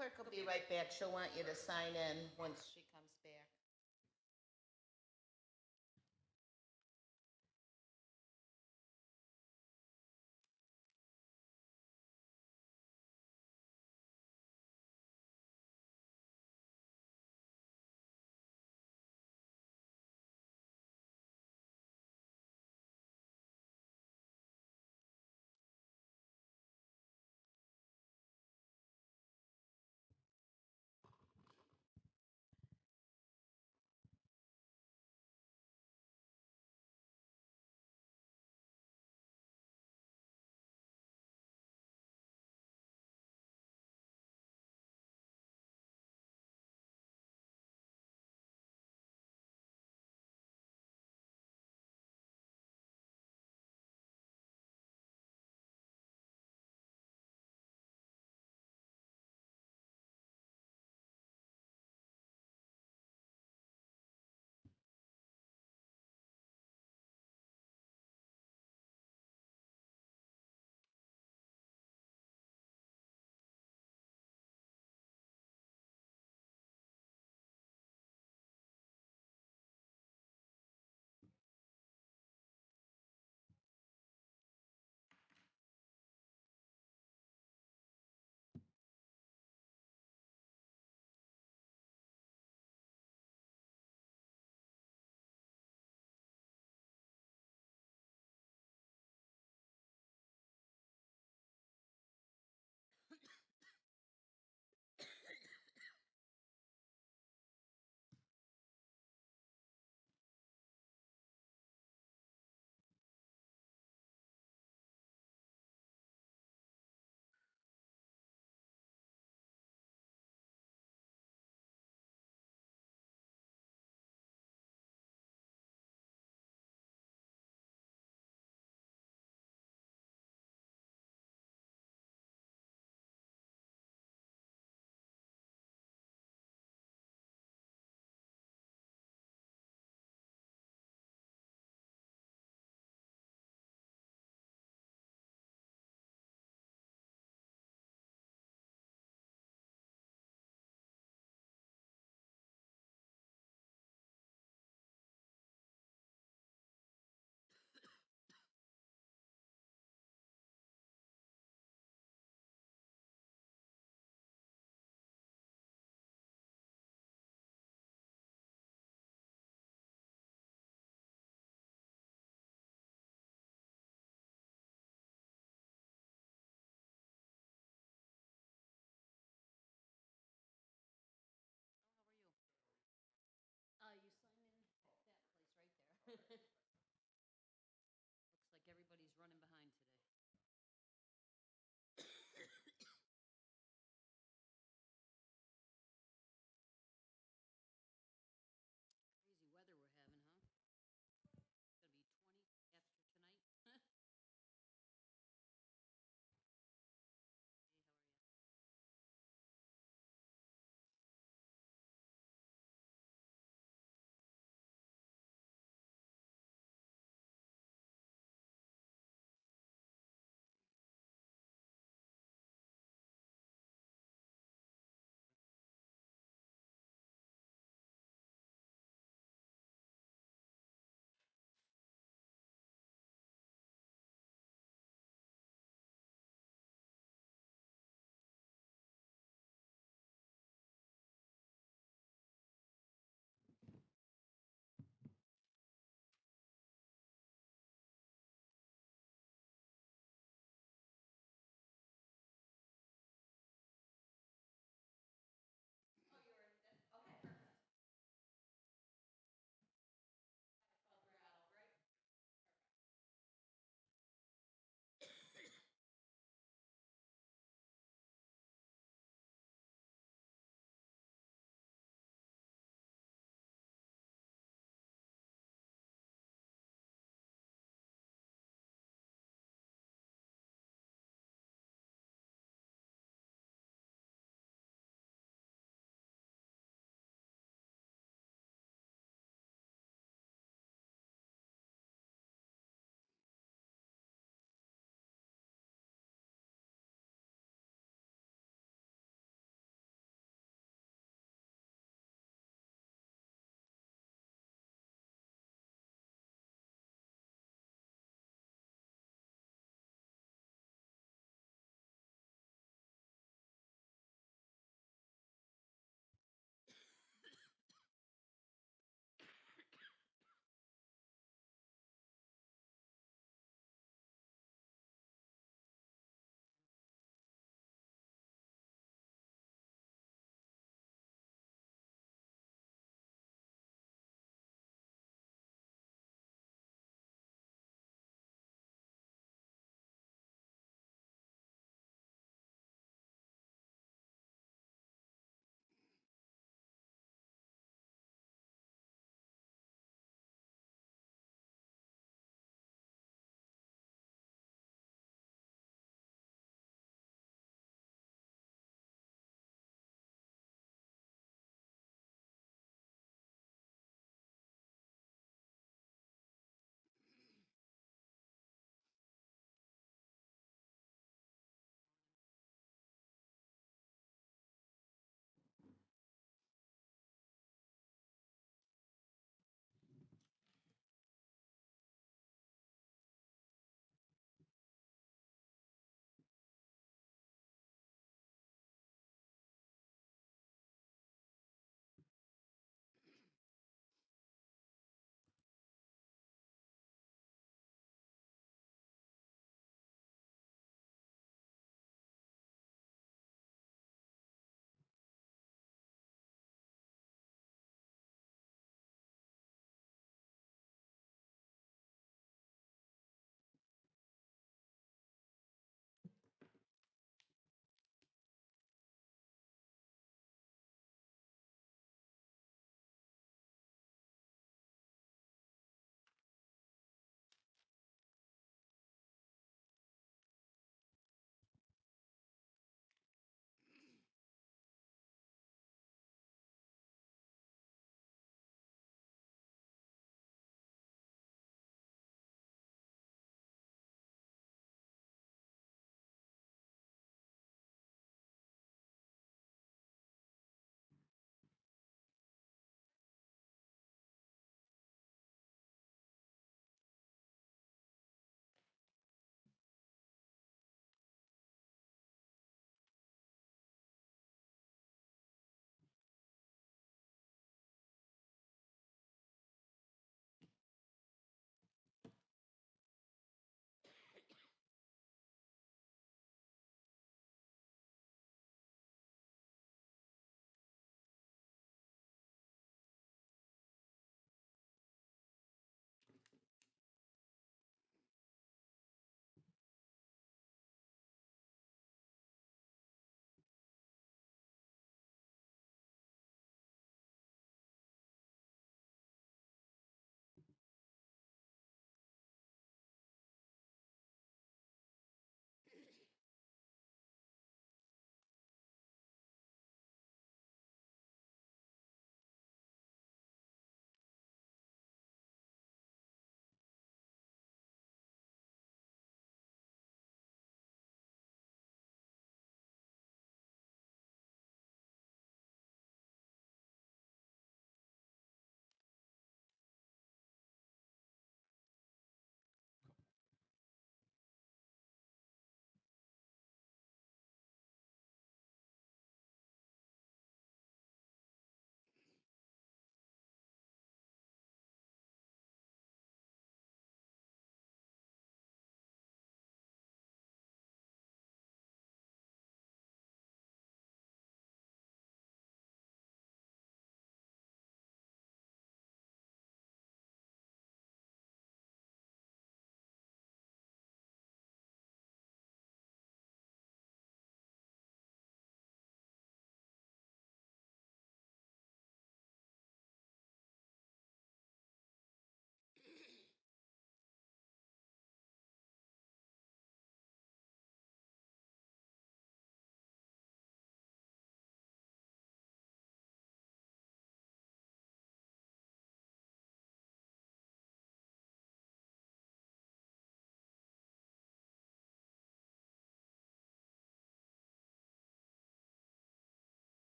clerk will be right back. She'll want you to sign in once she comes back.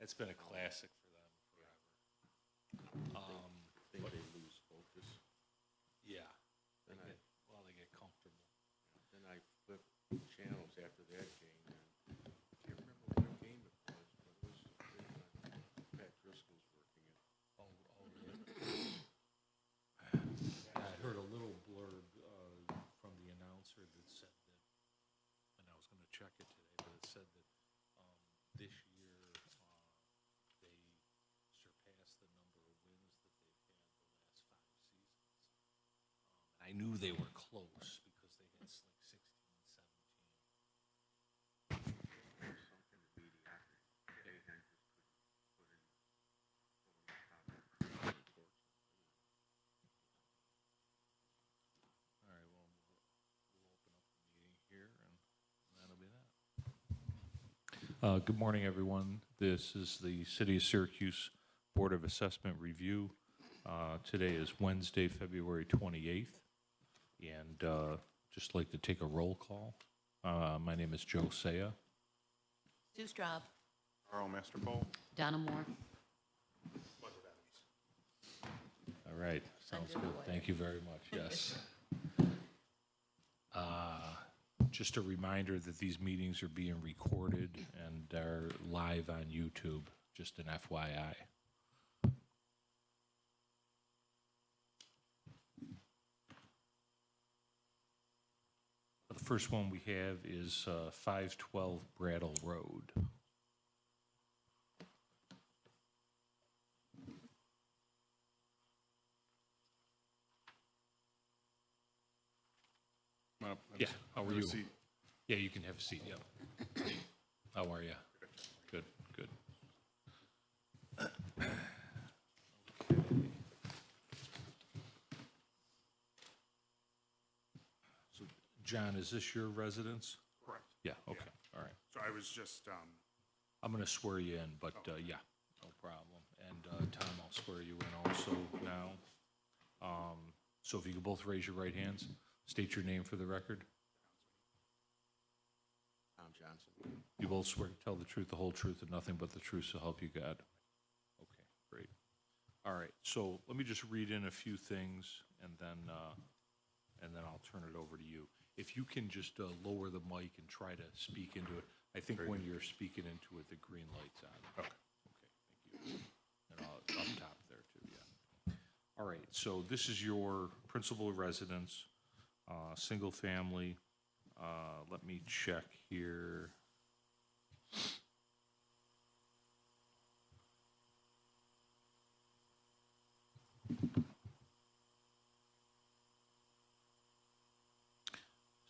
It's been a classic for them forever. Think they lose focus. Yeah. Then They get comfortable. Then I flipped channels after that game, and I can't remember what game it was, but it was Pat Driscoll's working it. Oh, really? I heard a little blurb from the announcer that said that, and I was going to check it today, but it said that this year they surpassed the number of wins that they've had the last 5 seasons. I knew they were close because they had like 16, 17. Something mediocrity. Jay Hendricks couldn't put in top. All right, well, we'll open up the meeting here, and that'll be that. Good morning, everyone. This is the City of Syracuse Board of Assessment Review. Today is Wednesday, February 28th, and just like to take a roll call. My name is Joe Saya. Sue Straub. Carl Masterpole. Donna Moore. All right, sounds good. Thank you very much, yes. Just a reminder that these meetings are being recorded and are live on YouTube, just an FYI. The first one we have is 512 Brattle Road. Yeah, how are you? Yeah, you can have a seat, yep. How are you? Good, good. Okay. So, John, is this your residence? Correct. Yeah, okay, all right. So I was just, I'm going to swear you in, but yeah, no problem. And Tom, I'll swear you in also now. So if you could both raise your right hands, state your name for the record. Tom Johnson. You both swear to tell the truth, the whole truth, and nothing but the truth, so help you God. Okay, great. All right, so let me just read in a few things, and then I'll turn it over to you. If you can just lower the mic and try to speak into it. I think when you're speaking into it, the green light's on. okay. Okay, thank you. And up top there too, yeah. All right, so this is your principal residence, single family. Let me check here.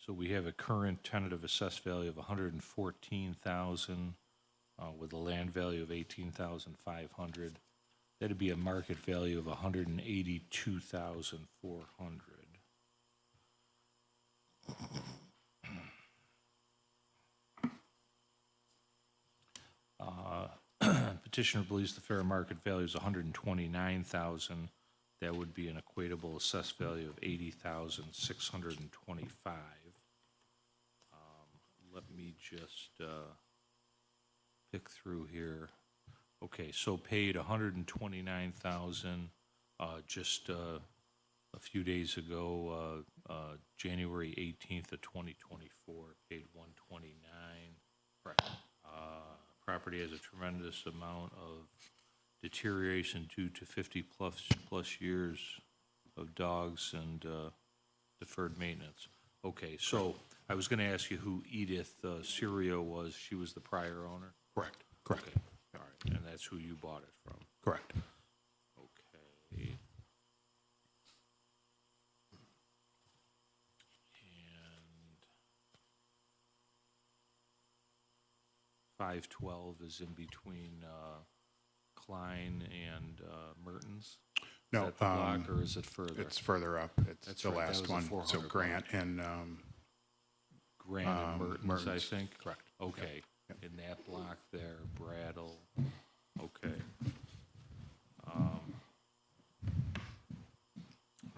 So we have a current tentative assessed value of $114,000 with a land value of $18,500. That'd be a market value of $182,400. Petitioner believes the fair market value is $129,000. That would be an equatable assessed value of $80,625. Let me just pick through here. Okay, so paid $129,000 just a few days ago, January 18th of 2024, paid $129,000. Right. Property has a tremendous amount of deterioration due to 50 plus years of dogs and deferred maintenance. Okay, so I was going to ask you who Edith Serio was. She was the prior owner? Correct. Correct. Okay. All right, and that's who you bought it from? Correct. Okay. And 512 is in between Klein and Mertens? No, Is that the block, or is it further? It's further up. It's That's the right, that last was a one. 400 So Grant and, Grant and Mertens, I Mertens. think? Correct. Okay, Yep. in that block there, Brattle, okay.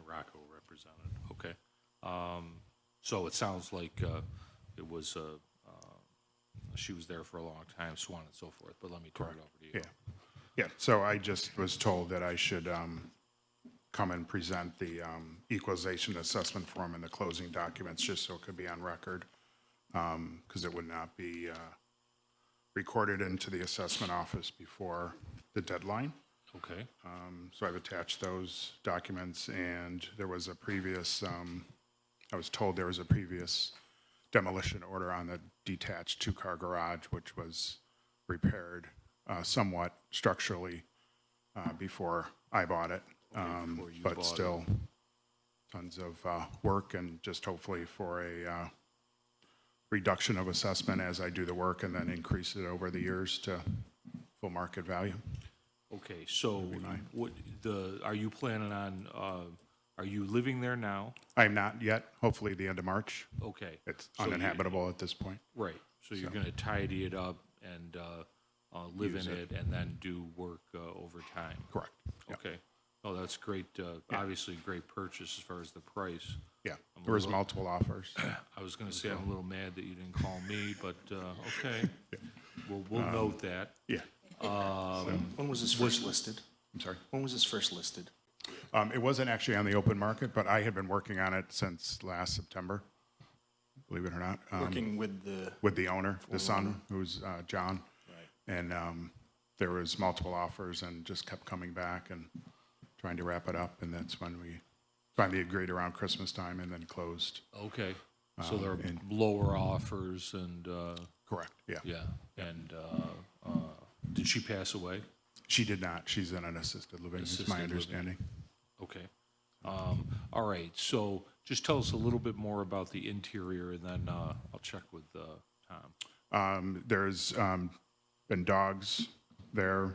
Rocco represented, okay. So it sounds like it was she was there for a long time, so on and so forth, but let me turn it over to you. Yeah. Yeah, so I just was told that I should come and present the equalization assessment form and the closing documents, just so it could be on record, because it would not be recorded into the assessment office before the deadline. Okay, So I've attached those documents, and there was a previous, I was told there was a previous demolition order on the detached two-car garage, which was repaired somewhat structurally before I bought it. before you But bought still, tons of work, and just hopefully for a reduction of assessment as I do the work, and then increase it over the years to full market value. okay, so are you planning on, are you living there now? I'm not yet, hopefully the end of March. Okay. It's So you- uninhabitable at this point. Right, so you're gonna tidy it up and live in it and then do work over time? Correct. Yeah. Okay. Oh, that's great, obviously great purchase as far as the price. Yeah, there was multiple offers. I was gonna say I'm a little mad that you didn't call me, but, okay. We'll note that. Yeah, When was this first listed? I'm sorry. When was this first listed? It wasn't actually on the open market, but I had been working on it since last September, believe it or not. Working with the, With the owner, the son, who's John. Right. And there was multiple offers and just kept coming back and trying to wrap it up. And that's when we finally agreed around Christmas time and then closed. Okay, so there are and- lower offers and, Correct, yeah. yeah, and, did she pass away? She did not. She's in an assisted living, is Assisted my living. understanding. Okay. All right, so just tell us a little bit more about the interior, and then I'll check with Tom. There's been dogs there.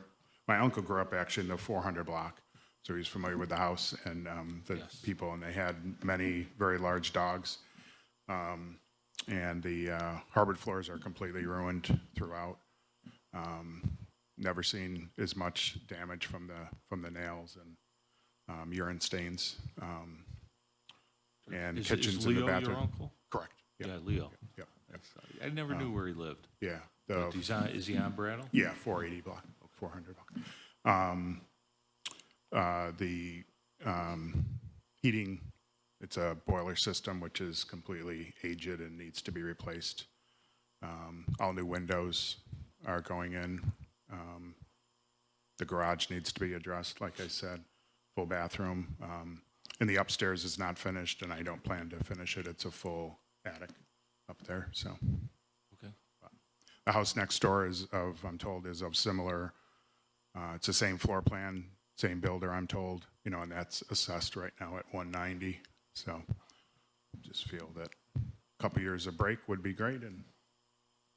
My uncle grew up actually in the 400 block, so he's familiar with the house and the Yes. people, and they had many very large dogs. And the hardwood floors are completely ruined throughout. Never seen as much damage from the nails and urine stains. And Is kitchens in the Leo bathroom. your uncle? Correct. Yep. Yeah, Leo. Yep. Yep. I never knew where he lived. Yeah. But is he on Brattle? Yeah, 480 block, 400 block. The heating, it's a boiler system which is completely aged and needs to be replaced. All new windows are going in. The garage needs to be addressed, like I said, full bathroom. And the upstairs is not finished, and I don't plan to finish it. It's a full attic up there, so. Okay. The house next door is of, I'm told, is of similar, it's the same floor plan, same builder, I'm told, and that's assessed right now at 190. So just feel that a couple years of break would be great, and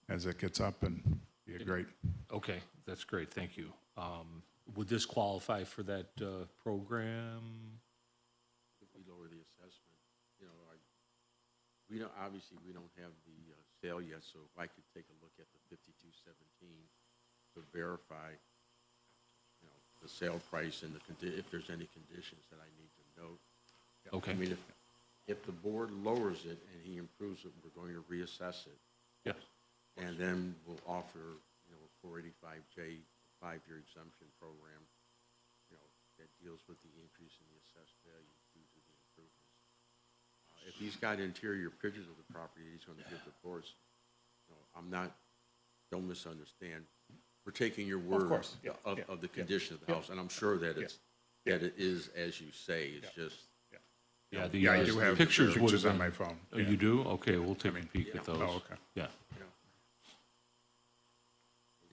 as it gets up, and be a great. Okay, that's great, thank you. Would this qualify for that program? If we lower the assessment, we don't, obviously, we don't have the sale yet, so if I could take a look at the 5217 to verify, the sale price and if there's any conditions that I need to note. Okay. I mean, if the board lowers it and he improves it, we're going to reassess it. Yes. And then we'll offer, a 485J 5-year exemption program, that deals with the increase in the assessed value due to the improvements. If he's got interior pictures of the property that he's going to give the boards, don't misunderstand. We're taking your word course, yeah, of the condition of the house, and I'm sure that that it is as you say. It's just. Yeah, Yeah, I do have pictures would have on been. my phone. Oh, Yeah. you do? Okay, we'll take a peek at those. Oh, okay. Yeah.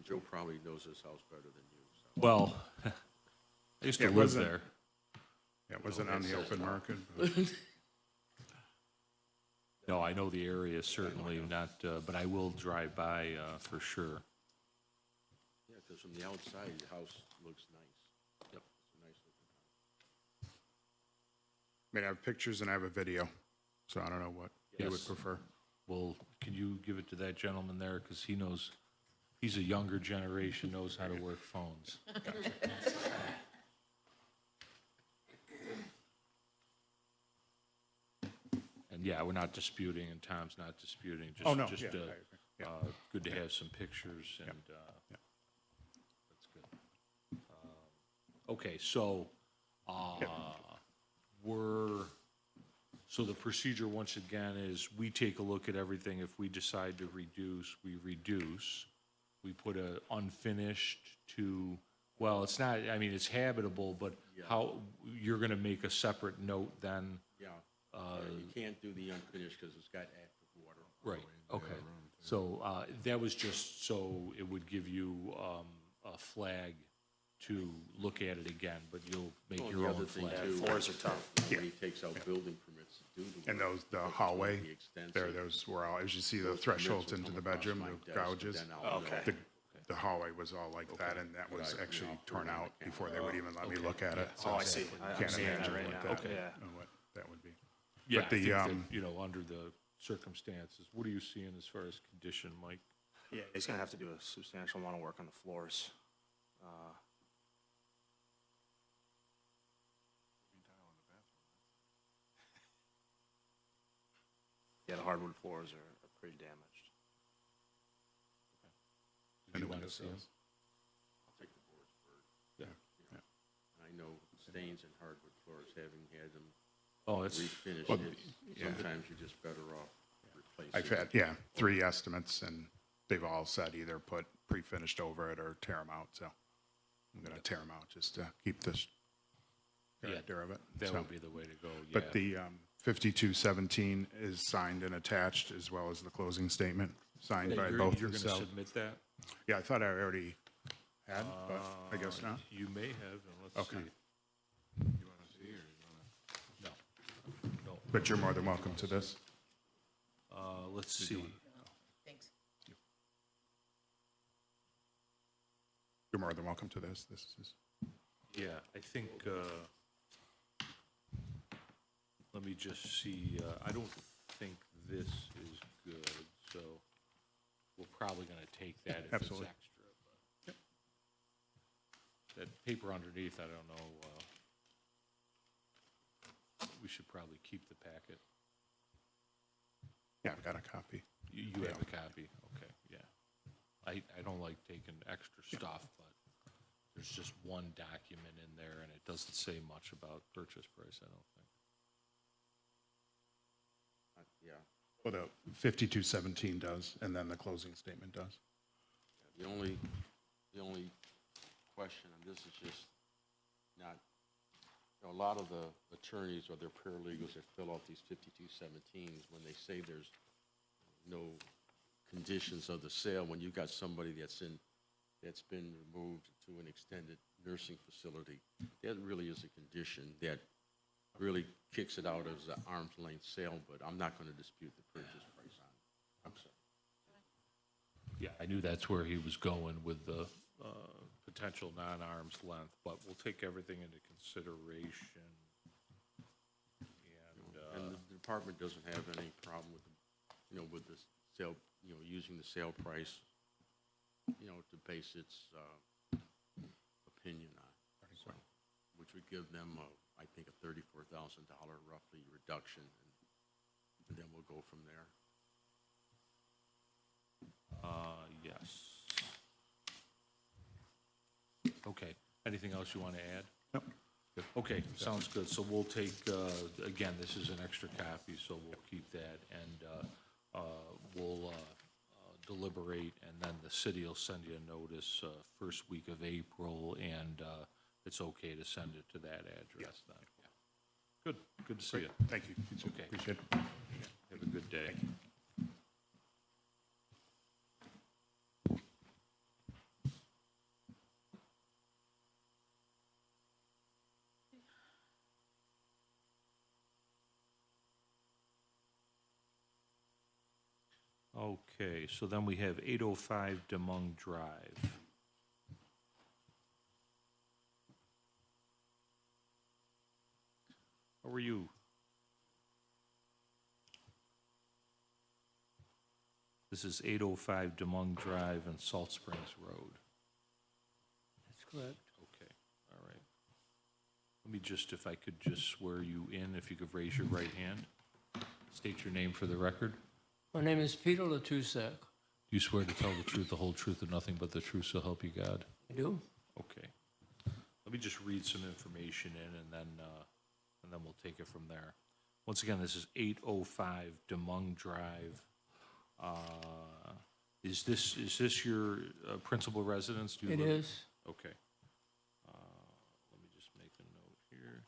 Joe probably knows this house better than you. So. Well, I used to Yeah, it live wasn't- there. Yeah, it wasn't on the open market. but- No, I know the area certainly not, but I will drive by for sure. Yeah, because from the outside, the house looks nice. Yep. It's a nice looking house. I mean, I have pictures and I have a video, so I don't know what you would Yes. prefer. Well, can you give it to that gentleman there? Because he knows, he's a younger generation, knows how to work phones. And yeah, we're not disputing, and Tom's not disputing, Oh, no, just yeah, I agree. Yeah. Good to have some pictures and, Yeah. that's good. Okay, so, so the procedure, once again, is we take a look at everything. If we decide to reduce, we reduce. We put a unfinished to, well, it's not, I mean, it's habitable, but how, you're gonna make a separate note then? Yeah. You can't do the unfinished because it's got active water. Right, okay. So, that was just so it would give you, a flag to look at it again, but you'll make Well, your the own other thing flag. too, Floors are tough. when he takes out building permits to do the work. And those, the it's hallway, gonna be extensive. those were all, as you see the Those permits thresholds will into come the across bedroom, my the desk, and gouges. then I'll know. The, the hallway was all like that, and that was But I- actually I'll torn put it on out the camera. before they would even let me look at it. Oh, I see. I'm Can't seeing that imagine right what now. that, Yeah. what that would be. Yeah, But I the, think that, you know, under the circumstances, what are you seeing as far as condition, Mike? Yeah, he's gonna have to do a substantial amount of work on the floors. Yeah, the hardwood floors are pretty damaged. Did you want to see them? I'll take the board's word. Yeah. I know stains in hardwood floors, having had them Oh, it's, refinished, Well, it's, yeah. sometimes you're just better off replacing. I've had, yeah, 3 estimates, and they've all said either put pre-finished over it or tear them out, so I'm gonna tear them out just to keep this character of it. that so. would be the way to go, yeah. But the 5217 is signed and attached, as well as the closing statement, signed Hey, by you're- both You're the gonna cell. submit that? Yeah, I thought I already had, but I guess not. You may have, and let's see. Okay. You want to see or you want to? No. But you're more than welcome to this. Let's see. Thanks. You're more than welcome to this. This is, Yeah, I think, let me just see, I don't think this is good, so we're probably gonna take that if it's Absolutely. extra. but- That paper underneath, I don't know, we should probably keep the packet. yeah, I've got a copy. You have a copy, okay, yeah. I don't like taking extra stuff, but there's just one document in there, and it doesn't say much about purchase price, I don't think. Yeah, Well, the 5217 does, and then the closing statement does. the only question, and this is just not, you know, a lot of the attorneys or their paralegals that fill out these 5217s, when they say there's no conditions of the sale, when you've got somebody that's been removed to an extended nursing facility, that really is a condition that really kicks it out as an arm's length sale, but I'm not gonna dispute the purchase price on it. I'm sorry. Yeah, I knew that's where he was going with the potential non-arm's length, but we'll take everything into consideration. And the department doesn't have any problem with, you know, with the sale, you know, using the sale price, you know, to base its opinion on. So, which would give them, I think, a $34,000 roughly reduction, and then we'll go from there. Yes. Okay, anything else you want to add? Nope. Okay, sounds good. So we'll take, again, this is an extra copy, so we'll keep that, and we'll deliberate, and then the city will send you a notice first week of April, and it's okay to send it to that address then. Yeah. Good to see you. Thank you. Okay. Appreciate it. Have a good day. Okay, so then we have 805 Demung Drive. How are you? This is 805 Demung Drive and Salt Springs Road. That's correct. Okay, all right. Let me just, if I could just swear you in, if you could raise your right hand. State your name for the record. My name is Peter Latusek. Do you swear to tell the truth, the whole truth, and nothing but the truth, so help you God? I do. Okay. Let me just read some information in, and then we'll take it from there. Once again, this is 805 DeMung Drive. Is this your principal residence? Do you It live- is. Okay. Let me just make a note here.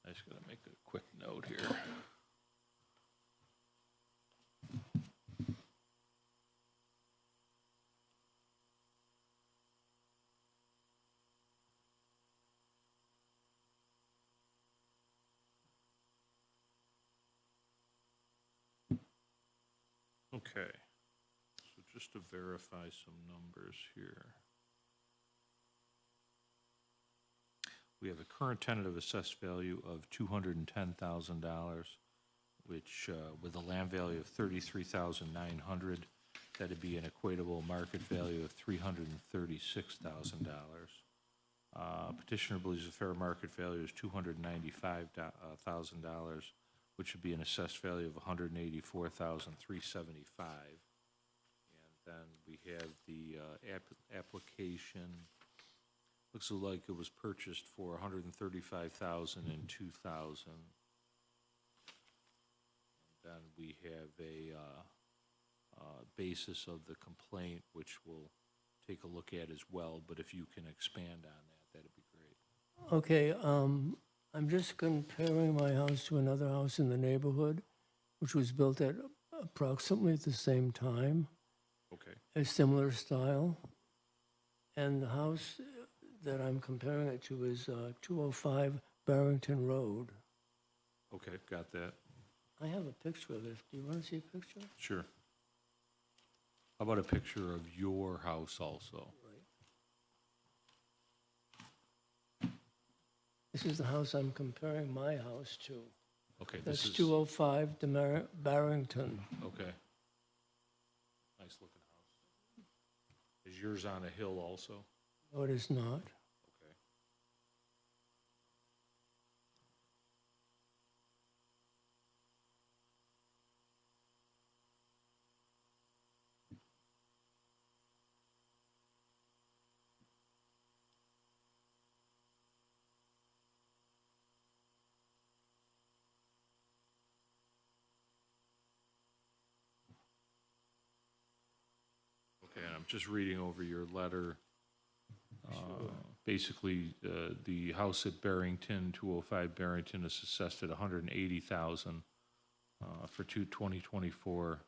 I just gotta make a quick note here. Okay, so just to verify some numbers here. We have a current tentative assessed value of $210,000, which, with a land value of $33,900, that'd be an equatable market value of $336,000. Petitioner believes the fair market value is $295,000, which would be an assessed value of $184,375. And then we have the application. Looks like it was purchased for $135,000 in 2000. And then we have a basis of the complaint, which we'll take a look at as well. But if you can expand on that, that'd be great. Okay, I'm just comparing my house to another house in the neighborhood, which was built at approximately the same time, Okay. a similar style. And the house that I'm comparing it to is 205 Barrington Road. Okay, got that. I have a picture of it. Do you want to see a picture? Sure. How about a picture of your house also? This is the house I'm comparing my house to. Okay, this That's is, 205 Barrington. okay. Nice looking house. Is yours on a hill also? No, it is not. Okay. Okay, and I'm just reading over your letter. Basically, the house at Barrington, 205 Barrington, is assessed at $180,000 for 2024,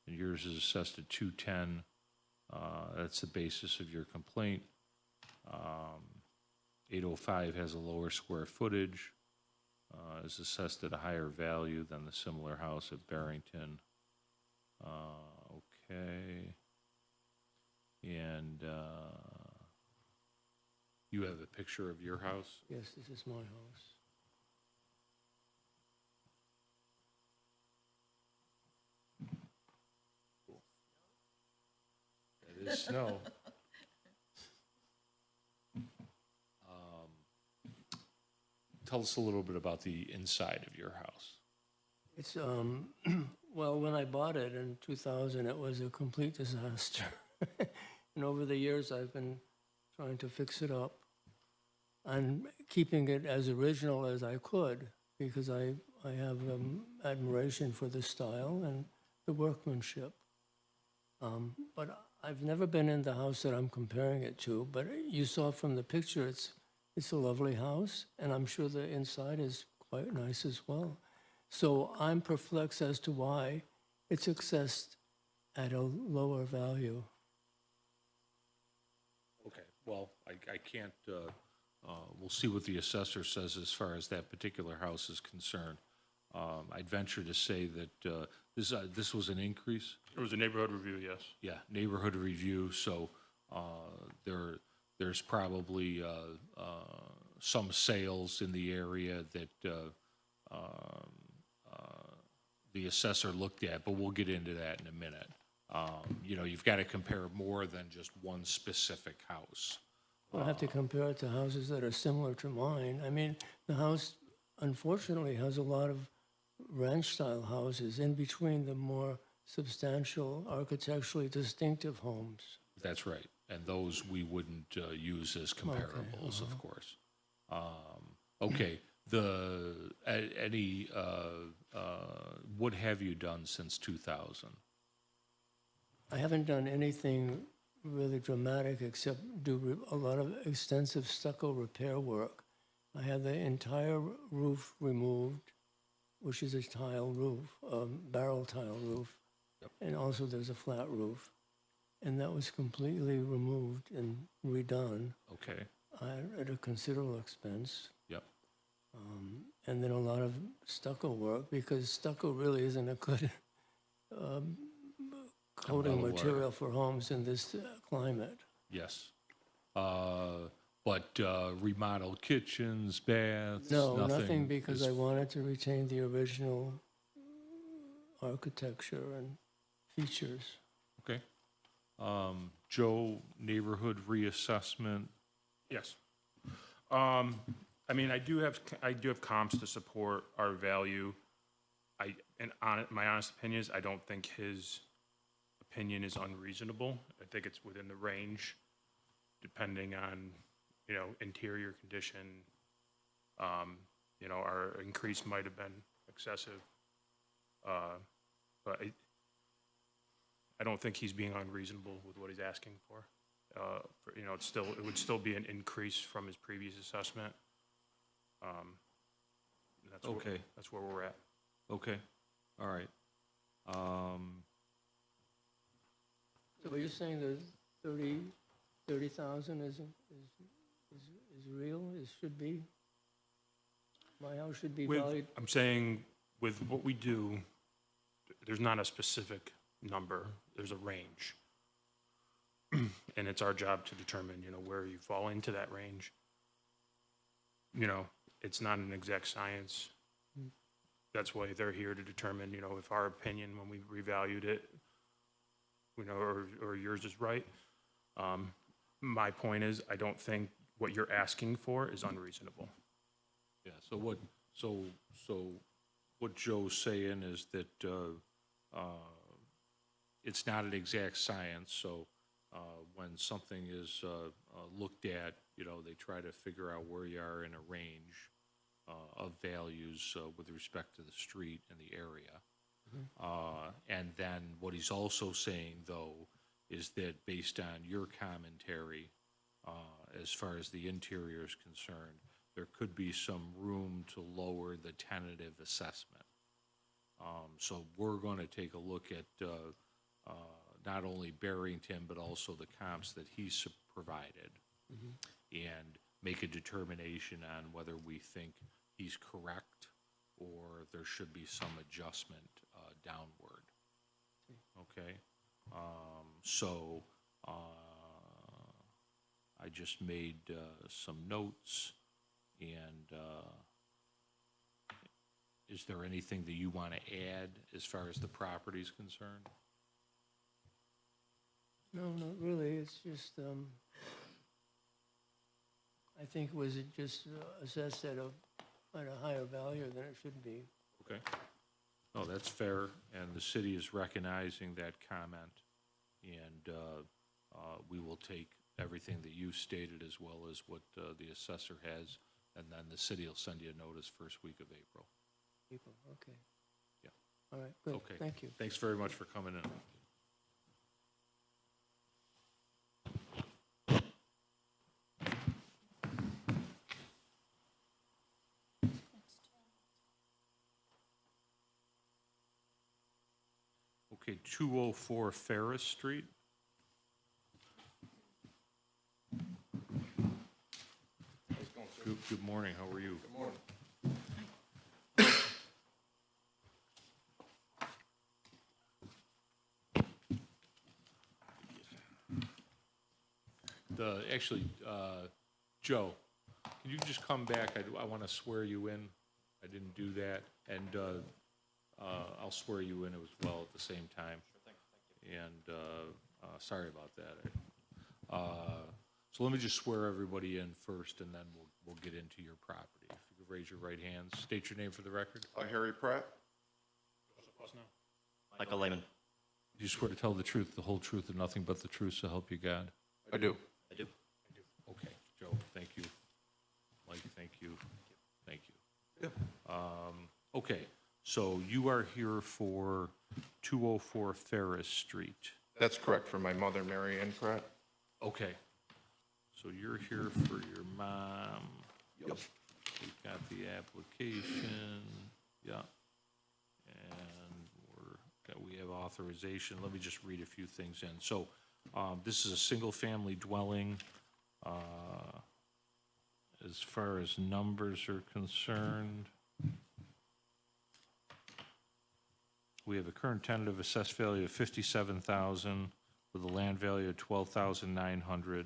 and yours is assessed at $210,000. That's the basis of your complaint. 805 has a lower square footage, is assessed at a higher value than the similar house at Barrington. Okay. And you have a picture of your house? Yes, this is my house. It is snow. Tell us a little bit about the inside of your house. It's, well, when I bought it in 2000, it was a complete disaster. And over the years, I've been trying to fix it up and keeping it as original as I could, because I have admiration for the style and the workmanship. But I've never been in the house that I'm comparing it to, but you saw from the picture, it's a lovely house, and I'm sure the inside is quite nice as well. So I'm perplexed as to why it's assessed at a lower value. Okay, well, I can't, we'll see what the assessor says as far as that particular house is concerned. I'd venture to say that this was an increase. It was a neighborhood review, yes. Yeah, neighborhood review, so there's probably some sales in the area that the assessor looked at, but we'll get into that in a minute. You know, you've got to compare more than just one specific house. I'll have to compare it to houses that are similar to mine. I mean, the house unfortunately has a lot of ranch-style houses in between the more substantial, architecturally distinctive homes. That's right. And those we wouldn't use as comparables, of course. Okay, what have you done since 2000? I haven't done anything really dramatic except do a lot of extensive stucco repair work. I had the entire roof removed, which is a tile roof, barrel tile roof. Yep. And also there's a flat roof. And that was completely removed and redone Okay, at a considerable expense. yep, And then a lot of stucco work, because stucco really isn't a good coating well aware. material for homes in this climate. yes. But remodeled kitchens, baths, No, nothing? nothing, because is- I wanted to retain the original architecture and features. Okay. Joe, neighborhood reassessment, Yes. I mean, I do have comps to support our value. My honest opinion is I don't think his opinion is unreasonable. I think it's within the range, depending on, you know, interior condition. You know, our increase might have been excessive. But I don't think he's being unreasonable with what he's asking for. You know, it would still be an increase from his previous assessment. That's Okay. That's where we're at. okay, all right. So are you saying the 30,000 is real, should be? My house should be valued? I'm saying with what we do, there's not a specific number, there's a range. And it's our job to determine, you know, where you fall into that range. You know, it's not an exact science. That's why they're here to determine, you know, if our opinion when we revalued it, you know, or yours is right. My point is, I don't think what you're asking for is unreasonable. Yeah, so what Joe's saying is that it's not an exact science, so when something is looked at, you know, they try to figure out where you are in a range of values with respect to the street and the area. And then what he's also saying, though, is that based on your commentary, as far as the interior is concerned, there could be some room to lower the tentative assessment. So we're going to take a look at not only Barrington, but also the comps that he's provided, and make a determination on whether we think he's correct or there should be some adjustment downward. Okay? So I just made some notes, and is there anything that you want to add as far as the property is concerned? No, not really, it's just, I think was it just assessed at a higher value than it should be. Okay. No, that's fair, and the city is recognizing that comment, and we will take everything that you stated as well as what the assessor has, and then the city will send you a notice first week of April. People, okay. Yeah. All right, good, Okay. thank you. Thanks very much for coming in. Okay, 204 Ferris Street. Good morning, how are you? Good morning. Actually, Joe, can you just come back? I want to swear you in. I didn't do that, and I'll swear you in as well at the same time. Sure thing, thank And sorry about that. So let me just swear everybody in first, and then we'll get into your property. If you could raise your right hand, state your name for the record. Harry Pratt. Michael Lehman. Do you swear to tell the truth, the whole truth, and nothing but the truth, so help you God? I do. I do. Okay, Joe, thank you. Mike, thank you. Thank you. Okay, so you are here for 204 Ferris Street. That's correct, for my mother, Mary Ann Pratt. Okay, so you're here for your mom. Yep. We've got the application, yeah. And we have authorization. Let me just read a few things in. So this is a single-family dwelling. As far as numbers are concerned, we have a current tentative assessed value of $57,000 with a land value of $12,900.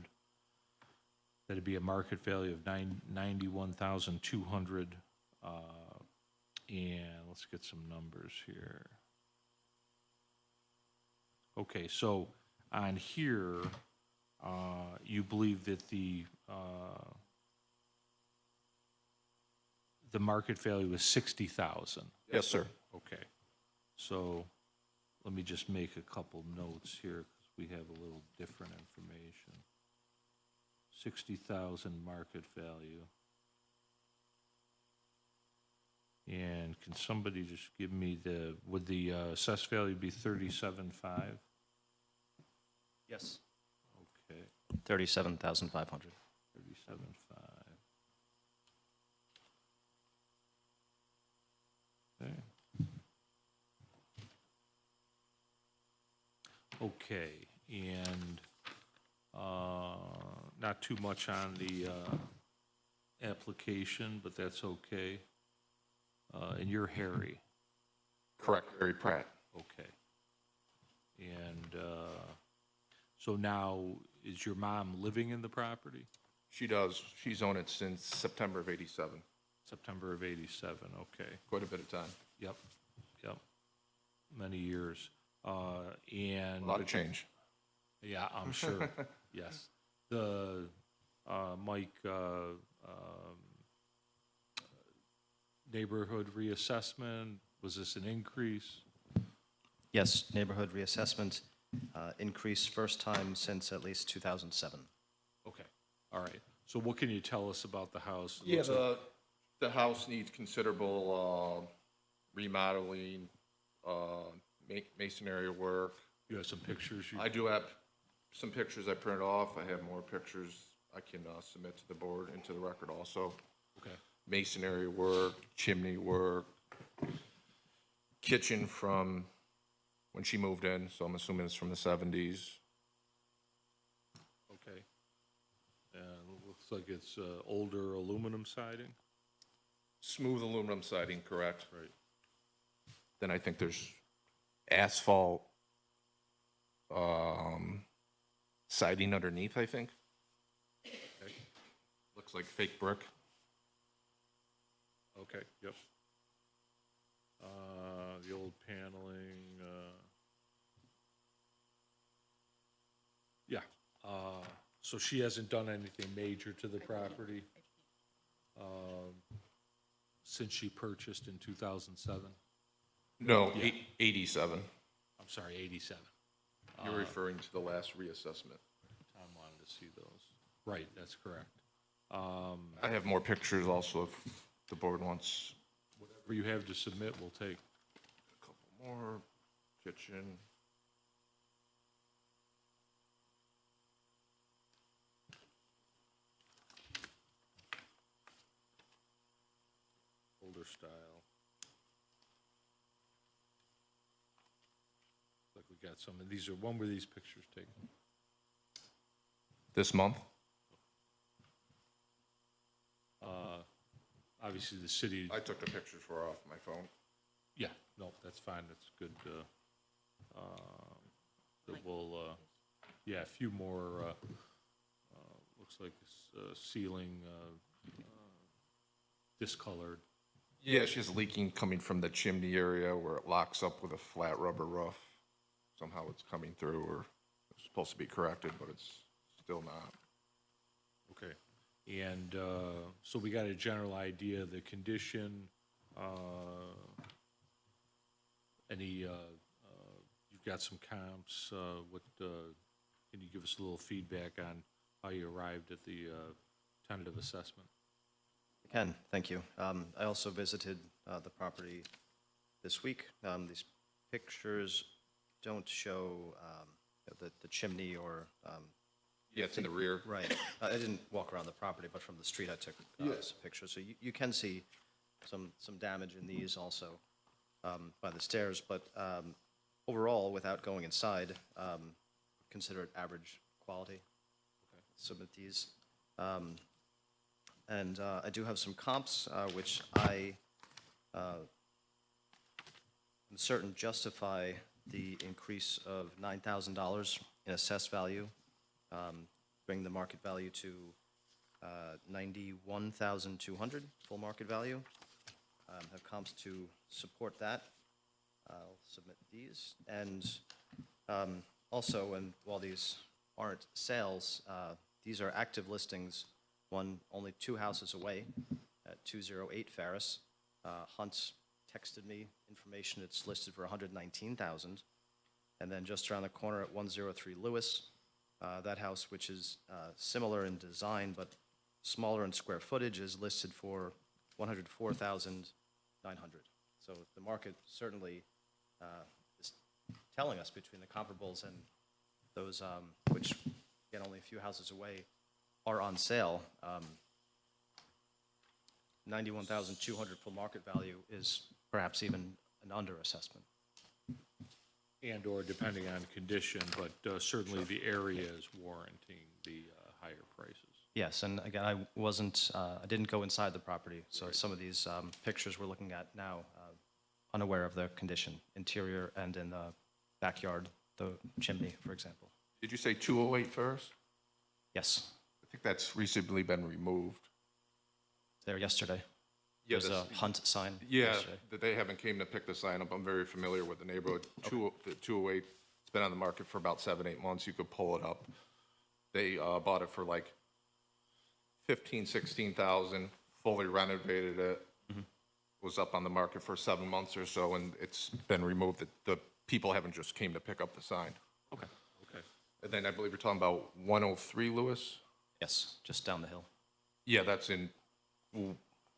That'd be a market value of $91,200. And let's get some numbers here. Okay, so on here, you believe that the market value is 60,000. Yes, sir. Okay, so let me just make a couple notes here because we have a little different information. 60,000 market value. And can somebody just give me would the assessed value be 37.5? Yes. Okay, 37,500. 37.5. Okay. Okay, and not too much on the application, but that's okay. And you're Harry, Correct, Harry Pratt. okay. And so now, is your mom living in the property? She does. She's owned it since September of '87. September of '87, okay. Quite a bit of time. Yep, yep, many years. And A lot of change. yeah, I'm sure, yes. The, Mike, neighborhood reassessment, was this an increase? Yes, neighborhood reassessment increase first time since at least 2007. Okay, all right. So what can you tell us about the house? It Yeah, looks like- the house needs considerable remodeling, masonry work. You have some pictures? I do have some pictures I printed off. I have more pictures I can submit to the board and to the record also. Okay, Masonry work, chimney work, kitchen from when she moved in, so I'm assuming it's from the 70s. okay. And it looks like it's older aluminum siding? Smooth aluminum siding, correct? Right. Then I think there's asphalt siding underneath, I think. Okay, Looks like fake brick. okay, yep. The old paneling, yeah. So she hasn't done anything major to the property since she purchased in 2007? No, Yeah. 87. I'm sorry, 87. You're referring to the last reassessment. Tom wanted to see those. Right, that's correct. I have more pictures also if the board wants Whatever you have to submit, we'll take. a couple more. Kitchen. Older style. Like we got some, and these are, when were these pictures taken? This month? Obviously, the city, I took the pictures for her off my phone. yeah, no, that's fine, that's good. That we'll, yeah, a few more, looks like ceiling discolored. Yeah, she has leaking coming from the chimney area where it locks up with a flat rubber roof. somehow it's coming through, or it's supposed to be corrected, but it's still not. Okay. And so we got a general idea of the condition, you've got some comps, can you give us a little feedback on how you arrived at the tentative assessment? I can, thank you. I also visited the property this week. These pictures don't show the chimney or, Yeah, it's in the rear. right. I didn't walk around the property, but from the street I took some pictures. So you can see some damage in these also by the stairs. But overall, without going inside, consider it average quality. Submit these. And I do have some comps, which I am certain justify the increase of $9,000 in assessed value, bring the market value to $91,200 full market value. Have comps to support that. I'll submit these. And also, and while these aren't sales, these are active listings, one only 2 houses away at 208 Ferris. Hunt texted me information, it's listed for $119,000. And then just around the corner at 103 Lewis, that house, which is similar in design but smaller in square footage, is listed for $104,900. So the market certainly is telling us between the comparables and those which, again, only a few houses away, are on sale. 91,200 full market value is perhaps even an underassessment. And/or depending on condition, but certainly the area is warranting the higher prices. Yes, and again, I didn't go inside the property, so some of these pictures we're looking at now, unaware of the condition, interior and in the backyard, the chimney, for example. Did you say 208 Ferris? Yes, I think that's recently been removed. there yesterday. Yeah, There's a hunt sign Yeah, yesterday. that they haven't came to pick the sign up. I'm very familiar with the neighborhood. The 208, it's been on the market for about 7-8 months. You could pull it up. They bought it for like 15, 16,000, fully renovated it. Was up on the market for 7 months or so, and it's been removed. The people haven't just came to pick up the sign. Okay. Okay. And then I believe you're talking about 103 Lewis? Yes, just down the hill. Yeah, that's in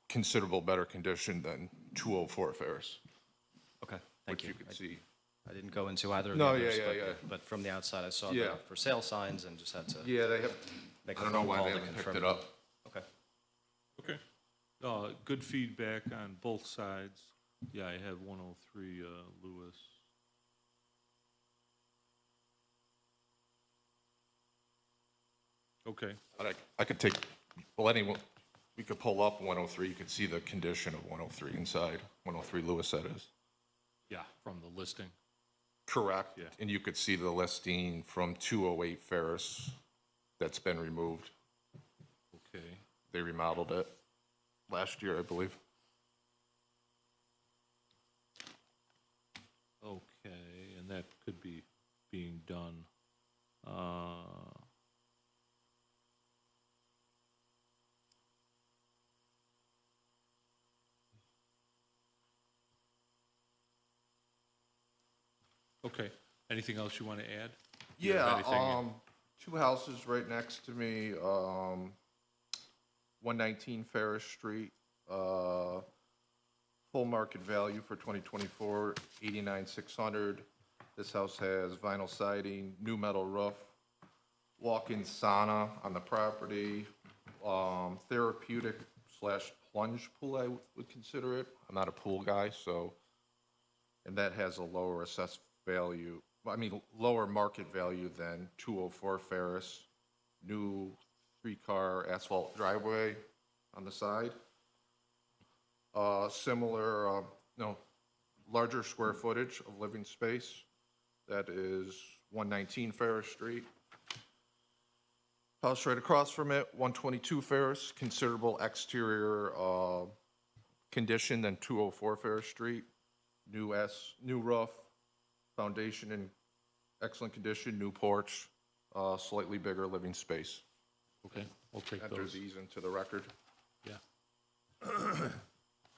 considerable better condition than 204 Ferris, Okay, thank which you. you can see. I didn't go into either of No, the others, yeah, yeah. but from the outside, I saw Yeah. the for sale signs and just had to Yeah, they have, make I a don't know phone why call they to haven't confirm. picked it up. Okay. Okay. Good feedback on both sides. Yeah, I have 103 Lewis. Okay. But I could take, well, anyone, we could pull up 103, you could see the condition of 103 inside, 103 Lewis, that is. Yeah, from the listing. Correct. Yeah. And you could see the listing from 208 Ferris that's been removed. Okay. They remodeled it last year, I believe. Okay, and that could be being done. Okay, anything else you want to add? Do you have Yeah, anything- 2 houses right next to me, 119 Ferris Street, full market value for 2024, 89,600. This house has vinyl siding, new metal roof, walk-in sauna on the property, therapeutic / plunge pool, I would consider it. I'm not a pool guy, so, and that has a lower assessed value, lower market value than 204 Ferris. New 3-car asphalt driveway on the side. Similar, larger square footage of living space. That is 119 Ferris Street. House right across from it, 122 Ferris, considerable exterior condition than 204 Ferris Street. New roof, foundation in excellent condition, new porch, slightly bigger living space. Okay, we'll take Enter those. these into the record. Yeah.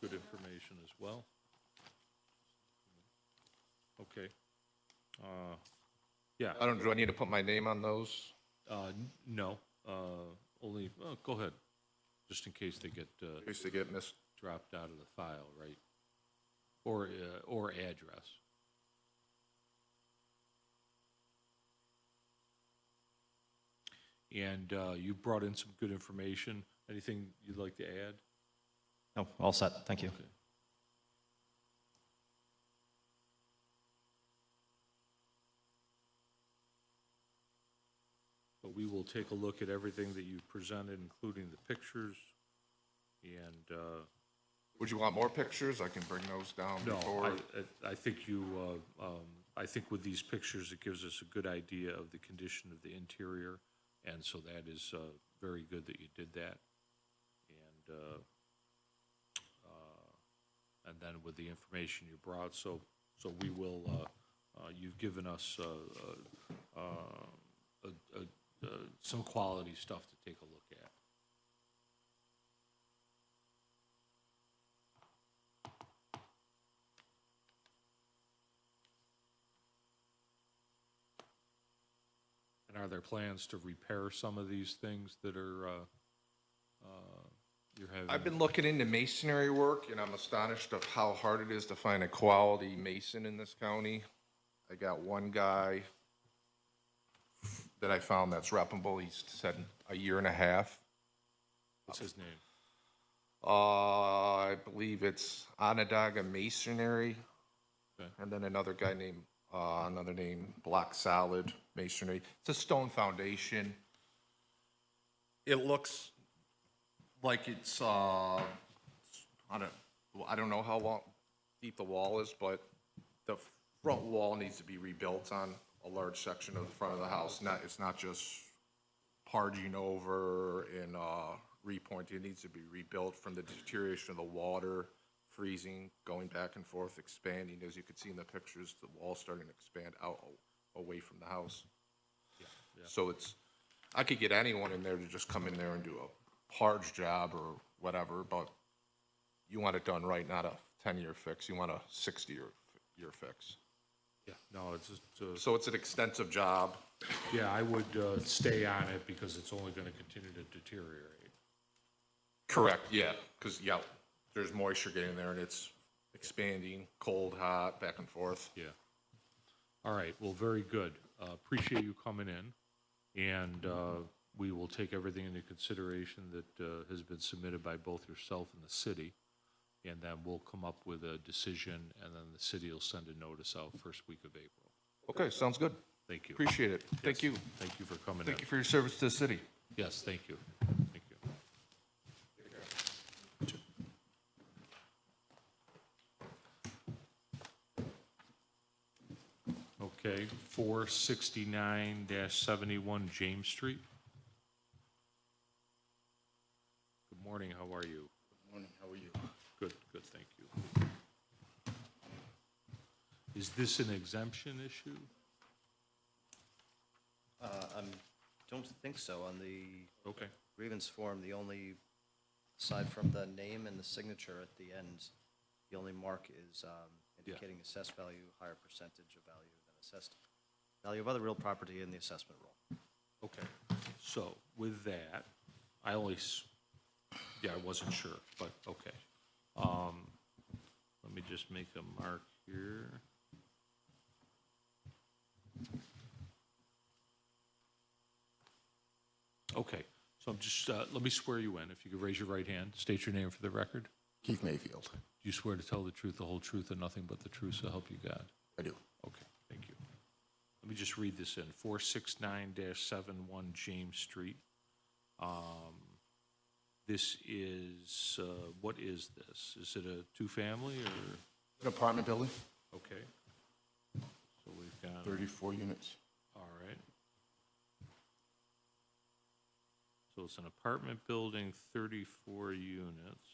Good information as well. Okay. Yeah, Do I need to put my name on those? no, only, go ahead, just in case they get In case they get missed. dropped out of the file, right? Or address. And you brought in some good information. Anything you'd like to add? No, all set, thank you. Okay. But we will take a look at everything that you presented, including the pictures, and, Would you want more pictures? I can bring those down no, before. I think you, I think with these pictures, it gives us a good idea of the condition of the interior, and so that is very good that you did that. And then with the information you brought, so we will, you've given us some quality stuff to take a look at. And are there plans to repair some of these things that are, you're having? I've been looking into masonry work, and I'm astonished of how hard it is to find a quality mason in this county. I got one guy that I found that's reputable. He's said a year and a half. What's his name? I believe it's Onondaga Masonry. Okay. And then another guy named, another name, Block Solid Masonry. It's a stone foundation. It looks like it's, I don't know how long, deep the wall is, but the front wall needs to be rebuilt on a large section of the front of the house. It's not just parging over and, repointing. It needs to be rebuilt from the deterioration of the water, freezing, going back and forth, expanding. As you can see in the pictures, the wall's starting to expand out away from the house. So I could get anyone in there to just come in there and do a parge job or whatever, but you want it done right, not a 10-year fix. You want a 60-year fix. Yeah, no, it's just, So it's an extensive job. yeah, I would stay on it because it's only going to continue to deteriorate. Correct, yeah, because, yeah, there's moisture getting there and it's expanding, cold, hot, back and forth. Yeah. All right, well, very good. Appreciate you coming in, and we will take everything into consideration that has been submitted by both yourself and the city, and then we'll come up with a decision, and then the city will send a notice out first week of April. Okay, sounds good. Thank you. Appreciate it. Thank you. Thank you for coming in. Thank you for your service to the city. Yes, thank you. Thank you. Okay, 469-71 James Street. Good morning, how are you? Good morning, how are you? Good, good, thank you. Is this an exemption issue? I don't think so. On the Okay, grievance form, the only, aside from the name and the signature at the end, the only mark is indicating assessed value, higher percentage of value than assessed value of other real property in the assessment roll. okay. So with that, I wasn't sure, but okay. Let me just make a mark here. Okay, so I'm just, let me swear you in. If you could raise your right hand, state your name for the record. Keith Mayfield. Do you swear to tell the truth, the whole truth, and nothing but the truth, so help you God? I do. Okay, thank you. Let me just read this in. 469-71 James Street. This is, what is this? Is it a two-family or, An apartment building, okay. So we've got, 34 units. all right. So it's an apartment building, 34 units.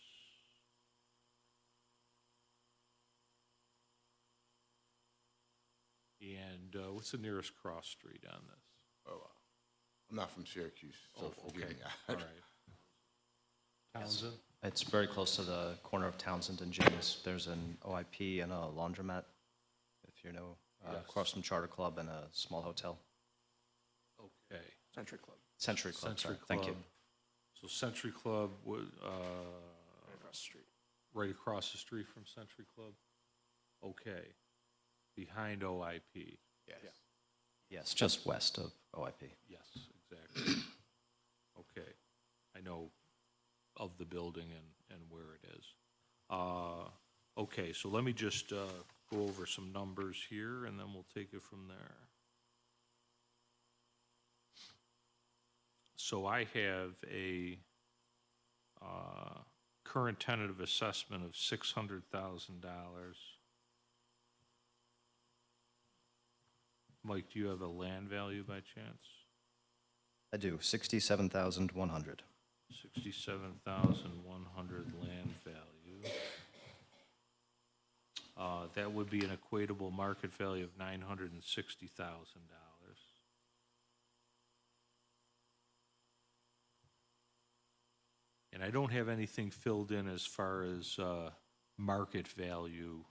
And what's the nearest cross street on this? Oh, I'm not from Syracuse, so Oh, forgive okay, me. all right. Townsend? It's very close to the corner of Townsend and James. There's an OIP and a laundromat, if you know, Yes. across from Charter Club and a small hotel. Okay. Century Club, sorry, Century thank you. Club. So Century Club would, right across the street. Right across the street from Century Club? Okay. Behind OIP? Yes. Yes, just west of OIP. Yes, exactly. Okay. I know of the building and where it is. Okay, so let me just go over some numbers here, and then we'll take it from there. So I have a current tentative assessment of $600,000. Mike, do you have a land value by chance? I do, 67,100. 67,100 land value. That would be an equatable market value of $960,000. And I don't have anything filled in as far as market value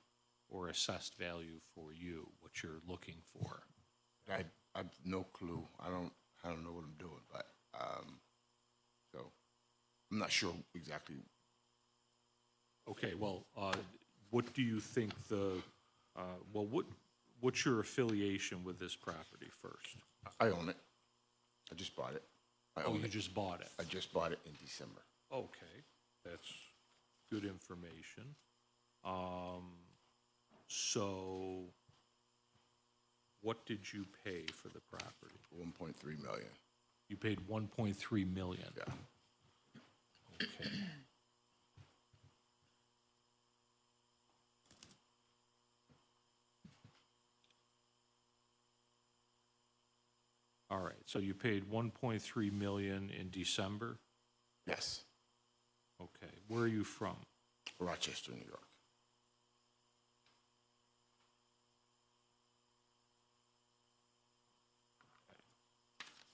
or assessed value for you, what you're looking for. I have no clue. I don't know what I'm doing, but, so, I'm not sure exactly. Okay, well, what do you think what's your affiliation with this property first? I own it. I just bought it. I Oh, own you it. just bought it? I just bought it in December. Okay, that's good information. So what did you pay for the property? 1.3 million. You paid 1.3 million? Yeah. Okay. All right, so you paid 1.3 million in December? Yes. Okay, where are you from? Rochester, New York.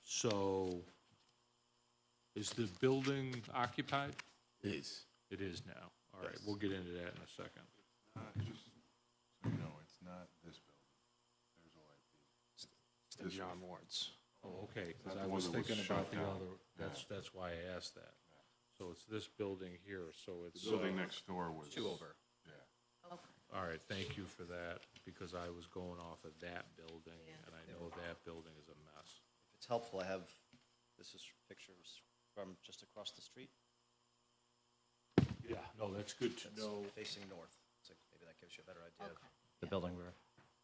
So, is the building occupied? It is. It is now. All right, Yes. we'll get into that in a second. No, it's not this building. There's OIP. It's John Ward's. Oh, okay, because Not I the was one that was thinking about shut the down. other, that's why I asked that. So it's this building here, so it's. The building next door was. Two over. Yeah. All right, thank you for that, because I was going off of that building, and I know that building is a mess. If it's helpful, I have, this is pictures from just across the street, Yeah, no, that's good to know. facing north. So maybe that gives you a better idea of the building we're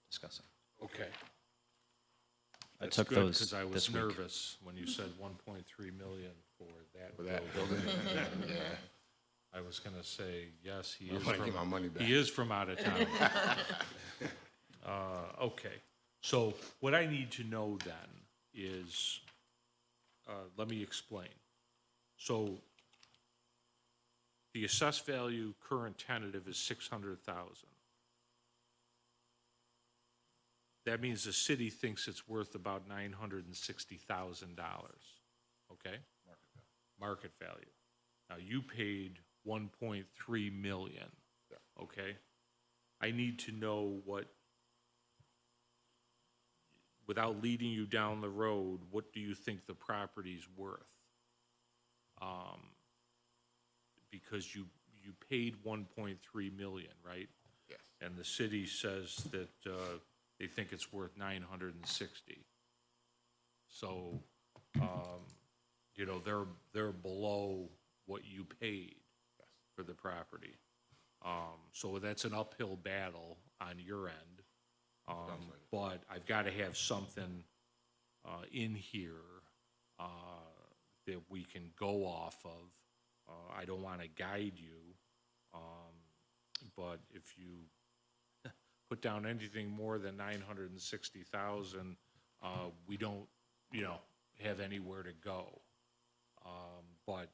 discussing. Okay. I That's took good, those because I was this week. nervous when you said 1.3 million for that For that building. building? Yeah. I was gonna say, yes, he I is want to get my from, money back. he is from out of town. Okay, so what I need to know then is, let me explain. So the assessed value current tentative is 600,000. That means the city thinks it's worth about $960,000, okay? Market value. Now, you paid 1.3 million, okay? I need to know what, without leading you down the road, what do you think the property's worth? Because you paid 1.3 million, right? Yes. And the city says that they think it's worth 960. So, you know, they're below what you paid for the property. So that's an uphill battle on your end. But I've got to have something in here that we can go off of. I don't want to guide you, but if you put down anything more than 960,000, we don't, you know, have anywhere to go. But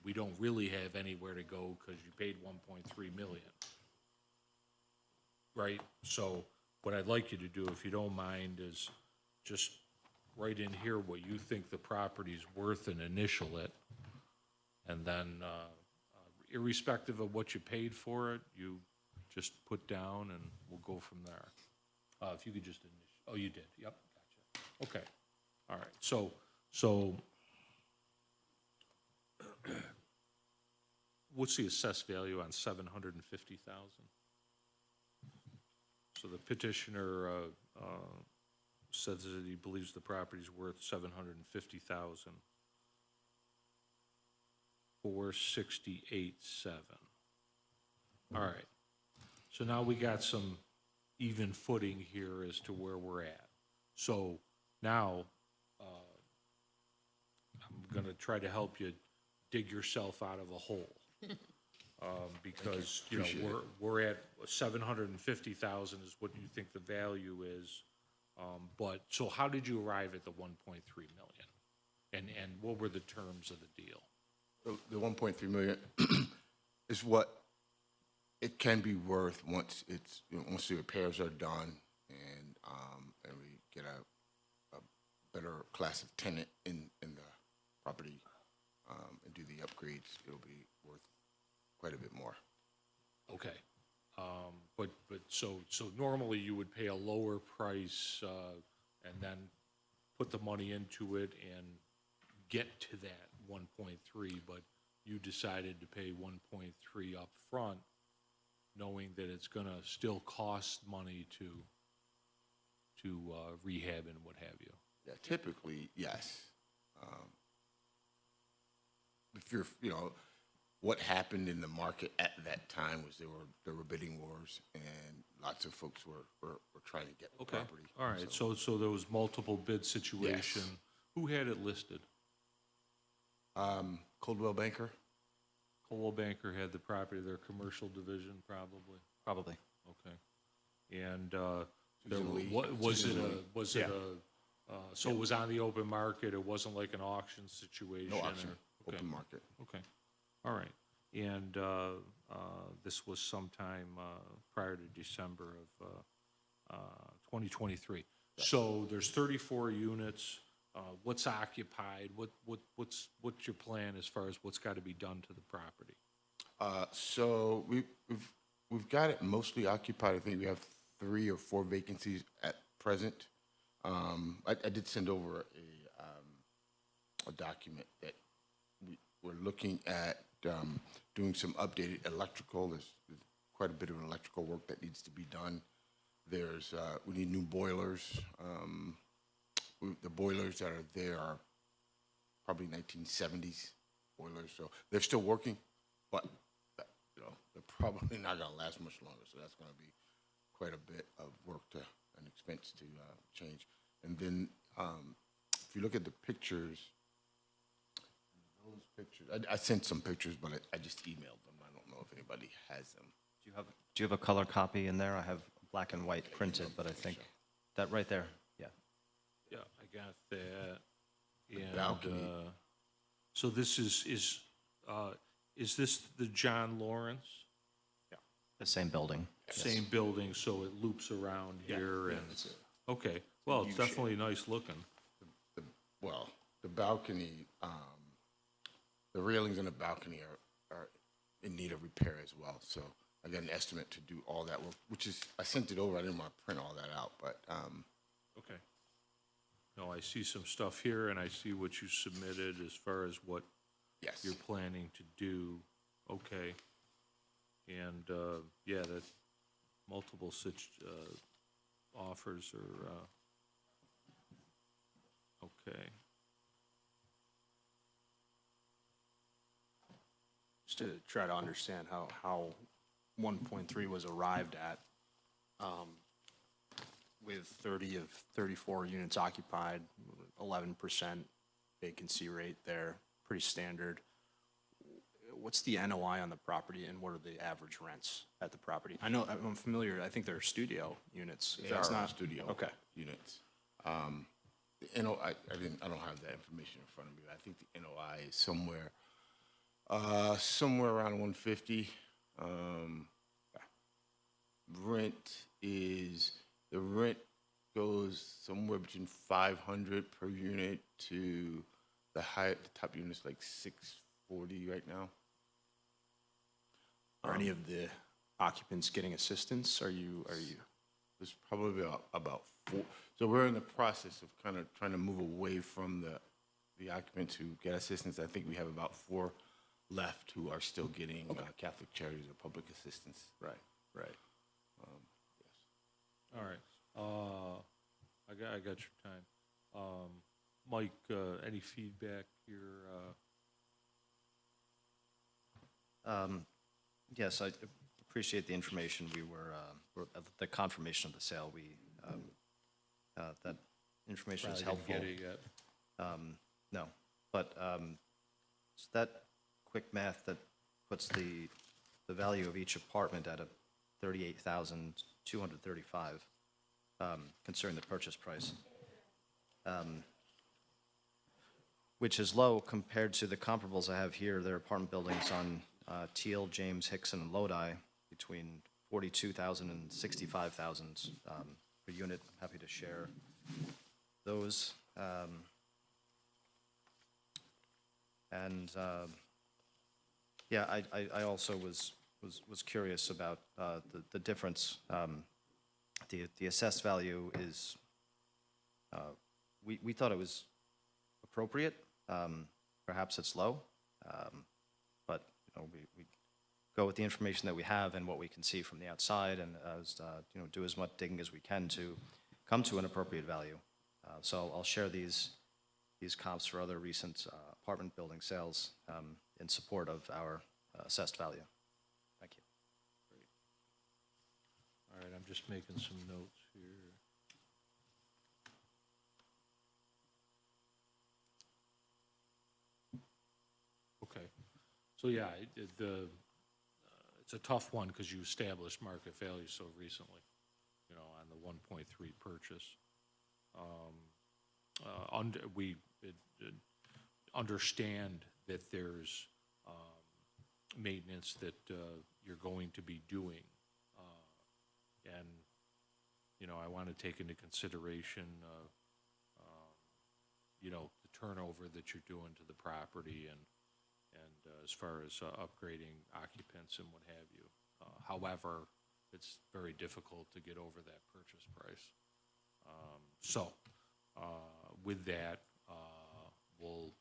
we don't really have anywhere to go because you paid 1.3 million, right? So what I'd like you to do, if you don't mind, is just write in here what you think the property's worth and initial it. And then irrespective of what you paid for it, you just put down and we'll go from there. If you could just oh, you did, yep, gotcha. Okay, all right, so what's the assessed value on 750,000? So the petitioner says that he believes the property's worth 750,000. 468.7. All right. So now we got some even footing here as to where we're at. So now I'm going to try to help you dig yourself out of a hole. Because, you know, we're at 750,000 is what you think the value is. But, so how did you arrive at the 1.3 million? And what were the terms of the deal? The 1.3 million is what it can be worth once it's, you know, once the repairs are done and we get a better class of tenant in the property and do the upgrades, it'll be worth quite a bit more. Okay. But so normally you would pay a lower price and then put the money into it and get to that 1.3, but you decided to pay 1.3 up front, knowing that it's going to still cost money to rehab and what have you. Yeah, typically, yes. If you're, you know, what happened in the market at that time was there were bidding wars, and lots of folks were trying to get the Okay. property. All right. So there was multiple bid situation. Yes. Who had it listed? Coldwell Banker. Coldwell Banker had the property, their commercial division, probably. Probably. Okay. And Susan Lee. so it was on the open market. It wasn't like an auction situation. No auction. Okay. Open market. Okay. All right. And this was sometime prior to December of 2023. So there's 34 units. What's occupied? What's your plan as far as what's got to be done to the property? So we've got it mostly occupied. I think we have 3 or 4 vacancies at present. I did send over a document that we're looking at doing some updated electrical. There's quite a bit of electrical work that needs to be done. There's we need new boilers. The boilers that are there are probably 1970s boilers, so they're still working, but you know, they're probably not going to last much longer. So that's going to be quite a bit of work and expense to change. And then if you look at the pictures, those pictures, I sent some pictures, but I just emailed them. I don't know if anybody has them. Do you have a color copy in there? I have black and white printed, but I think that right there, yeah. Yeah, I got that. And balcony. so this is this the John Lawrence? The same building. Same building, so it loops around here and, okay, well, it's definitely nice looking. Well, the balcony, the railings in the balcony are in need of repair as well. So I got an estimate to do all that work, which is, I sent it over. I didn't want to print all that out, but Okay. No, I see some stuff here, and I see what you submitted as far as what yes. you're planning to do. Okay. And, yeah, that multiple offers are, okay. Just to try to understand how 1.3 was arrived at, with 30 of 34 units occupied, 11% vacancy rate there, pretty standard. What's the NOI on the property, and what are the average rents at the property? I know, I'm familiar, I think they're studio units. If They that's are not studio Okay. units. The NOI, I don't have that information in front of me. I think the NOI is somewhere around 150. Rent is the rent goes somewhere between 500 per unit to the top unit's like 640 right now. Are any of the occupants getting assistance? Are you, There's probably about 4. So we're in the process of kind of trying to move away from the occupants who get assistance. I think we have about 4 left who are still getting Catholic Charities or public assistance. right. Yes. All right. I got your time. Mike, any feedback here? Yes, I appreciate the information. We were the confirmation of the sale. That information is Probably didn't helpful. get it yet. No, but so that quick math that puts the value of each apartment at a 38,235, considering the purchase price, which is low compared to the comparables I have here. There are apartment buildings on Teal, James, Hickson, and Lodi between 42,000 and 65,000 per unit. I'm happy to share those. Yeah, I also was curious about the difference. The assessed value is, we thought it was appropriate. Perhaps it's low, but we go with the information that we have and what we can see from the outside, and do as much digging as we can to come to an appropriate value. So I'll share these comps for other recent apartment building sales in support of our assessed value. Thank you. All right, I'm just making some notes here. Okay, so yeah, it's a tough one because you established market value so recently, on the 1.3 purchase. We understand that there's maintenance that you're going to be doing, and I want to take into consideration the turnover that you're doing to the property, and as far as upgrading occupants and what have you. However, it's very difficult to get over that purchase price. With that, we'll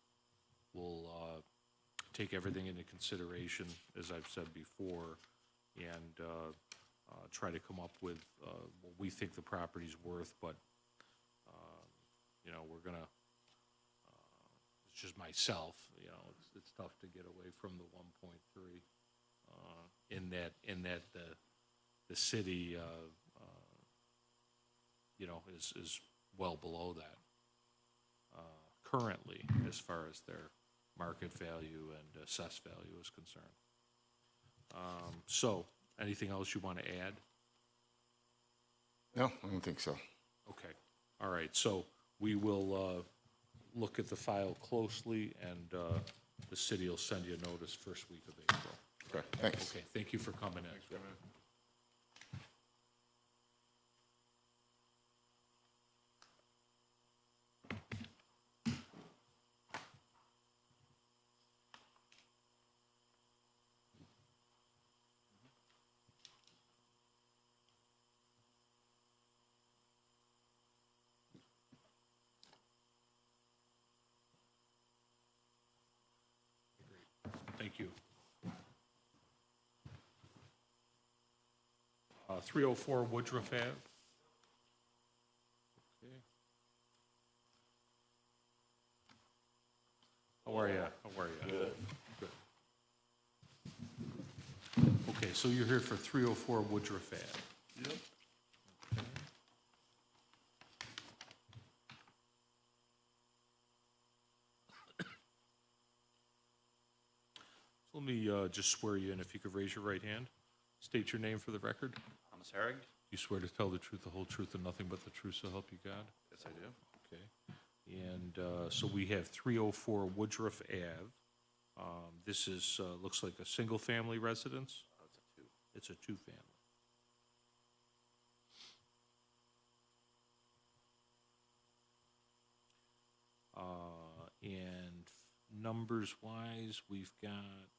take everything into consideration, as I've said before, and try to come up with what we think the property's worth, but we're gonna, it's just myself, it's tough to get away from the 1.3 in that the city is well below that currently, as far as their market value and assessed value is concerned. So, anything else you want to add? No, I don't think so. Okay, all right, so we will look at the file closely, and the city will send you a notice first week of April. Okay, thanks. Okay, thank you for coming in. Thank you. 304 Woodruff Ave. Okay. How are you? How are you? Good. Good. Okay, so you're here for 304 Woodruff Ave. Yep. Okay. Let me just swear you in. If you could raise your right hand. State your name for the record. Thomas Herrig? You swear to tell the truth, the whole truth, and nothing but the truth, so help you God? Yes, I do. Okay. And so we have 304 Woodruff Ave. This is, looks like a single-family residence? Oh, it's a 2. It's a two-family. And numbers-wise, we've got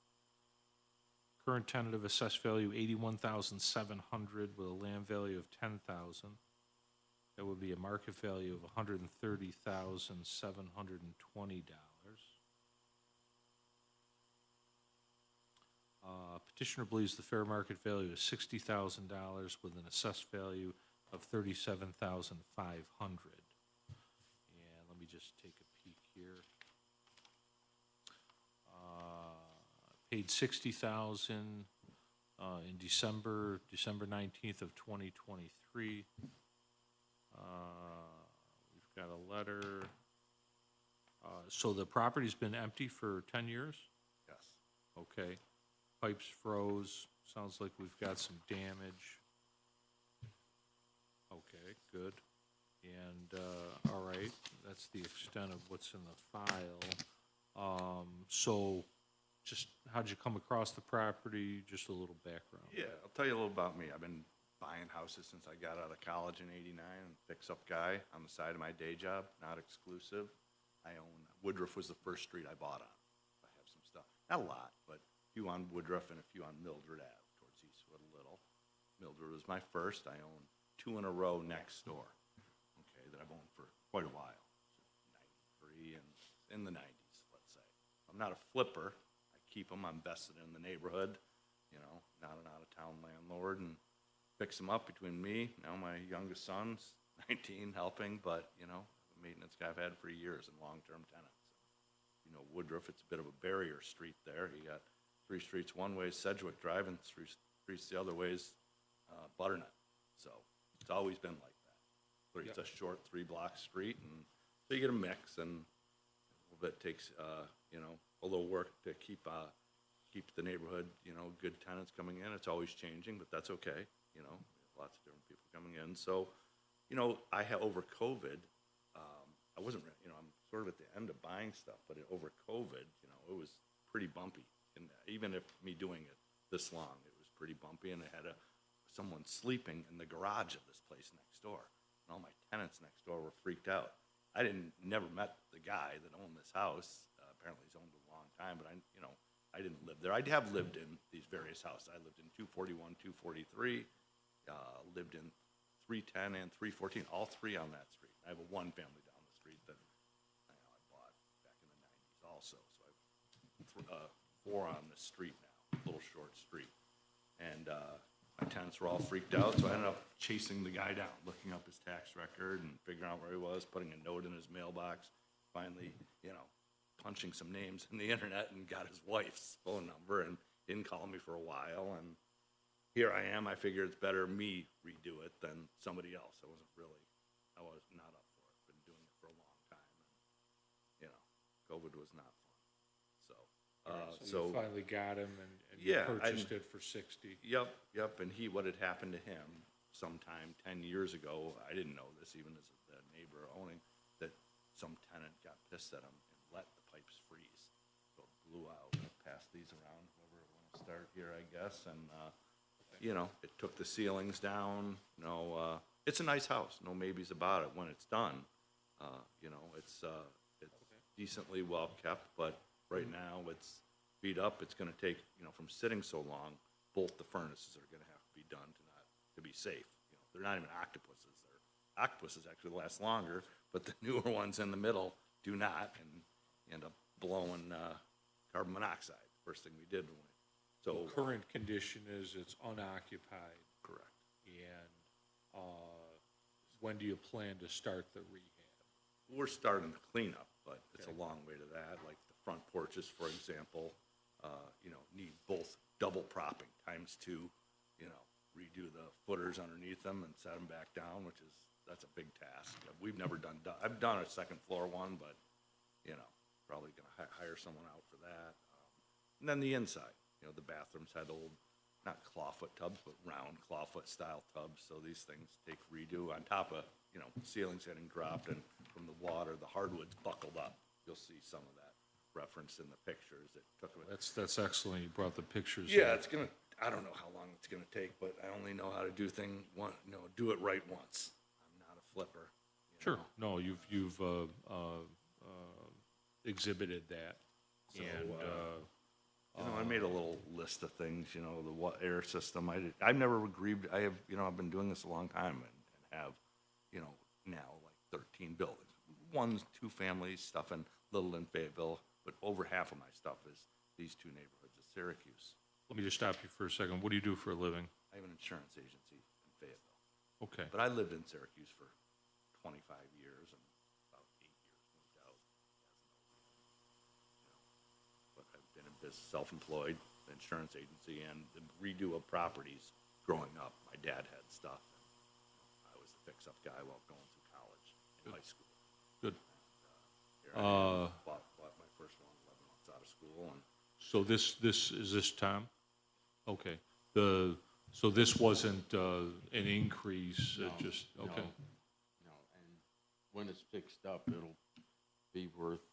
current tentative assessed value 81,700 with a land value of 10,000. That would be a market value of $130,720. Petitioner believes the fair market value is $60,000 with an assessed value of $37,500. And let me just take a peek here. Paid $60,000 in December 19th of 2023. We've got a letter. So the property's been empty for 10 years? Yes. Okay. Pipes froze. Sounds like we've got some damage. Okay, good. And, all right, that's the extent of what's in the file. So just how'd you come across the property? Just a little background. Yeah, I'll tell you a little about me. I've been buying houses since I got out of college in '89. Fix-up guy on the side of my day job, not exclusive. I own, Woodruff was the first street I bought on. I have some stuff, not a lot, but a few on Woodruff and a few on Mildred Ave, towards Eastwood a little. Mildred was my first. I own 2 in a row next door, okay, that I've owned for quite a while. 93 and in the 90s, let's say. I'm not a flipper. I keep them. I'm vested in the neighborhood, you know, not an out-of-town landlord, and fix them up between me. Now my youngest son's 19 helping, but, you know, the maintenance guy I've had for years and long-term tenants. You know, Woodruff, it's a bit of a barrier street there. You got 3 streets one way, Sedgwick Drive, and 3 streets the other way is Butternut. So it's always been like that. It's a short 3-block street, and so you get a mix, and a little bit takes, you know, a little work to keep the neighborhood, you know, good tenants coming in. It's always changing, but that's okay. You know, lots of different people coming in. So, you know, over COVID, I wasn't, you know, I'm sort of at the end of buying stuff, but over COVID, you know, it was pretty bumpy. And even if me doing it this long, it was pretty bumpy, and I had someone sleeping in the garage of this place next door. And all my tenants next door were freaked out. I never met the guy that owned this house. Apparently he's owned it a long time, but you know, I didn't live there. I have lived in these various houses. I lived in 241, 243, lived in 310 and 314, all 3 on that street. I have a 1-family down the street that I bought back in the 90s also. So I have 4 on this street now, a little short street. And my tenants were all freaked out, so I ended up chasing the guy down, looking up his tax record and figuring out where he was, putting a note in his mailbox, finally, you know, punching some names in the internet and got his wife's phone number, and didn't call me for a while. And here I am. I figured it's better me redo it than somebody else. I was not up for it. Been doing it for a long time, and you know, COVID was not fun. So, You finally got him and yeah, you purchased it for 60. Yep. And what had happened to him sometime 10 years ago, I didn't know this, even as a neighbor owning, that some tenant got pissed at him and let the pipes freeze. So it blew out. I'll pass these around, whoever want to start here, I guess. And, you know, it took the ceilings down. No, it's a nice house. No maybes about it when it's done. You know, it's decently well kept, but right now it's beat up. It's going to take, you know, from sitting so long, both the furnaces are going to have to be done to be safe. You know, they're not even octopuses. Octopuses actually last longer, but the newer ones in the middle do not, and you end up blowing carbon monoxide. First thing we did. So Current condition is it's unoccupied. correct. And when do you plan to start the rehab? We're starting the cleanup, but it's a long way to that. Like the front porches, for example, you know, need both double propping ×2. You know, redo the footers underneath them and set them back down, that's a big task. We've never done. I've done a second floor one, but you know, probably gonna hire someone out for that. And then the inside, you know, the bathrooms had old, not clawfoot tubs, but round clawfoot style tubs. So these things take redo on top of, you know, ceilings getting dropped, and from the water, the hardwood's buckled up. You'll see some of that referenced in the pictures. It took it. That's excellent. You brought the pictures. Yeah, it's gonna. I don't know how long it's gonna take, but I only know how to do do it right once. I'm not a flipper. Sure. No, you've exhibited that. And, You know, I made a little list of things, you know, the air system. I've never agreed, I've been doing this a long time and have, you know, now like 13 buildings. One, two families, stuff in Little and Fayetteville, but over half of my stuff is these two neighborhoods of Syracuse. let me just stop you for a second. What do you do for a living? I have an insurance agency in Fayetteville, Okay. but I lived in Syracuse for 25 years and about 8 years moved out. But I've been in business, self-employed, insurance agency, and the redo of properties growing up. My dad had stuff, and I was the fix-up guy while going through college and high school. Good. Here I am, bought my first one 11 months out of school, and So is this Tom? Okay. So this wasn't an increase, just, okay. No, and when it's fixed up, it'll be worth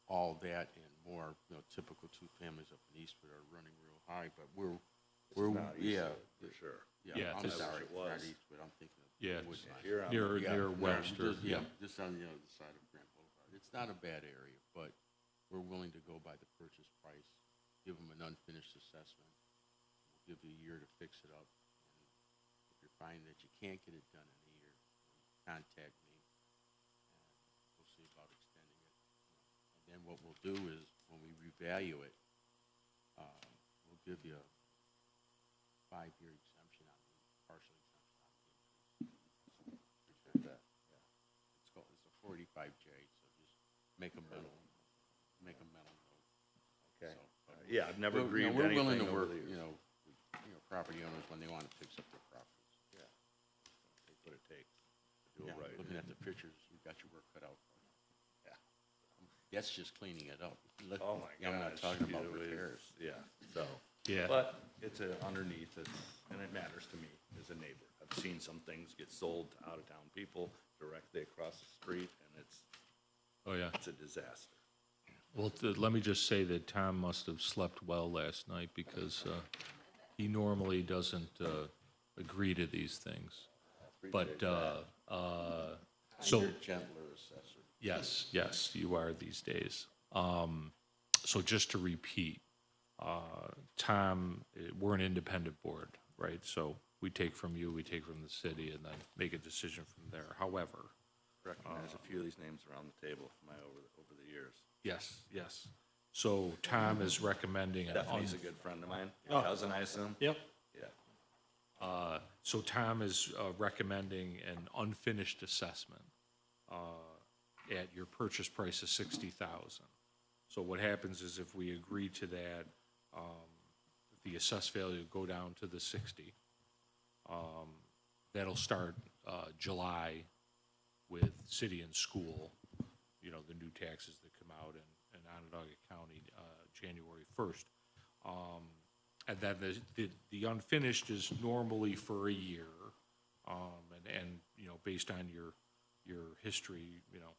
all that and more. You know, typical two families up in Eastwood are running real high, but we're, not yeah. Eastwood, for sure. Yeah, I'm it's- sorry, it was. not Eastwood, I'm thinking of Yeah, Woodbine. Here on near, Yeah, near yeah, Webster, just- yeah. Just on the other side of Grand Boulevard. It's not a bad area, but we're willing to go by the purchase price, give them an unfinished assessment. We'll give you a year to fix it up. And if you're finding that you can't get it done in a year, contact me, and we'll see about extending it. And then what we'll do is, when we revalue it, we'll give you a 5-year exemption on the, partial exemption on the increase. Appreciate that. It's a 45J, so just make a mental note. Okay. So, but Yeah, I've never we're- you agreed know, to we're willing anything to over work, the years. you know, property owners when they want to fix up their properties. Yeah. Take what it takes to do Yeah, it right. looking at the pictures, you've got your work cut out for you. Yeah. That's just cleaning it up. Look, Oh, my gosh. I'm not talking about you know, repairs. Yeah, so. Yeah. But it's underneath it, and it matters to me as a neighbor. I've seen some things get sold to out-of-town people directly across the street, and Oh, yeah. it's a disaster. Well, let me just say that Tom must have slept well last night because he normally doesn't agree to these things. But, so, You're a gentler assessor. yes, you are these days. So just to repeat, Tom, we're an independent board, right? So we take from you, we take from the city, and then make a decision from there. However, Recognize a few of these names around the table from over the years. yes. So Tom is recommending an Stephanie's a good friend of mine, your cousin, I assume? Yep. Yeah. So Tom is recommending an unfinished assessment at your purchase price of $60,000. So what happens is if we agree to that, the assessed value will go down to the 60. That'll start July with city and school, you know, the new taxes that come out in Onondaga County, January 1st. And then the unfinished is normally for a year. And you know, based on your history, you know,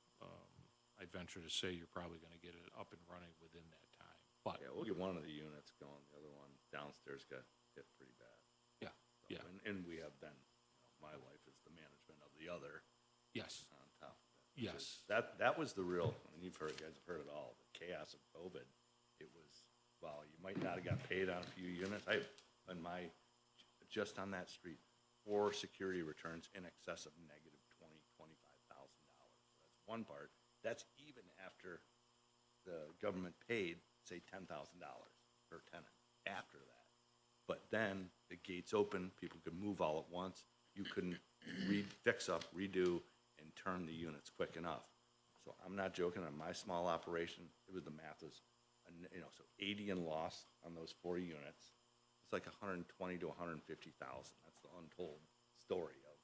I'd venture to say you're probably gonna get it up and running within that time. But, Yeah, we'll get one of the units going, the other one downstairs got hit pretty bad. yeah, So, yeah, And we have then, you know, my life is the management of the other yes, on top of it. yes. That was the real, and you guys have heard it all, the chaos of COVID. It was, well, you might not have got paid on a few units. Just on that street, 4 security returns in excess of negative $25,000. That's one part. That's even after the government paid, say, $10,000 per tenant after that. But then the gates open, people could move all at once. You couldn't fix up, redo, and turn the units quick enough. So I'm not joking, on my small operation, the math was, you know, so 80 in loss on those 4 units. It's like 120 to 150,000. That's the untold story of,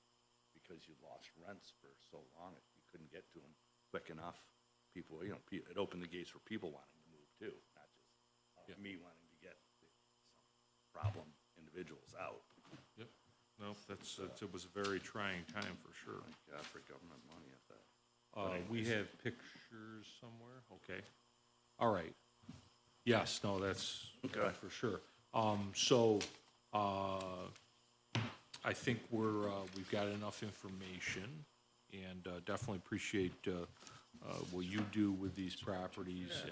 because you lost rents for so long, you couldn't get to them quick enough. People, you know, it opened the gates for people wanting to move too, not just me wanting to get some problem individuals out. Yep. No, it was a very trying time for sure. Thank God for government money at that. We have pictures somewhere, okay. All right. Yes, no, that's for sure. So, I think we've got enough information, and definitely appreciate what you do with these properties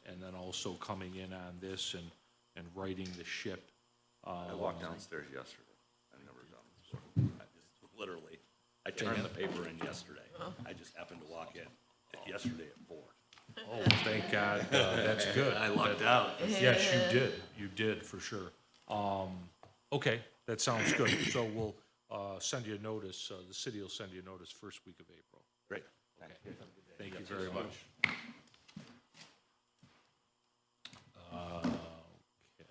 and then also coming in on this and righting the ship. I walked downstairs yesterday. I've never done this before. Literally, I turned the paper in yesterday. I just happened to walk in yesterday at 4. Oh, thank God, that's good. I lucked out. Yes, you did, for sure. Okay, that sounds good. So we'll send you a notice, the city will send you a notice first week of April. Great. Okay. Thank you very much. Okay.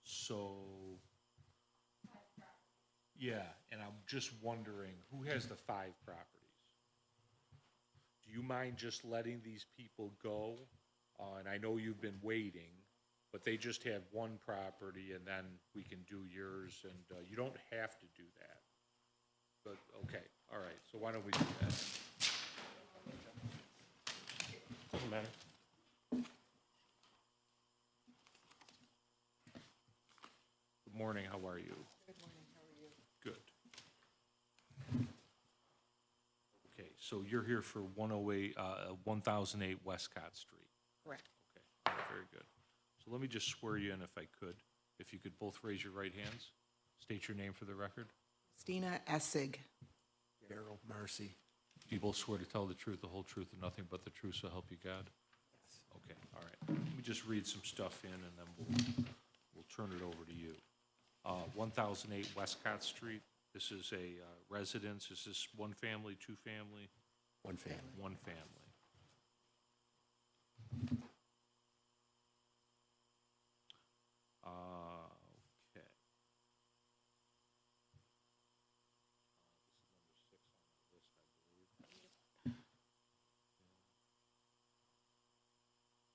So, yeah, and I'm just wondering, who has the 5 properties? Do you mind just letting these people go? And I know you've been waiting, but they just have one property, and then we can do yours, and you don't have to do that. But, okay, all right, so why don't we do that? Doesn't matter. Good morning, how are you? Good morning, how are you? Good. Okay, so you're here for 1008 Westcott Street. Correct. Okay, all right, very good. So let me just swear you in if I could. If you could both raise your right hands. State your name for the record. Stina Essig. Daryl Marcy. Do you both swear to tell the truth, the whole truth, and nothing but the truth, so help you God? Yes. Okay, all right. Let me just read some stuff in, and then we'll turn it over to you. 1008 Westcott Street. This is a residence. Is this one family, two family? One family. One family. Okay.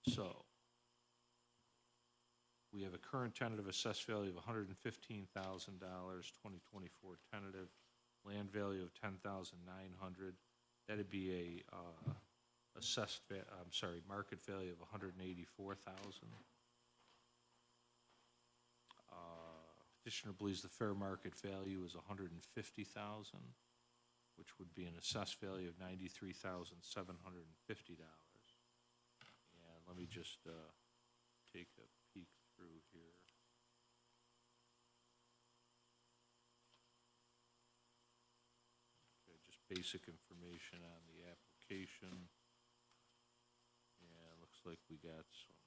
So, we have a current tentative assessed value of $115,000, 2024 tentative, land value of $10,900. That'd be a market value of $184,000. Petitioner believes the fair market value is $150,000, which would be an assessed value of $93,750. And let me just take a peek through here. Okay, just basic information on the application. Yeah, looks like we got some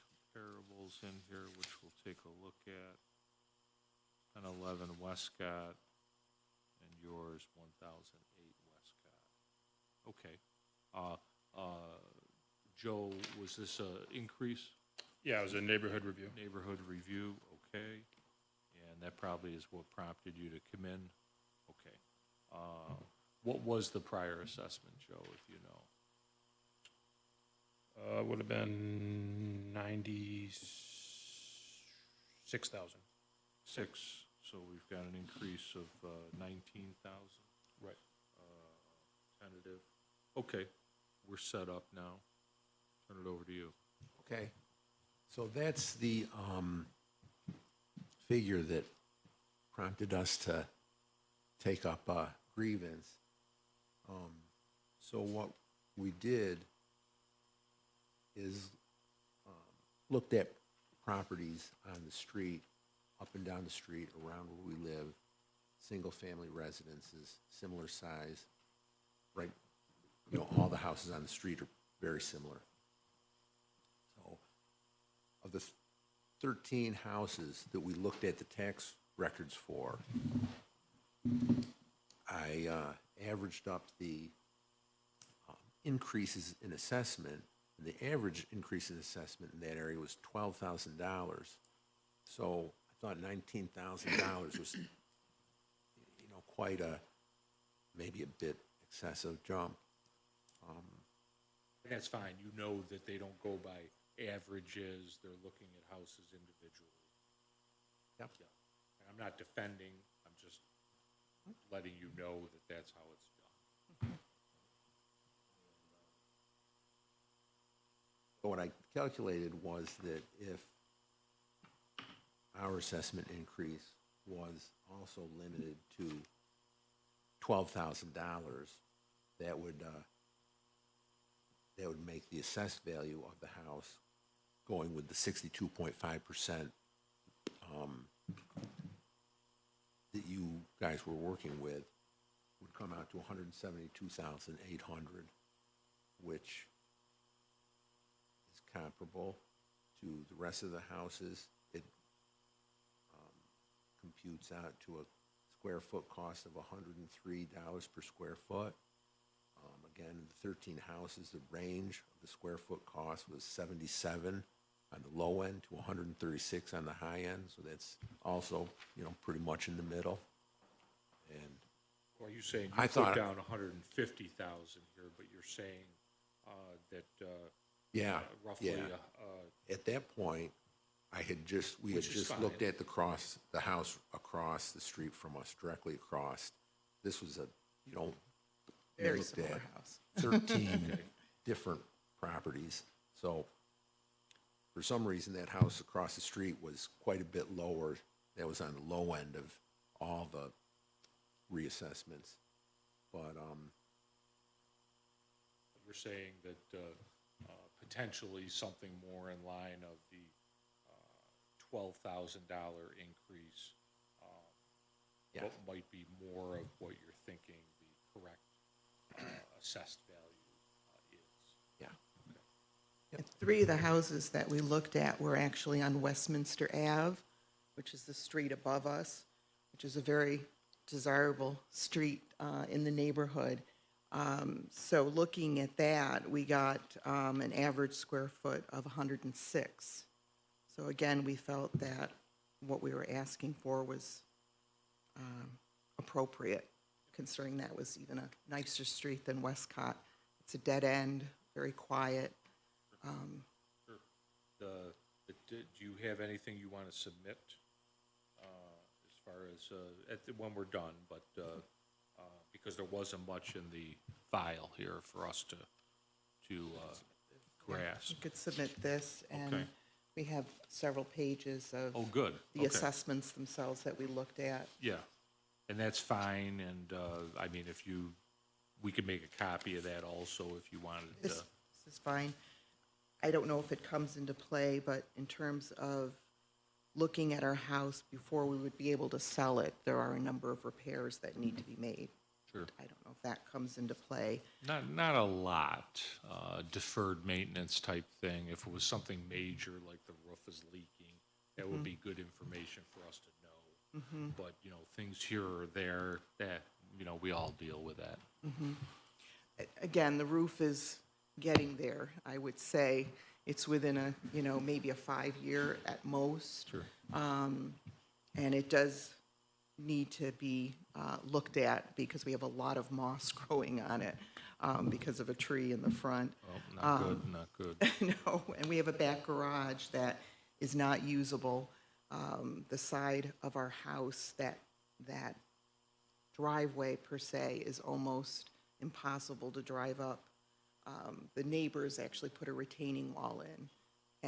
comparables in here, which we'll take a look at. 1011 Westcott, and yours 1008 Westcott. Okay. Joe, was this a increase? Yeah, it was a neighborhood review. Neighborhood review, okay. And that probably is what prompted you to come in? Okay. What was the prior assessment, Joe, if you know? Would have been 96,000. 6, so we've got an increase of 19,000. Right. Tentative. Okay, we're set up now. Turn it over to you. Okay. So that's the figure that prompted us to take up a grievance. So what we did is looked at properties on the street, up and down the street, around where we live, single-family residences, similar size, right? You know, all the houses on the street are very similar. So, of the 13 houses that we looked at the tax records for, I averaged up the increases in assessment, and the average increase in assessment in that area was $12,000. So I thought $19,000 was, you know, quite a, maybe a bit excessive jump. That's fine. You know that they don't go by averages. They're looking at houses individually. Yep. Yeah. And I'm not defending. I'm just letting you know that that's how it's done. But what I calculated was that if our assessment increase was also limited to $12,000, that would make the assessed value of the house, going with the 62.5% that you guys were working with, would come out to 172,800, which is comparable to the rest of the houses. It computes out to a square foot cost of $103 per square foot. Again, the 13 houses, the range of the square foot cost was 77 on the low end to 136 on the high end. So that's also, pretty much in the middle. And Well, are you saying I you thought- put down 150,000 here, but you're saying that yeah, roughly, yeah. At that point, we had Which is just looked fine. at the house across the street from us, directly across. This was we Very looked similar at house. 13 different properties. So for some reason, that house across the street was quite a bit lower. That was on the low end of all the reassessments. But you're saying that potentially something more in line of the $12,000 increase, Yeah. what might be more of what you're thinking the correct assessed value is? yeah, And 3 of the houses that we looked at were actually on Westminster Ave, which is the street above us, which is a very desirable street in the neighborhood. So looking at that, we got an average square foot of 106. So again, we felt that what we were asking for was appropriate, considering that was even a nicer street than Westcott. It's a dead end, very quiet. Sure. Do you have anything you want to submit as far as, when we're done, but because there wasn't much in the file here for us to You grasp? could submit this, and Okay. we have several pages of Oh, good. the Okay. assessments themselves that we looked at. Yeah, and that's fine, and, I mean, we could make a copy of that also if you wanted This to. this is fine. I don't know if it comes into play, but in terms of looking at our house before we would be able to sell it, there are a number of repairs that need to be made. Sure. I don't know if that comes into play. Not a lot, deferred maintenance type thing. If it was something major, like the roof is leaking, that would be good information for us to know. But, things here or there, that, we all deal with that. Again, the roof is getting there, I would say. It's within a, maybe a 5-year at most. Sure. And it does need to be looked at because we have a lot of moss growing on it because of a tree in the front. Oh, not good, not good. No, and we have a back garage that is not usable. The side of our house, that driveway per se is almost impossible to drive up. The neighbors actually put a retaining wall in,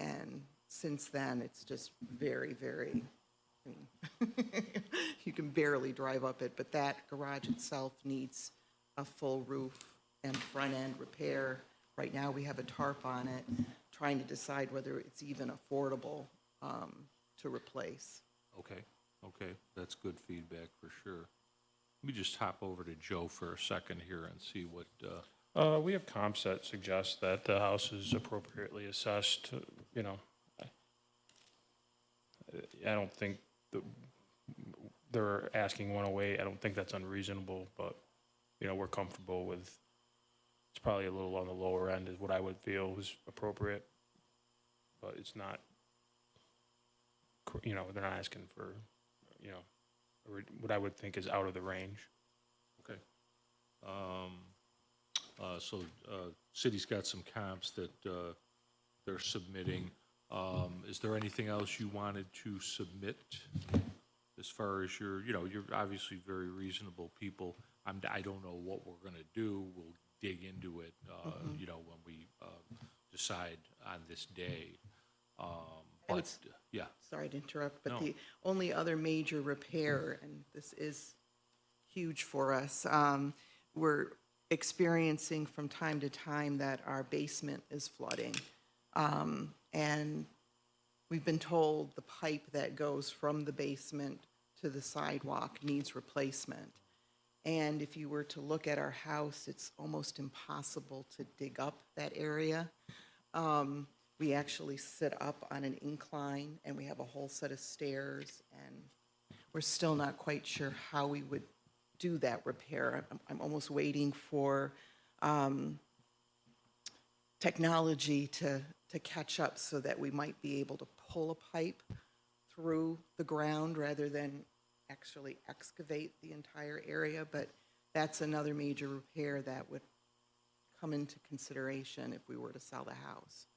and since then, it's just very, very, you can barely drive up it, but that garage itself needs a full roof and front end repair. Right now, we have a tarp on it, trying to decide whether it's even affordable to replace. Okay, that's good feedback for sure. Let me just hop over to Joe for a second here and see what, We have comps that suggest that the house is appropriately assessed, I don't think they're asking 108, I don't think that's unreasonable, but, we're comfortable with, it's probably a little on the lower end is what I would feel is appropriate, but it's not, they're not asking for, what I would think is out of the range. okay. So, city's got some comps that they're submitting. Is there anything else you wanted to submit as far as you're obviously very reasonable people. I don't know what we're gonna do. We'll dig into it, when we decide on this day. But, it's- yeah, Sorry to interrupt, but No. the only other major repair, and this is huge for us, experiencing from time to time that our basement is flooding. And we've been told the pipe that goes from the basement to the sidewalk needs replacement. And if you were to look at our house, it's almost impossible to dig up that area. We actually sit up on an incline, and we have a whole set of stairs, and we're still not quite sure how we would do that repair. I'm almost waiting for technology to catch up so that we might be able to pull a pipe through the ground rather than actually excavate the entire area. But that's another major repair that would come into consideration if we were to sell the house.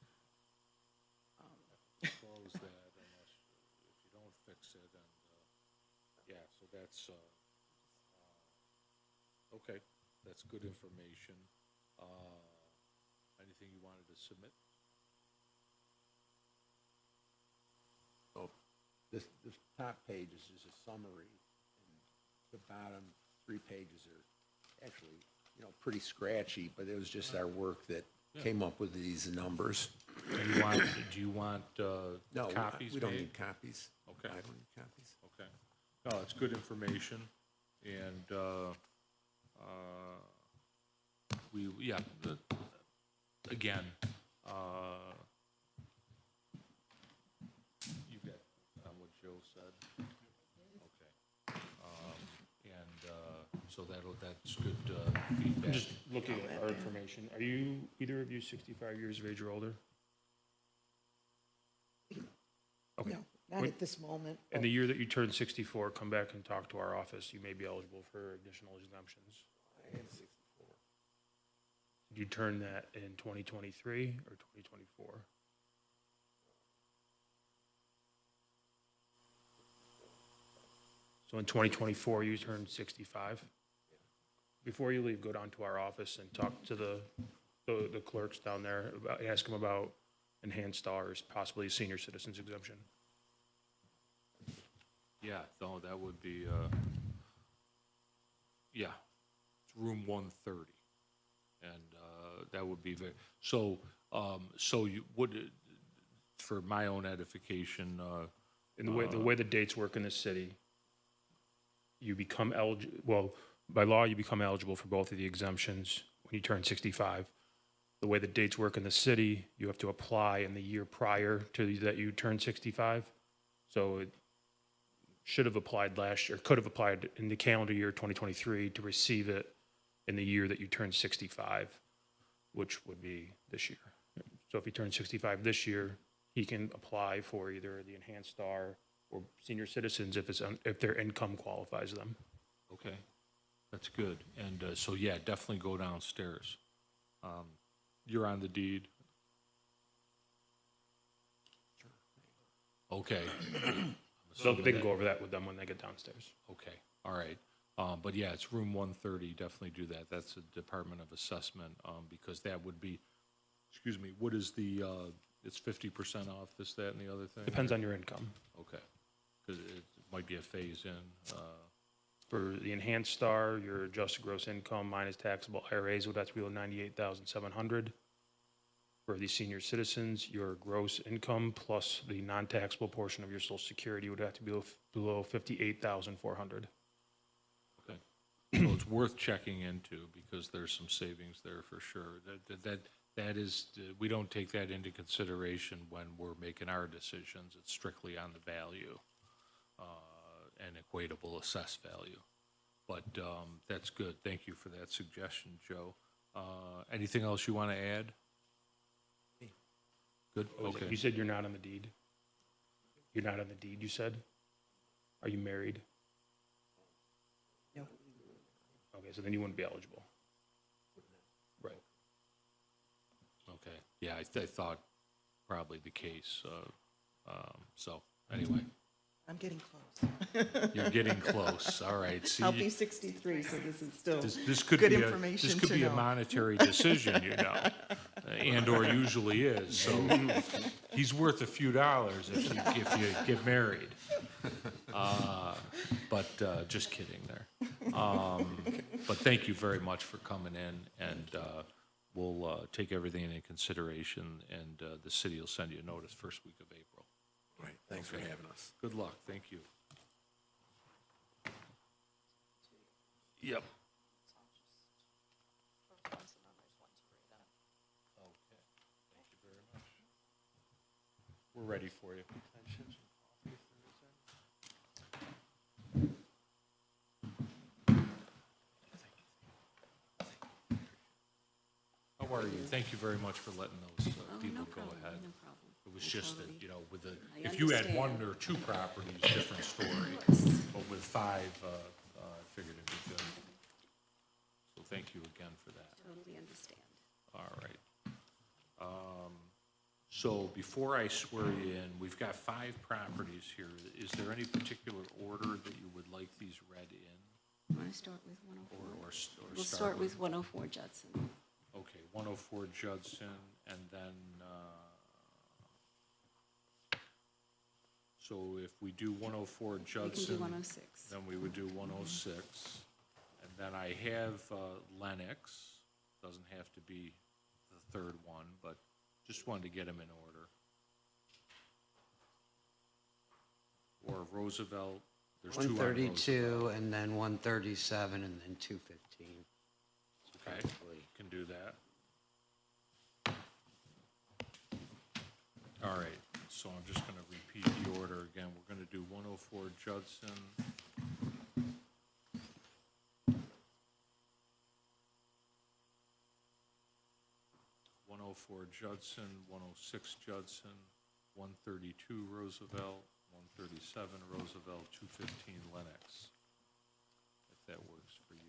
Close that unless, if you don't fix it, and, yeah, so that's, okay, that's good information. Anything you wanted to submit? So this top page is just a summary, and the bottom 3 pages are actually, pretty scratchy, but it was just our work that came up with these numbers. Do you want No, copies we don't made? need copies. Okay. I don't need copies. Okay. No, it's good information, and, again, you got what Joe said? Okay. So that's good feedback. I'm just looking at our information. Are you, either of you 65 years of age or older? Okay. No, not at this moment. In the year that you turn 64, come back and talk to our office. You may be eligible for additional exemptions. I am 64. Did you turn that in 2023 or 2024? So in 2024, you turned 65? Before you leave, go down to our office and talk to the clerks down there, ask them about enhanced stars, possibly senior citizens exemption. Yeah, no, that would be, yeah, it's room 130. And that would be very, so you would, for my own edification. And the way the dates work in this city, you become eligible, well, by law, you become eligible for both of the exemptions when you turn 65. The way the dates work in the city, you have to apply in the year prior to that you turn 65. So it should have applied last year, could have applied in the calendar year 2023 to receive it in the year that you turn 65, which would be this year. So if he turns 65 this year, he can apply for either the enhanced star or senior citizens if their income qualifies them. Okay, that's good. And so, yeah, definitely go downstairs. You're on the deed? Okay. So they can go over that with them when they get downstairs. Okay, all right. But yeah, it's room 130, definitely do that. That's the Department of Assessment, because that would be, excuse me, what is the, it's 50% off this, that, and the other thing? Depends on your income. Okay, because it might be a phase-in. For the enhanced star, your adjusted gross income minus taxable IRAs would have to be $98,700. For the senior citizens, your gross income plus the non-taxable portion of your Social Security would have to be below $58,400. Okay, so it's worth checking into because there's some savings there for sure. That is, we don't take that into consideration when we're making our decisions. It's strictly on the value and equatable assessed value. But that's good. Thank you for that suggestion, Joe. Anything else you want to add? Good, okay. You said you're not on the deed? You're not on the deed, you said? Are you married? No. Okay, so then you wouldn't be eligible. Right. Okay, yeah, I thought probably the case. So, anyway. I'm getting close. You're getting close, all right. See, I'll be 63, so this is still this could good be information this could to be a know. monetary decision, you know, and/or usually is. So he's worth a few dollars if you get married. But just kidding there. But thank you very much for coming in, and we'll take everything into consideration, and the city will send you a notice first week of April. Right, thanks for having us. Good luck, thank you. Yep. Okay, thank you very much. We're ready for you. How are you? Thank you very much for letting those people go ahead. It was just that, you know, with the, if you had one or two properties, different story. But with five, I figured it'd be good. So thank you again for that. Totally understand. All right. So before I swear you in, we've got 5 properties here. Is there any particular order that you would like these read in? Want to start with 104? Or We'll start with 104 Judson. Okay, 104 Judson, and then, so if we do 104 Judson. We can do 106. Then we would do 106. And then I have Lennox, doesn't have to be the third one, but just wanted to get them in order. Or Roosevelt, there's 2 on Roosevelt. 132, and then 137, and then 215. Okay, can do that. All right, so I'm just going to repeat the order again. We're going to do 104 Judson. 104 Judson, 106 Judson, 132 Roosevelt, 137 Roosevelt, 215 Lennox, if that works for you.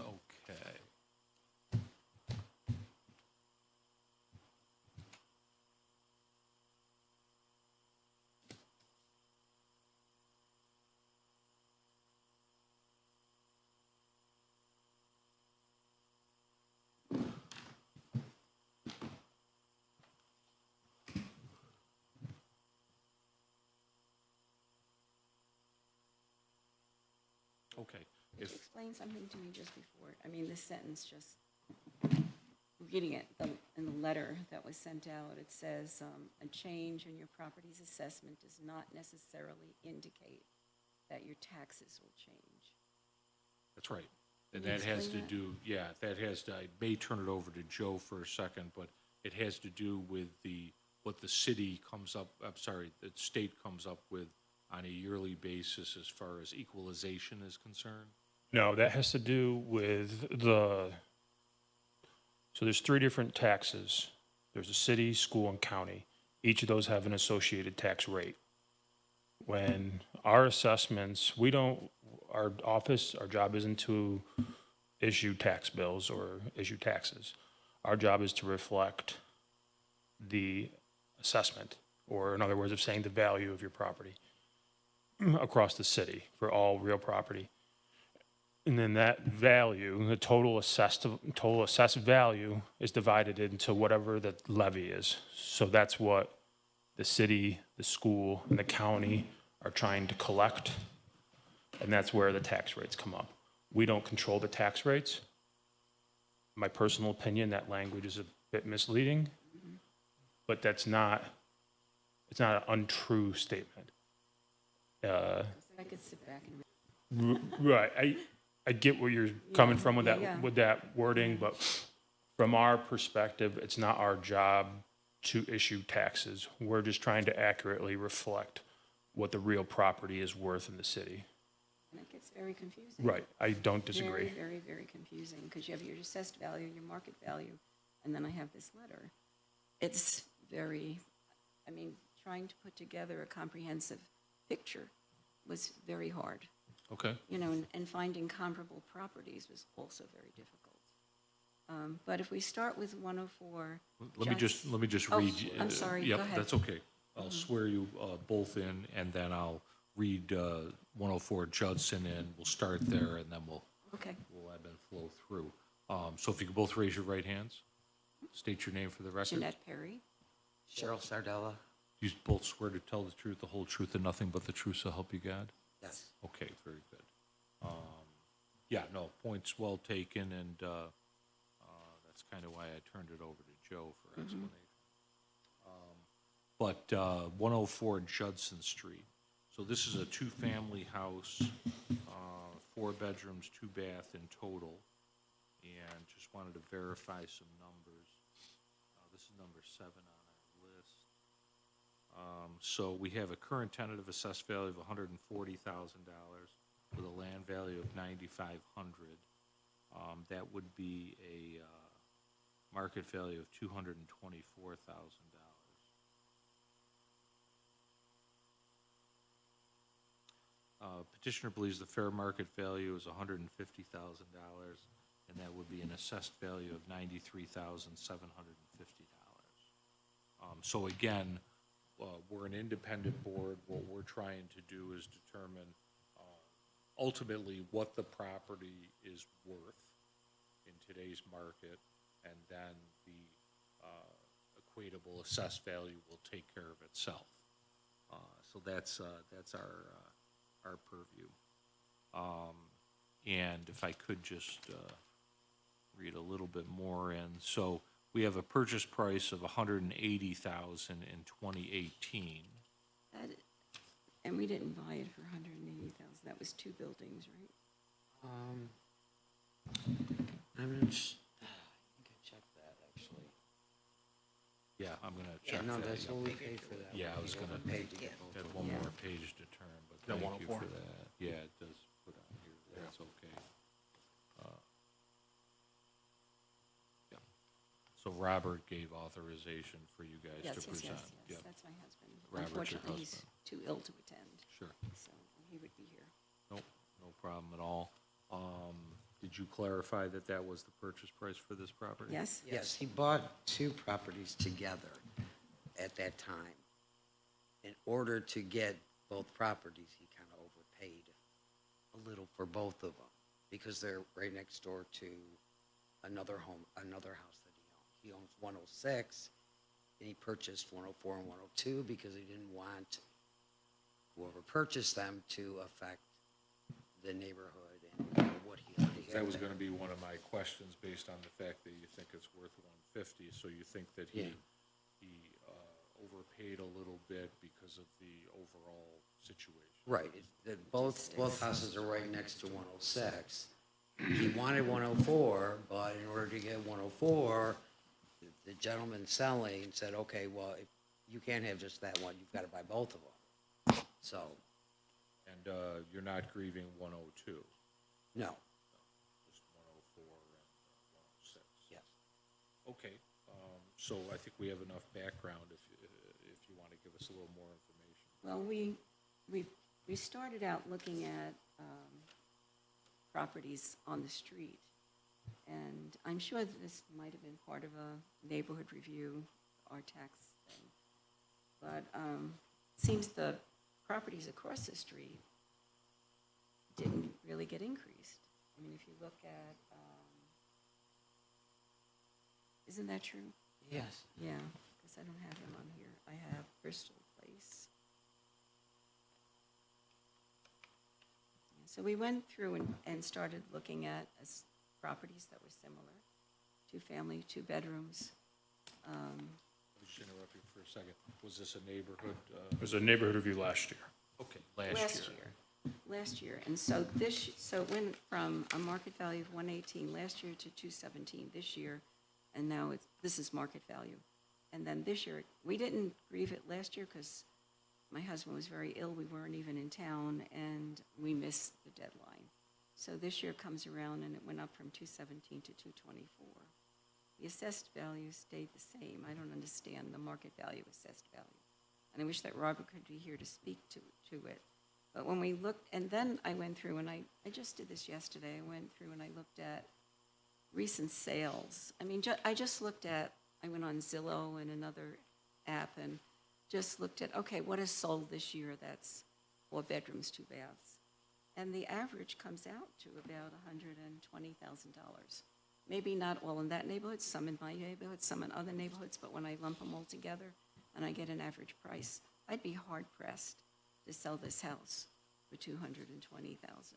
Okay. Okay. Could If, you explain something to me just before? I mean, this sentence just, reading it in the letter that was sent out, it says, a change in your property's assessment does not necessarily indicate that your taxes will change. that's right. And Can you that has to explain that? do, yeah, that has to, I may turn it over to Joe for a second, but it has to do with what the city comes up, I'm sorry, the state comes up with on a yearly basis as far as equalization is concerned? No, that has to do with so there's 3 different taxes. There's a city, school, and county. Each of those have an associated tax rate. When our assessments, our job isn't to issue tax bills or issue taxes. Our job is to reflect the assessment, or in other words, of saying the value of your property across the city for all real property. And then that value, the total assessed value, is divided into whatever the levy is. So that's what the city, the school, and the county are trying to collect, and that's where the tax rates come up. We don't control the tax rates. My personal opinion, that language is a bit misleading, but it's not an untrue statement. I could sit back and Right, I get where you're coming from with yeah. with that wording, but from our perspective, it's not our job to issue taxes. We're just trying to accurately reflect what the real property is worth in the city. And it gets very confusing. Right, I don't disagree. Very, very, very confusing, because you have your assessed value, your market value, and then I have this letter. It's very, I mean, trying to put together a comprehensive picture was very hard. Okay. You know, and finding comparable properties was also very difficult. But if we start with 104. Let me just Oh, read. I'm sorry, Yep, go ahead. that's okay. I'll swear you both in, and then I'll read 104 Judson in. We'll start there, and then we'll Okay. ebb and flow through. So if you could both raise your right hands, state your name for the record. Jeanette Perry. Cheryl Sardella? You both swear to tell the truth, the whole truth, and nothing but the truth, so help you God? Yes. Okay, very good. Yeah, no, points well taken, and that's kind of why I turned it over to Joe for explanation. But 104 Judson Street. So this is a two-family house, 4 bedrooms, 2 bath in total, and just wanted to verify some numbers. This is number 7 on our list. So we have a current tentative assessed value of $140,000 with a land value of $9,500. That would be a market value of $224,000. Petitioner believes the fair market value is $150,000, and that would be an assessed value of $93,750. So again, we're an independent board. What we're trying to do is determine ultimately what the property is worth in today's market, and then the equatable assessed value will take care of itself. So that's our purview. And if I could just read a little bit more in. So we have a purchase price of $180,000 in 2018. And we didn't buy it for 180,000. That was 2 buildings, right? I'm not I think I checked that, actually. Yeah, I'm gonna Yeah, check no, that. that's what we paid for that. Yeah, I one. was We gonna, overpaid to get had both one of them. more page to turn, but That thank you 104? for that. Yeah, it does put on here, that's okay. Yeah. So Robert gave authorization for you guys Yes, to yes, present. yes, yes. Yep. That's my husband. Robert's your Unfortunately, he's husband. too ill to attend, Sure, so he would be here. nope, no problem at all. Did you clarify that that was the purchase price for this property? Yes? Yes, he bought 2 properties together at that time. In order to get both properties, he kind of overpaid a little for both of them because they're right next door to another house that he owns. He owns 106, and he purchased 104 and 102 because he didn't want whoever purchased them to affect the neighborhood and what he already had. That was there. gonna be one of my questions based on the fact that you think it's worth 150, so you think that he overpaid a little bit because of the overall situation. Right, both houses are right next to 106. He wanted 104, but in order to get 104, the gentleman selling said, okay, well, if you can't have just that one, you've got to buy both of them. So, And you're not grieving 102? no, Just 104 and 106? yes. Okay, so I think we have enough background if you want to give us a little more information. Well, we started out looking at properties on the street, and I'm sure that this might have been part of a neighborhood review, our tax thing. But it seems the properties across the street didn't really get increased. I mean, if you look at, isn't that true? Yes. Yeah, because I don't have him on here. I have Bristol Place. So we went through and started looking at properties that were similar, 2-family, 2 bedrooms. I'll just interrupt you for a second. Was this a neighborhood? It was a neighborhood review last year. Okay, last year. Last year, and so so it went from a market value of 118 last year to 217 this year, and now this is market value. And then this year, we didn't grieve it last year because my husband was very ill, we weren't even in town, and we missed the deadline. So this year comes around and it went up from 217 to 224. The assessed value stayed the same. I don't understand the market value, assessed value. And I wish that Robert could be here to speak to it. But when we looked, and then I went through, and I just did this yesterday, I went through and I looked at recent sales. I mean, I just looked at, I went on Zillow and another app and just looked at, okay, what is sold this year that's 4 bedrooms, 2 baths? And the average comes out to about $120,000. Maybe not all in that neighborhood, some in my neighborhood, some in other neighborhoods, but when I lump them all together and I get an average price, I'd be hard pressed to sell this house for 220,000.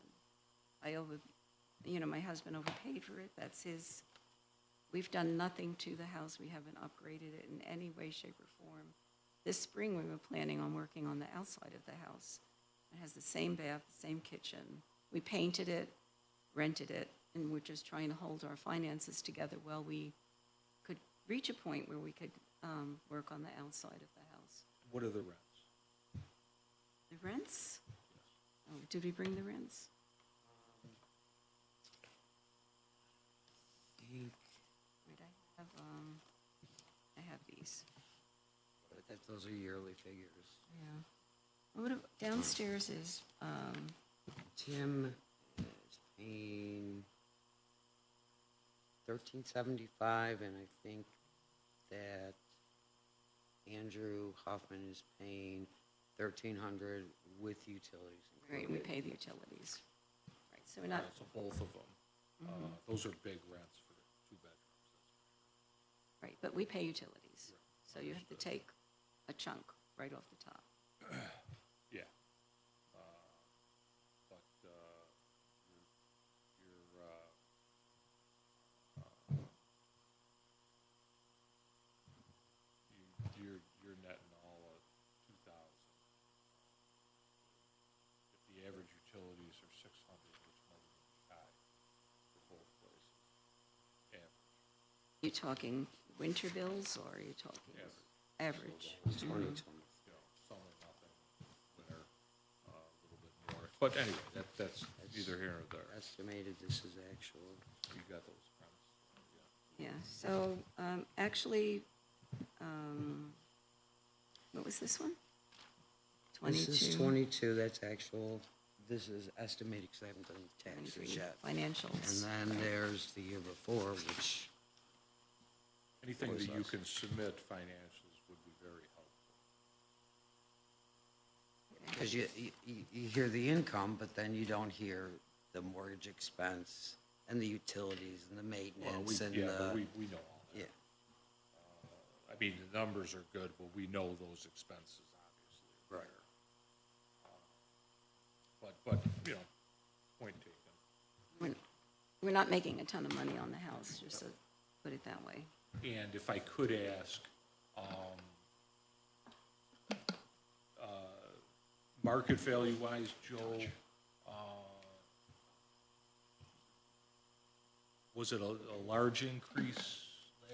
My husband overpaid for it, that's his. We've done nothing to the house, we haven't upgraded it in any way, shape, or form. This spring, we were planning on working on the outside of the house. It has the same bath, the same kitchen. We painted it, rented it, and we're just trying to hold our finances together while we could reach a point where we could work on the outside of the house. What are the rents? The rents? Oh, did we bring the rents? Wait, I have these. But those are yearly figures. Yeah. What downstairs is, Tim is paying $1,375, and I think that Andrew Hoffman is paying $1,300 with utilities right, included. we pay the utilities. Right, so we're not, So both of them. Those are big rents for 2 bedrooms. right, but we pay utilities. So you have to take a chunk right off the top. Yeah. But you're netting all of 2,000. If the average utilities are 600, which might be high for both places, average. You talking winter bills, or are you talking average? So, 2020. Summer, nothing, winter, a little bit more. But anyway, that's either here or there. Estimated, this is actual. You got those premise. Yeah, so, actually, what was this one? 22. This is 22, that's actual. This is estimated because I haven't done the taxes 23 yet. financials. And then there's the year before, which, Anything Was that you us. can submit financials would be very helpful. because you hear the income, but then you don't hear the mortgage expense and the utilities and the maintenance and Yeah, but the, we know all that. yeah. I mean, the numbers are good, but we know those expenses, obviously. are Right. there. But, point taken. We're not making a ton of money on the house, just to put it that way. And if I could ask, market value wise, Joe, was it a large increase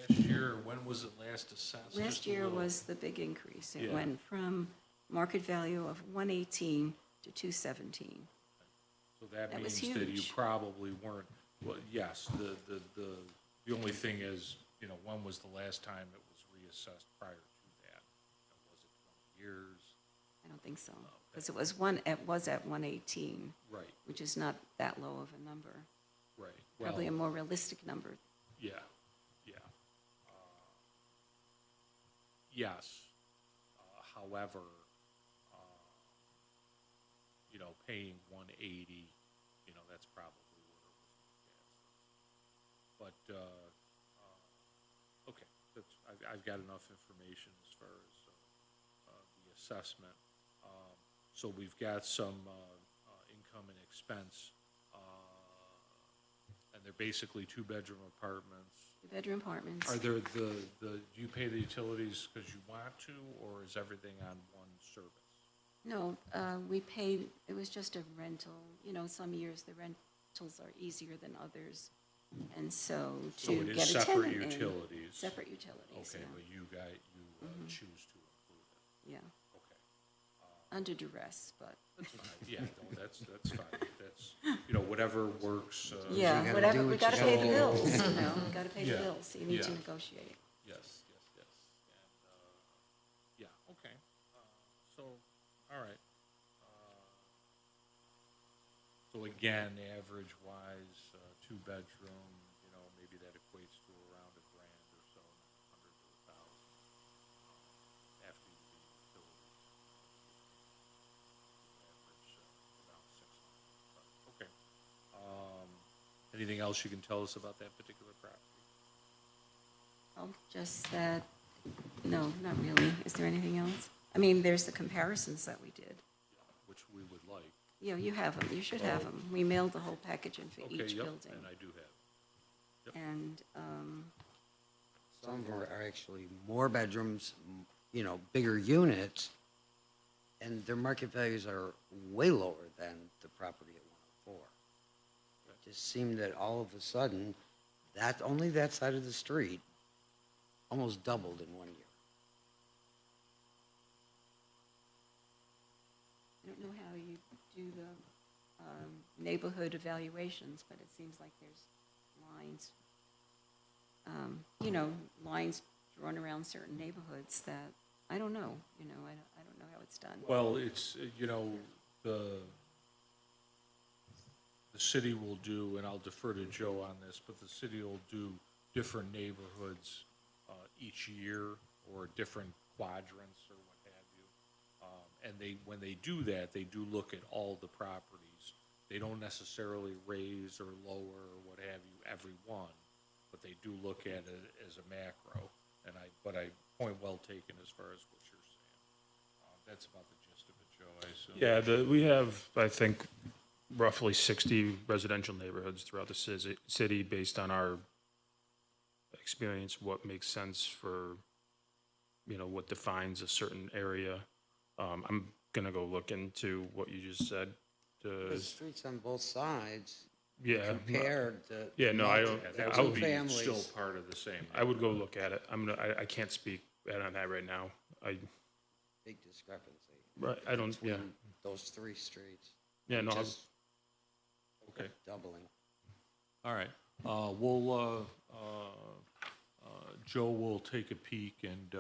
last year, or when was it last assessed? Last Just a year little? was the big increase. It Yeah. went from market value of 118 to 217. So that That was means that you huge. probably weren't, well, yes, the only thing is, when was the last time it was reassessed prior to that? Was it 20 years? I don't think so, because it was at 118, Right, which is not that low of a number. right. Probably a Well, more realistic number. yeah, yeah. Yes. However, paying 180, that's probably where it was looked at. But, okay, I've got enough information as far as the assessment. So we've got some income and expense, and they're basically 2-bedroom apartments. Bedroom apartments. Are there do you pay the utilities because you want to, or is everything on one service? No, we paid, it was just a rental. Some years the rentals are easier than others. And so So to it is get a separate tenant in. utilities. Separate utilities, Okay, yeah. but you choose to include it. Yeah, Okay. under duress, but, That's fine. Yeah, no, that's fine. That's, whatever works. yeah, gotta whatever, do we what gotta you pay the gotta do. bills, we gotta pay the Yeah, bills, so you need to yeah. negotiate. Yes. And, yeah, okay. So, all right. So again, average-wise, 2-bedroom, maybe that equates to around $1,000 or so, 100 to 1,000. After you do utilities, average around 600. But, okay. Anything else you can tell us about that particular property? Oh, just that, no, not really. Is there anything else? I mean, there's the comparisons that we did. Which we would like. Yeah, you have them, you should have them. We mailed the whole package in for Okay, each yep, building. and I do have it. And, Some of them are actually more bedrooms, you know, bigger units, and their market values are way lower than the property at 104. It just seemed that all of a sudden, that, only that side of the street almost doubled in 1 year. I don't know how you do the neighborhood evaluations, but it seems like there's lines, you know, lines drawn around certain neighborhoods that, I don't know, you know, I don't know how it's done. Well, it's, you know, the city will do, and I'll defer to Joe on this, but the city will do different neighborhoods each year, or different quadrants, or what have you. And they, when they do that, they do look at all the properties. They don't necessarily raise or lower, or what have you, every one, but they do look at it as a macro. And but point well taken as far as what you're saying. That's about the gist of it, Joe, I assume. Yeah, we have, I think, roughly 60 residential neighborhoods throughout the city based on our experience, what makes sense for, you know, what defines a certain area. I'm gonna go look into what you just said. The streets on both sides, Yeah. compared to. Yeah, no, I don't, That I would would be families. still part of the same. I would go look at it. I can't speak on that right now. Big discrepancy. Right, I don't, yeah. Between those three streets. Yeah, no, Just Okay. doubling. All right, Joe will take a peek and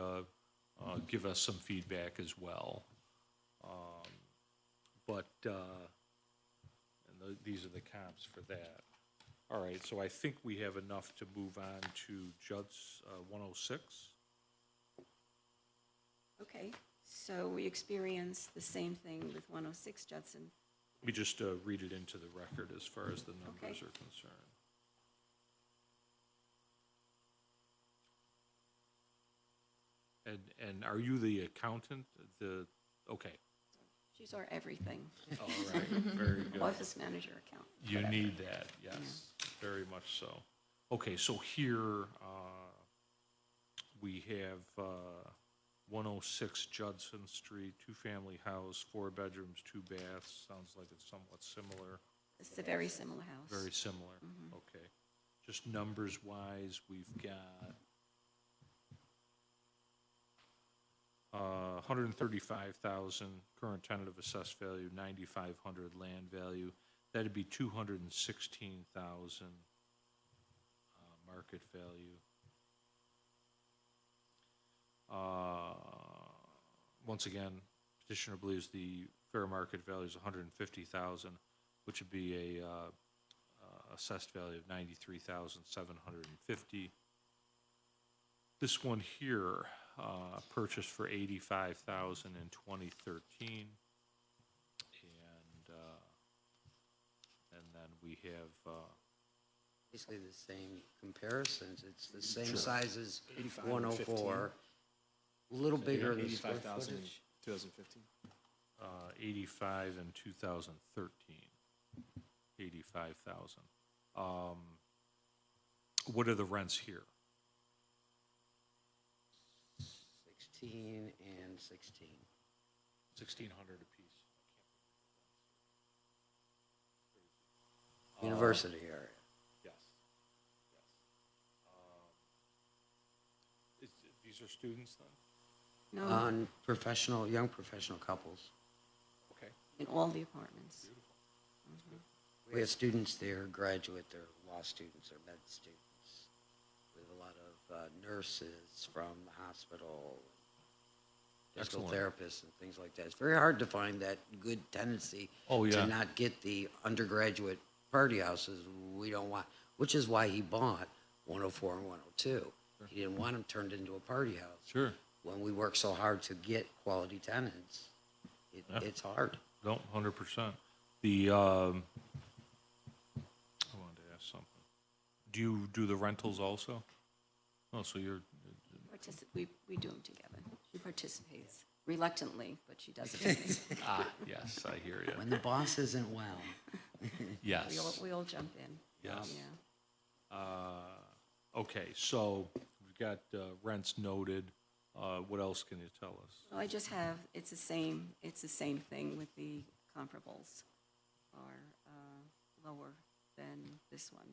give us some feedback as well. These are the comps for that. All right, so I think we have enough to move on to Judd's 106. Okay, so we experienced the same thing with 106 Judson. Let me just read it into the record as far as the numbers Okay. are concerned. And are you the accountant? Okay, She's our everything. all right, very good. Office manager account. You need that, yes, very much so. Okay, so here, we have 106 Judson Street, two-family house, 4 bedrooms, 2 baths. Sounds like it's somewhat similar, It's a very similar house. very similar. Okay. Just numbers-wise, we've got 135,000 current tentative assessed value, 9,500 land value. That'd be 216,000 market value. Once again, petitioner believes the fair market value is 150,000, which would be a assessed value of 93,750. This one here, purchased for 85,000 in 2013, and then we have Basically the same comparisons. It's the same Sure. size as 85 and 104. A little bigger in square 85,000 in footage. 2015. 85 in 2013, 85,000. What are the rents here? 16 and 16. 1,600 apiece. University area. Yes, yes. These are students then? No, On professional, young professional couples. Okay. in all the apartments. We have students there, graduate, they're law students or med students. We have a lot of nurses from the hospital, physical Excellent. therapists and things like that. It's very hard to find that good tendency Oh, yeah. to not get the undergraduate party houses we don't want, which is why he bought 104 and 102. He didn't want them turned into a party house. Sure. When we work so hard to get quality tenants, Yeah. it's hard. No, 100%. I wanted to ask something. Do you do the rentals also? Oh, so you're, We do them together. She participates. reluctantly, but she does it. Ah, yes, I hear you. When the boss isn't well. Yes. We all jump in. Yes. Yeah. Okay, so we've got rents noted. What else can you tell us? Well, I just have, it's the same thing with the comparables are lower than this one.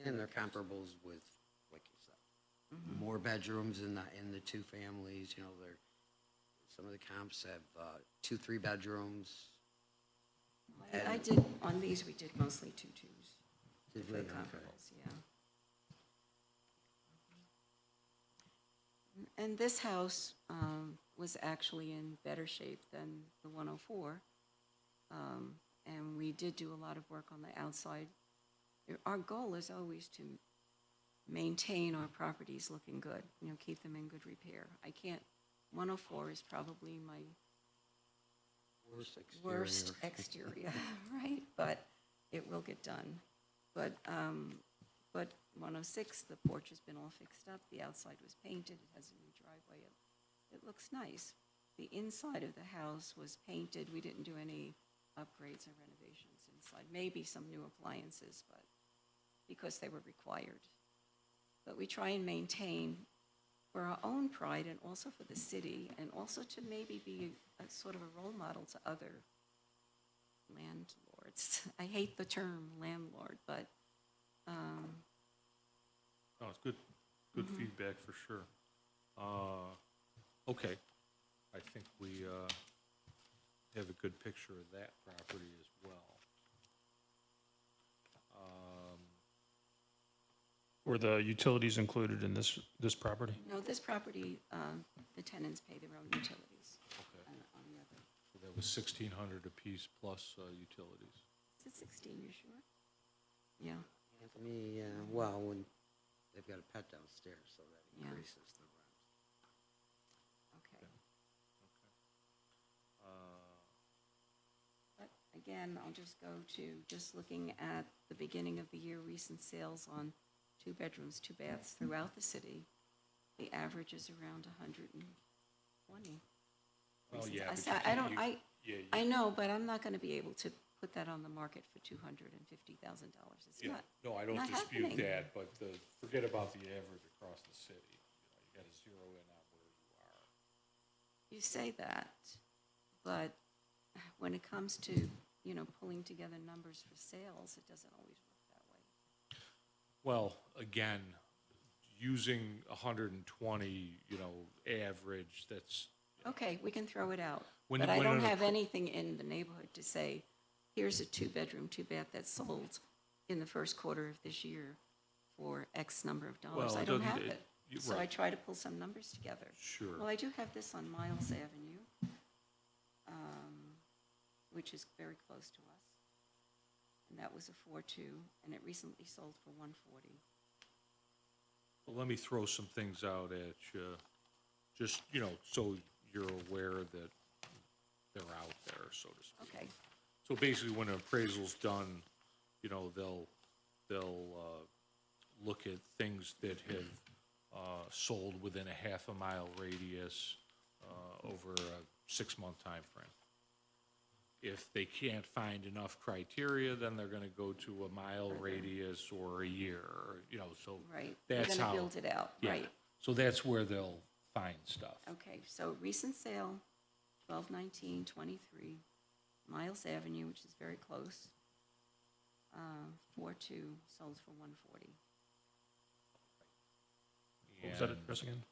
And they're comparables with, like you said, more bedrooms in the two families, you know, some of the comps have 2, 3 bedrooms. I did, on these, we did mostly 2 twos. Did For we? the Okay. comparables, yeah. And this house was actually in better shape than the 104. And we did do a lot of work on the outside. Our goal is always to maintain our properties looking good, you know, keep them in good repair. 104 is probably my worst exterior, right? But it will get done. But 106, the porch has been all fixed up. The outside was painted. It has a new driveway. It looks nice. The inside of the house was painted. We didn't do any upgrades or renovations inside. Maybe some new appliances, but because they were required. But we try and maintain for our own pride and also for the city, and also to maybe be a sort of a role model to other landlords. I hate the term landlord, but No, it's good feedback for sure. Okay, I think we have a good picture of that property as well. Were the utilities included in this property? no, this property, the tenants pay their own utilities. Okay. On the other, So that was 1,600 apiece plus utilities. is it 16, you sure? Yeah. Anthony, well, when they've got a pet downstairs, so that Yeah. increases the rent. Okay. But again, I'll just go to just looking at the beginning of the year recent sales on 2 bedrooms, 2 baths throughout the city. The average is around 120. Oh, yeah. I but sa- you I can't- don't, you- I, yeah, I know, but I'm not going to be able to put that on the market for $250,000. It's Yeah, not. no, I don't not dispute happening. that, but forget about the average across the city. You got to zero in on where you are. You say that, but when it comes to, you know, pulling together numbers for sales, it doesn't always work that way. Well, again, using 120, average, that's, Okay, we can throw it out. When- But I when don't an have appro- anything in the neighborhood to say, here's a 2-bedroom, 2-bath that sold in the first quarter of this year for X number of dollars. Well, I it don't doesn't- have it. you're So I right. try to pull some numbers together. Sure. Well, I do have this on Miles Avenue, which is very close to us. And that was a 4.2, and it recently sold for 140. well, let me throw some things out at you, just, so you're aware that they're out there, so to speak. Okay, So basically, when an appraisal's done, they'll look at things that have sold within a half a mile radius over a 6-month time frame. If they can't find enough criteria, then they're gonna go to a mile radius or a year, or, so right. They're that's gonna how. build it out, Yeah. right. So that's where they'll find stuff. Okay, so recent sale, 12/19/23, Miles Avenue, which is very close. 4.2, sold for 140. What was that And- address again?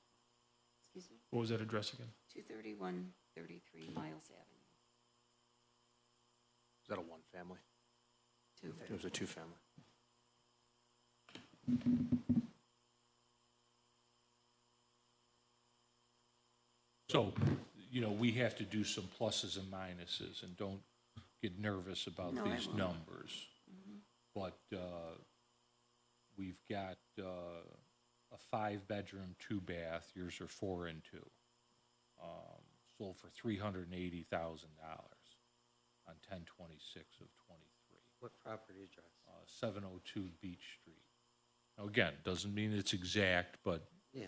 Excuse me? What was that address again? 231-33 Miles Avenue. Is that a one-family? Two. It was a two-family. So, we have to do some pluses and minuses, and don't get nervous about No, I these won't. numbers. But we've got a 5-bedroom, 2-bath, yours are 4 and 2. Sold for $380,000 on 10/26 of 23. What property address? 702 Beach Street. Now, again, doesn't mean it's exact, but Yeah,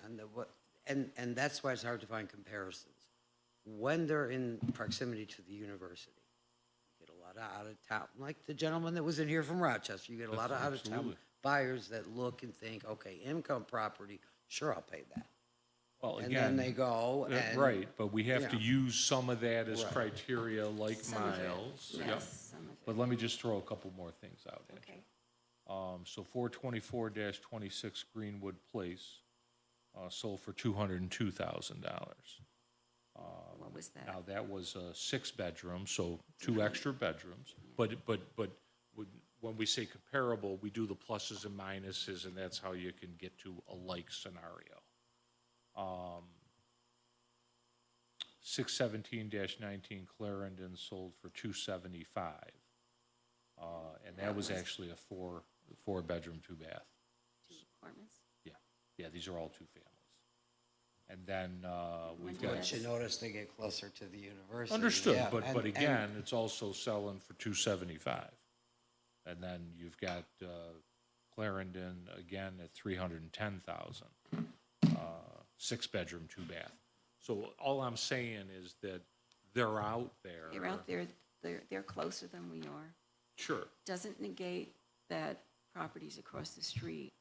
and and that's why it's hard to find comparisons. when they're in proximity to the university, you get a lot of out-of-town, like the gentleman that was in here from Rochester, you get a lot of out-of-town Absolutely. buyers that look and think, okay, income property, sure, I'll pay that. Well, And then again, they go and. right, but we have to yeah. use some of that as Right. criteria like Some of it, miles. Yep. yes, some of it. But let me just throw a couple more things out at you. Okay. So 424-26 Greenwood Place, sold for $202,000. What was that? Now, that was a 6-bedroom, so 2 extra bedrooms. But when we say comparable, we do the pluses and minuses, and that's how you can get to a like scenario. 617-19 Clarendon sold for $275. And that was actually a 4-bedroom, 2-bath. 2 apartments? Yeah, these are all 2 families. And then we've When got. did But you notice they get closer to the university. Understood, yeah, but and- again, it's also selling for $275. And then you've got Clarendon again at $310,000. 6-bedroom, 2-bath. So all I'm saying is that they're out there. They're out there, they're closer than we are. Sure. Doesn't negate that properties across the street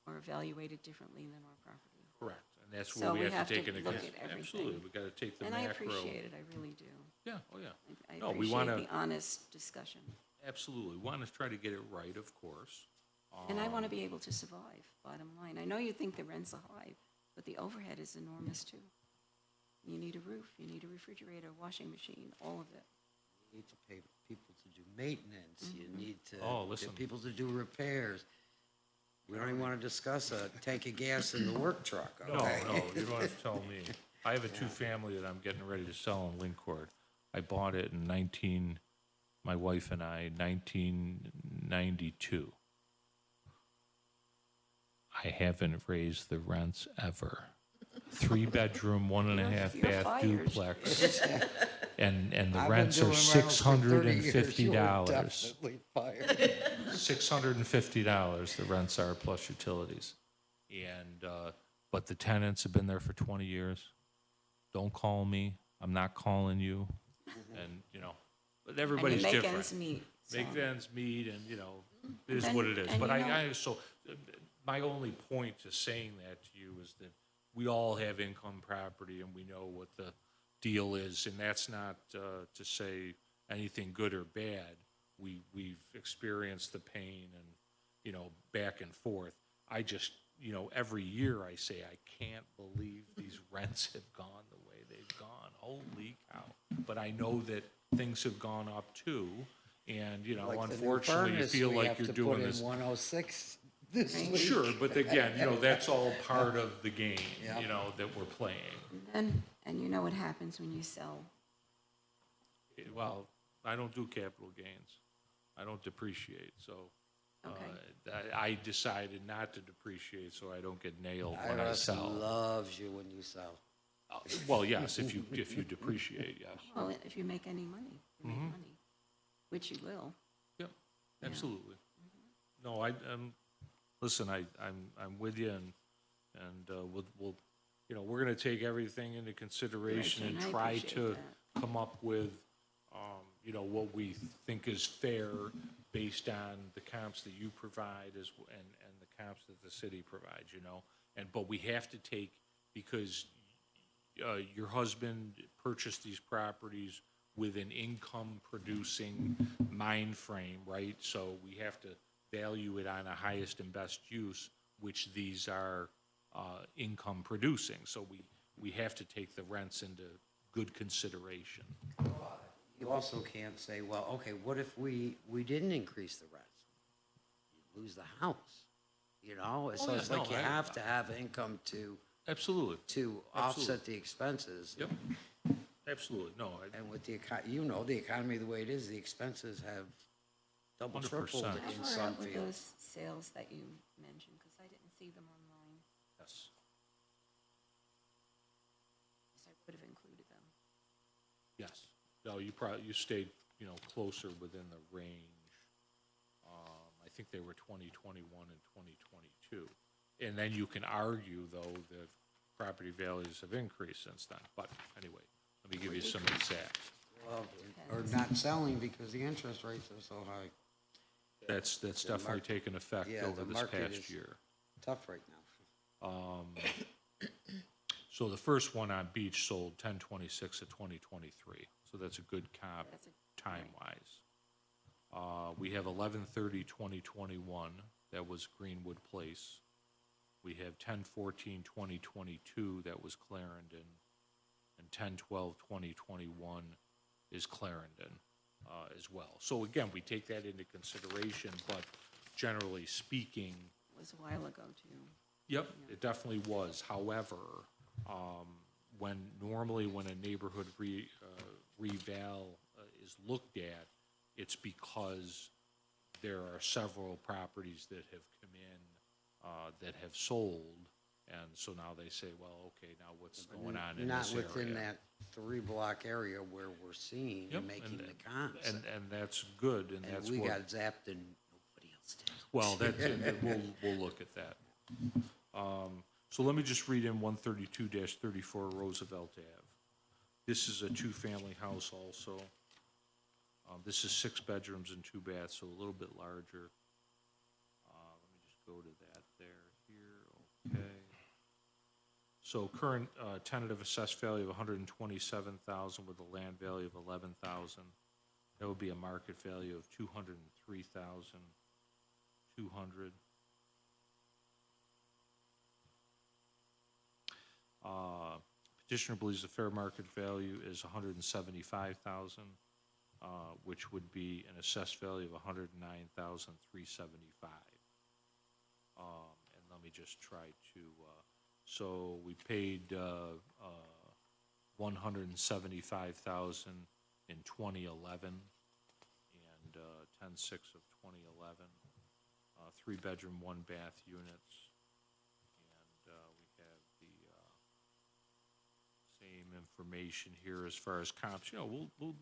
are evaluated differently than our property. Correct, and that's So what we have to take look into at consideration. everything. Absolutely, we gotta take the And macro. I appreciate it, I really do. Yeah, oh yeah. I No, we wanna- appreciate the honest discussion. Absolutely, we want to try to get it right, of course. And I want to be able to survive, bottom line. I know you think the rents are high, but the overhead is enormous too. You need a roof, you need a refrigerator, washing machine, all of it. You need to pay people to do maintenance, you need to Oh, listen. get people to do repairs. We don't even want to discuss a tank of gas in the work truck, No, okay? no, you don't have to tell me. I have a 2-family that I'm getting ready to sell in Lincourt. I bought it in my wife and I, 1992. I haven't raised the rents ever. 3-bedroom, 1.5 You're bath fired. duplex. And the I've been rents are doing rentals for 30 years, you were $650. definitely fired. $650 the rents are plus utilities. And, but the tenants have been there for 20 years. Don't call me, I'm not calling you. And, but everybody's make different. ends meet, Make so. ends meet and, it is And- what it is. and But you know- my only point to saying that to you is that we all have income property and we know what the deal is. And that's not to say anything good or bad. We've experienced the pain and, back and forth. I just, every year I say, I can't believe these rents have gone the way they've gone. Holy cow. But I know that things have gone up too. And, Like the new unfortunately, you furnace feel we like have you're to doing put this. in 106 this week. Sure, but again, that's all part of the game, Yeah. that we're playing. And you know what happens when you sell. Well, I don't do capital gains. I don't depreciate, so. Okay. I decided not to depreciate so I don't get nailed when I IRS sell. loves you when you sell. Well, yes, if you depreciate, yes. Well, if you make any money, you Mm-hmm. make money, which you will. Yep, absolutely. No, listen, I'm with you and we'll, we're gonna take everything into consideration and Right, and I try appreciate to that. come up with, what we think is fair based on the comps that you provide and the comps that the city provides, but we have to take, because your husband purchased these properties with an income-producing mind frame, right? So we have to value it on a highest and best use, which these are income-producing. So we have to take the rents into good consideration. You also can't say, well, okay, what if we didn't increase the rents? You lose the house, So yeah, it's like no, you I- have to have income to Absolutely. offset the expenses. Yep, absolutely, no, And with the the economy the way it is, the expenses have double, tripled 100%. How in far some out were fields. those sales that you mentioned? Because I didn't see them online. yes. So I would have included them. Yes. No, you stayed, closer within the range. I think they were 2021 and 2022. And then you can argue, though, that property values have increased since then. But anyway, Let me give you some exact. Well, or not selling because the interest rates are so high. That's definitely taken effect Yeah, over the this market past is year. tough right now. So the first one on Beach sold 10/26 of 2023, so that's a good comp time-wise. We have 11/30/2021, that was Greenwood Place. We have 10/14/2022, that was Clarendon, and 10/12/2021 is Clarendon as well. So again, we take that into consideration, but generally speaking, It was a while ago, too. yep, it definitely was. However, normally when a neighborhood reval is looked at, it's because there are several properties that have come in that have sold, and so now they say, well, okay, now what's going on in this area? Not within that 3-block area where we're seeing Yep, and making and- the comps. And that's good, and And that's we what. got zapped and nobody else did. Well, we'll look at that. So let me just read in 132-34 Roosevelt Ave. This is a 2-family house also. This is 6 bedrooms and 2 baths, so a little bit larger. Let me just go to that there, here, okay. So current tentative assessed value of 127,000 with a land value of 11,000. That would be a market value of 203,200. Petitioner believes the fair market value is 175,000, which would be an assessed value of 109,375. And let me just try to. So we paid 175,000 in 2011, and 10/6 of 2011. 3-bedroom, 1-bath units. We have the same information here as far as comps. You know, we're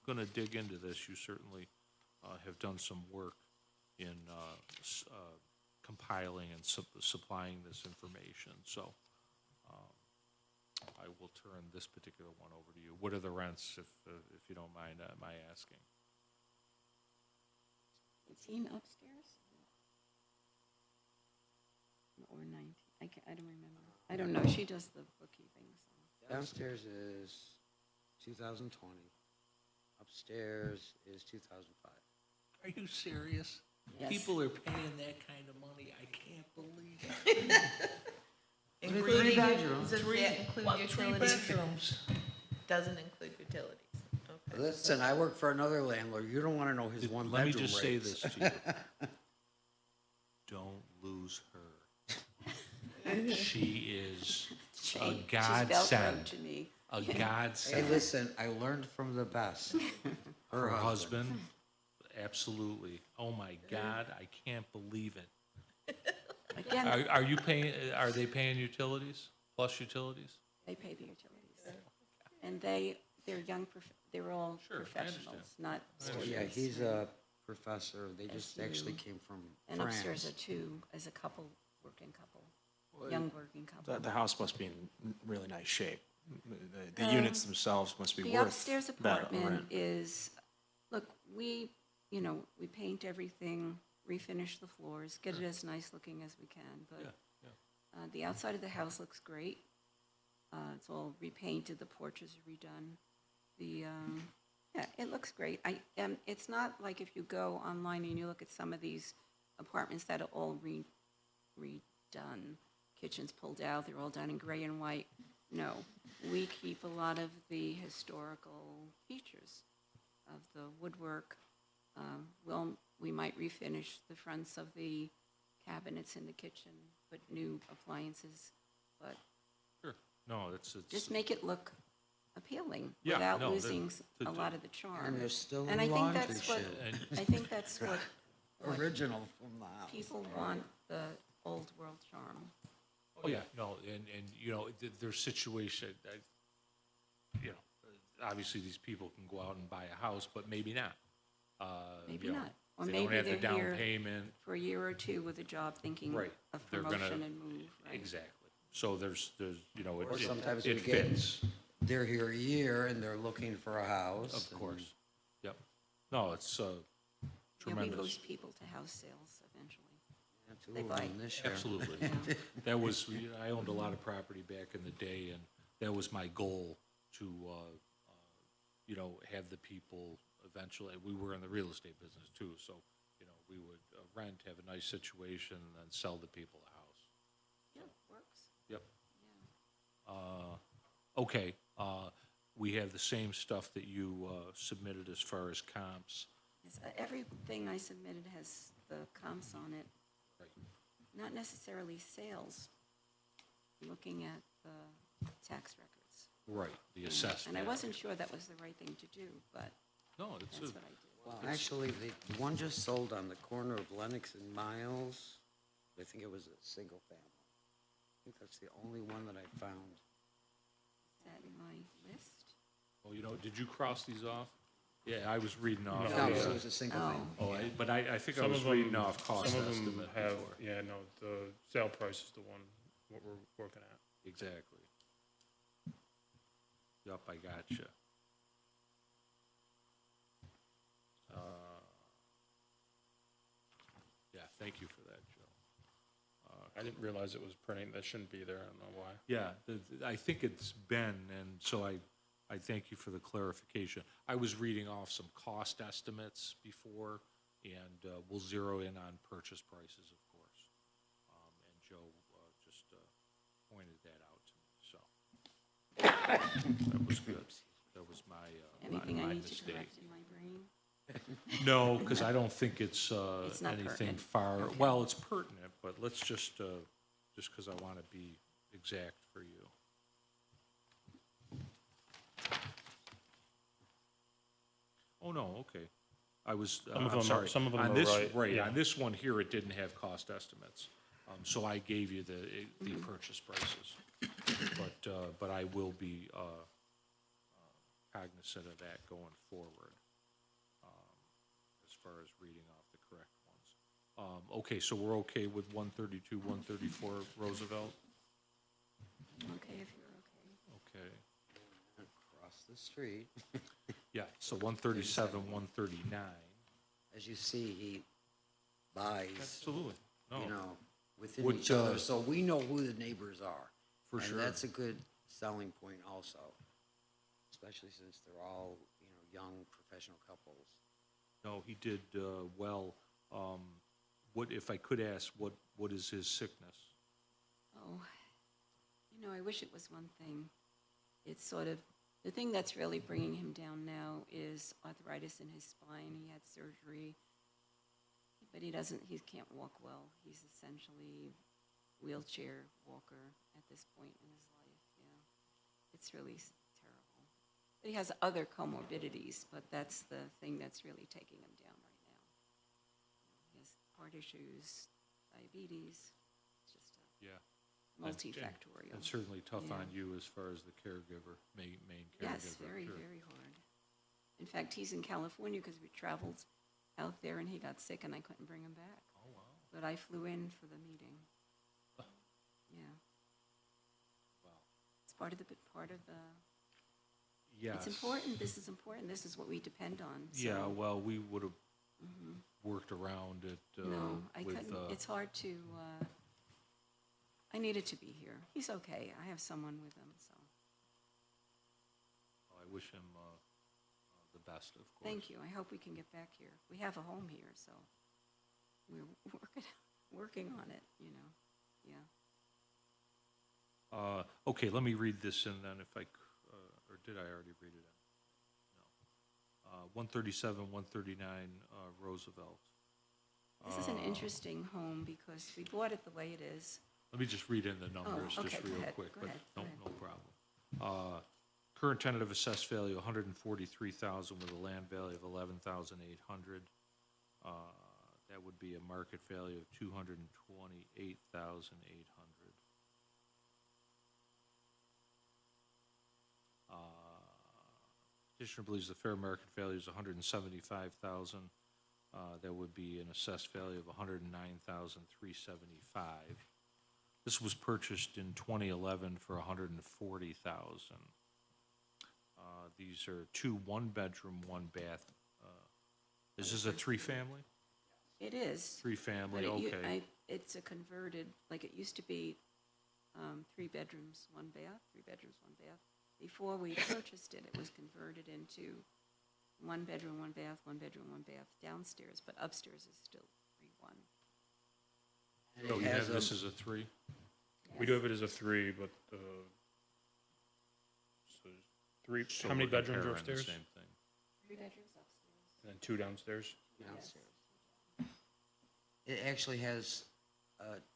going to dig into this. You certainly have done some work in compiling and supplying this information. So I will turn this particular one over to you. What are the rents, if you don't mind my asking? 18 upstairs? Or 19, I don't remember. I don't know, she does the bookkeeping, so. Downstairs is 2020. Upstairs is 2005. Are you serious? Yes. People are paying that kind of money. I can't believe it. Including, bedrooms. does that include utilities? bedrooms? Doesn't include utilities. Okay. Listen, I work for another landlord. You don't want to know his one-bedroom Let me just say rates. this to you. Don't lose her. She is a She's Velcro godsend. to me. A Hey, godsend. listen, I learned from the best. Her husband, absolutely. Oh my God, I can't believe it. Again, Are you paying? Are they paying utilities plus utilities? they pay the utilities. And they're young, they're all Sure, I professionals, not Oh, students. yeah, he's a professor. They just actually came from And France. upstairs are 2 as a couple, working couple, young working couple. The house must be in really nice shape. The units themselves must be The worth upstairs that apartment rent. is, look, we paint everything, refinish the floors, get it as nice looking as we can, but the outside of the house looks great. It's all repainted, the porches are redone. Yeah, it looks great. It's not like if you go online and you look at some of these apartments that are all redone, kitchens pulled out, they're all done in gray and white. No, we keep a lot of the historical features of the woodwork. We might refinish the fronts of the cabinets in the kitchen, put new appliances, but Sure. No, it's just make it look appealing Yeah, without no, losing a lot of the charm. And there's still And a I think laundry that's what, chute. I think that's what Original from the house. people want, the old world charm. Oh, yeah, no, and there's situation, obviously these people can go out and buy a house, but maybe not. Maybe you know, not. Or they don't maybe have the they're down here payment. for a year or 2 with a job thinking Right. of They're promotion gonna- and move, right? Exactly. So there's Or sometimes it we get fits. they're here a year and they're looking for a house. Of and- course. Yep. No, it's Yeah, we tremendous. lose people to house sales eventually. Yeah, two They of them buy. this year. Absolutely. Yeah. That was, I owned a lot of property back in the day, and that was my goal to, you know, have the people eventually, we were in the real estate business too, so, you know, we would rent, have a nice situation, and then sell the people a house. Yeah, works. Yep. Yeah. Okay, we have the same stuff that you submitted as far as comps. Yes, everything I submitted has the comps on it, Right. not necessarily sales, looking at the tax records. Right, the And- assessed And I value. wasn't sure that was the right thing to do, but No, it's, that's what I did. Well, actually, the one just sold on the corner of Lennox and Miles. I think it was a single family. I think that's the only one that I found. Is that in my list? oh, you know, did you cross these off? Yeah, I was reading off. No, the, so it was a single Oh. family. Oh, Yeah. I think I Some was of them- reading off cost Some of them estimate have, before. yeah, no, the sale price is the one, what we're working at. Exactly. Yup, I gotcha. Yeah, thank you for that, Joe. I didn't realize it was printing, that shouldn't be there, I don't know why. Yeah, I think it's been, and so I thank you for the clarification. I was reading off some cost estimates before, and we'll zero in on purchase prices, of course. And Joe just pointed that out to me, so that was good. That was my Anything I my need to mistake. correct in my brain? No, because I don't think it's It's not anything pertinent. far, Okay. well, it's pertinent, but let's just because I want to be exact for you. Oh, no, okay. I was, Some of I'm them are- sorry. some of them On are this, right, yeah. on this one here, it didn't have cost estimates. So I gave you the purchase prices. But I will be cognizant of that going forward, as far as reading off the correct ones. Okay, so we're okay with 132, 134 Roosevelt? Okay, if you're okay. Okay. Across the street. Yeah, so 137, 139. As you see, he buys, Absolutely. No. you know, within Would, each other, so we know who the neighbors are. For sure. And that's a good selling point also, especially since they're all, you know, young professional couples. No, he did well. What, if I could ask, what is his sickness? Oh, you know, I wish it was one thing. It's sort of, the thing that's really bringing him down now is arthritis in his spine. He had surgery, but he can't walk well. He's essentially wheelchair walker at this point in his life, yeah. It's really terrible. He has other comorbidities, but that's the thing that's really taking him down right now. He has heart issues, diabetes, it's just Yeah. multifactorial. And certainly tough Yeah. on you as far as the caregiver, main caregiver. Yes, very, sure. very hard. In fact, he's in California because we traveled out there and he got sick and I couldn't bring him back. Oh, wow. But I flew in for the meeting. Yeah. Wow. It's part of the, Yes. it's important, this is important, this is what we depend on, so. Yeah, well, we would have worked around it No, I with, couldn't, it's hard to, I needed to be here. He's okay, I have someone with him, so. I wish him the best, of course. Thank you, I hope we can get back here. We have a home here, so we're working on it, you know, yeah. Okay, let me read this in then if I, or did I already read it in? No. 137, 139 Roosevelt. This is an interesting home because we bought it the way it is. Let me just read in the numbers okay, just go real ahead, quick, go but ahead, no, go ahead. no problem. Current tentative assessed value, 143,000 with a land value of 11,800. That would be a market value of 228,800. Petitioner believes the fair market value is 175,000. That would be an assessed value of 109,375. This was purchased in 2011 for 140,000. These are 2 one-bedroom, 1-bath. Is this a 3-family? It is. 3-family, But okay. it's a converted, like it used to be 3 bedrooms, 1 bath, 3 bedrooms, 1 bath. Before we purchased it, it was converted into 1 bedroom, 1 bath, 1 bedroom, 1 bath downstairs, but upstairs is still 3-1. And So it you has have a- this as a 3? We do have it as a 3, but, so 3, So how many we're bedrooms are comparing the upstairs? Same thing. 3 bedrooms upstairs. And then 2 downstairs? downstairs. It actually has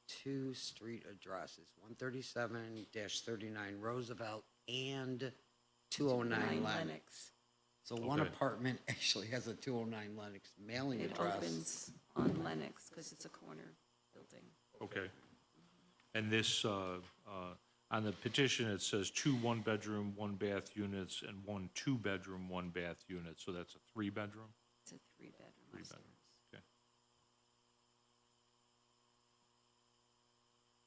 2 street addresses, 137-39 Roosevelt and 209 Lennox. So one Okay. apartment actually has a 209 Lennox mailing It address. opens on Lennox because it's a corner building. Okay. And this, on the petition, it says 2 one-bedroom, 1-bath units and 1 two-bedroom, 1-bath unit, so that's a 3-bedroom? It's a 3-bedroom 3-bedroom, upstairs. okay.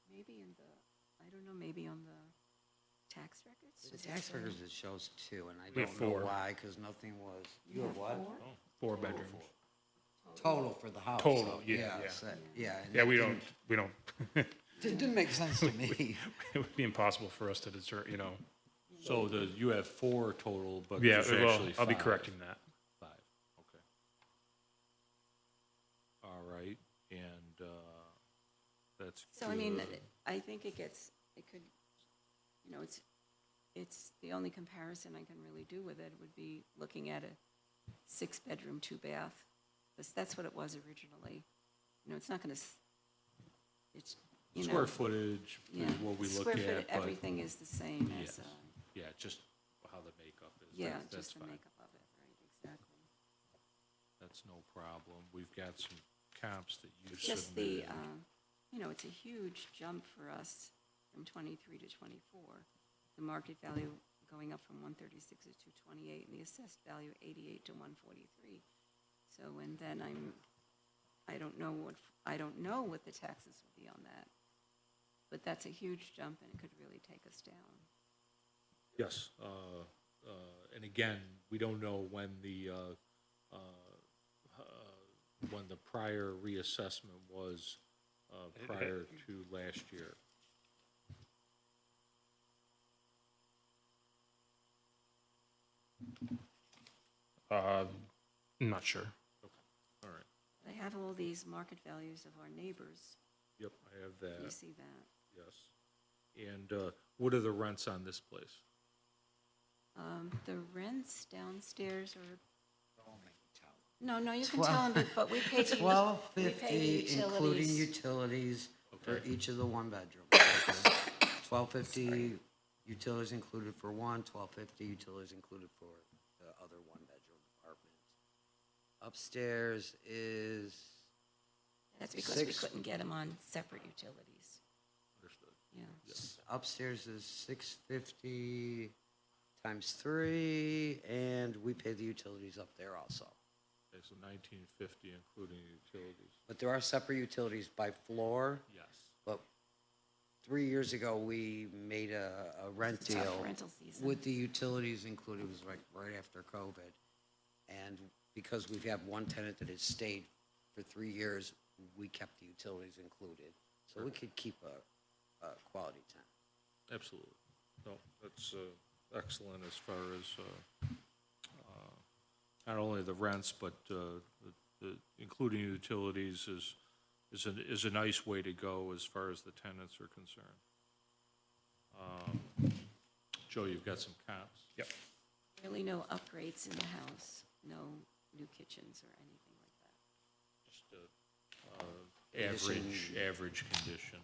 Maybe in the, I don't know, maybe on the tax records? The Does it tax say? records, it shows 2, and I We have don't know 4. why, because nothing was, you have what? 4? 4 bedrooms. Total for the house. Total, so, yeah. so- Yeah. and Yeah, it we didn't- don't, It didn't make sense to me. it would be impossible for us to discern, you know. So you have 4 total, but Yeah, there's well, actually 5. I'll be correcting that. 5, okay. All right, and that's So, I mean, good. I think it could, you know, it's, the only comparison I can really do with it would be looking at a 6-bedroom, 2-bath. That's what it was originally. You know, it's not gonna, it's, you know. Square footage Yeah, is what we look square foot, at, but, everything is the same as, yes, yeah, just how the makeup is. yeah, That's just the fine. makeup of it, right, exactly. That's no problem. We've got some comps that you It's just the, submitted. you know, it's a huge jump for us from 23 to 24. The market value going up from 136 to 228, and the assessed value 88 to 143. So, and then I don't know what the taxes will be on that. But that's a huge jump, and it could really take us down. Yes, and again, we don't know when the prior reassessment was prior to last year. I'm not sure. All right, I have all these market values of our neighbors. yep, I have that. You see that? Yes. And what are the rents on this place? The rents downstairs are, no, you can tell them, but we pay the, we pay $12.50 including utilities. utilities for Okay. each of the 1-bedrooms. $12.50 utilities included for one, $12.50 utilities included for the other 1-bedroom apartment. Upstairs is That's because we six- couldn't get them on separate utilities. Understood. Yeah. upstairs is $650 times 3, and we pay the utilities up there also. Okay, so 1950 including utilities. But there are separate utilities by floor. Yes. But 3 years ago, we made a rent It's a tough deal rental season. with the utilities included. It was like right after COVID. And because we've had one tenant that has stayed for 3 years, we kept the utilities included. So we could keep a quality tenant. Absolutely. No, that's excellent as far as not only the rents, but the including utilities is a nice way to go as far as the tenants are concerned. Joe, you've got some comps? Yep. Really no upgrades in the house, no new kitchens or anything like that. Just average condition.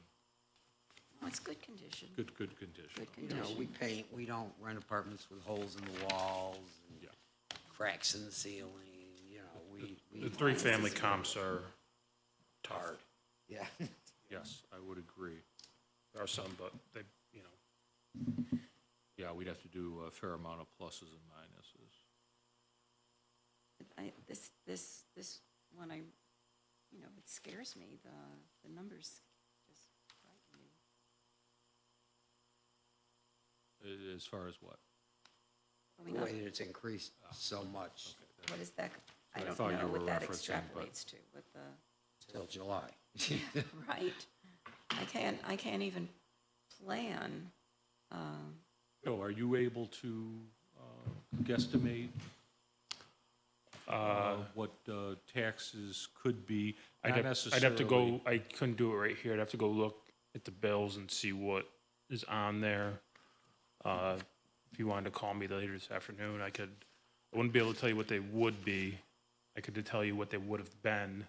Oh, it's good condition. Good condition. Good You know, condition. we paint, we don't rent apartments with holes in the walls and Yeah. cracks in the ceiling, you know, The 3-family comps are tough. hard. Yeah. Yes, I would agree. There are some, but they, you know, Yeah, we'd have to do a fair amount of pluses and minuses. This one, you know, it scares me, the numbers just frighten me. As far as what? going The up. way that it's increased so much What is that? I I don't thought you know were what that referencing, but- extrapolates to, what the, till July. right. I can't even plan, Joe, are you able to guesstimate what taxes could be? Not I'd have to necessarily- go, I couldn't do it right here. I'd have to go look at the bills and see what is on there. If you wanted to call me later this afternoon, I wouldn't be able to tell you what they would be. I could tell you what they would have been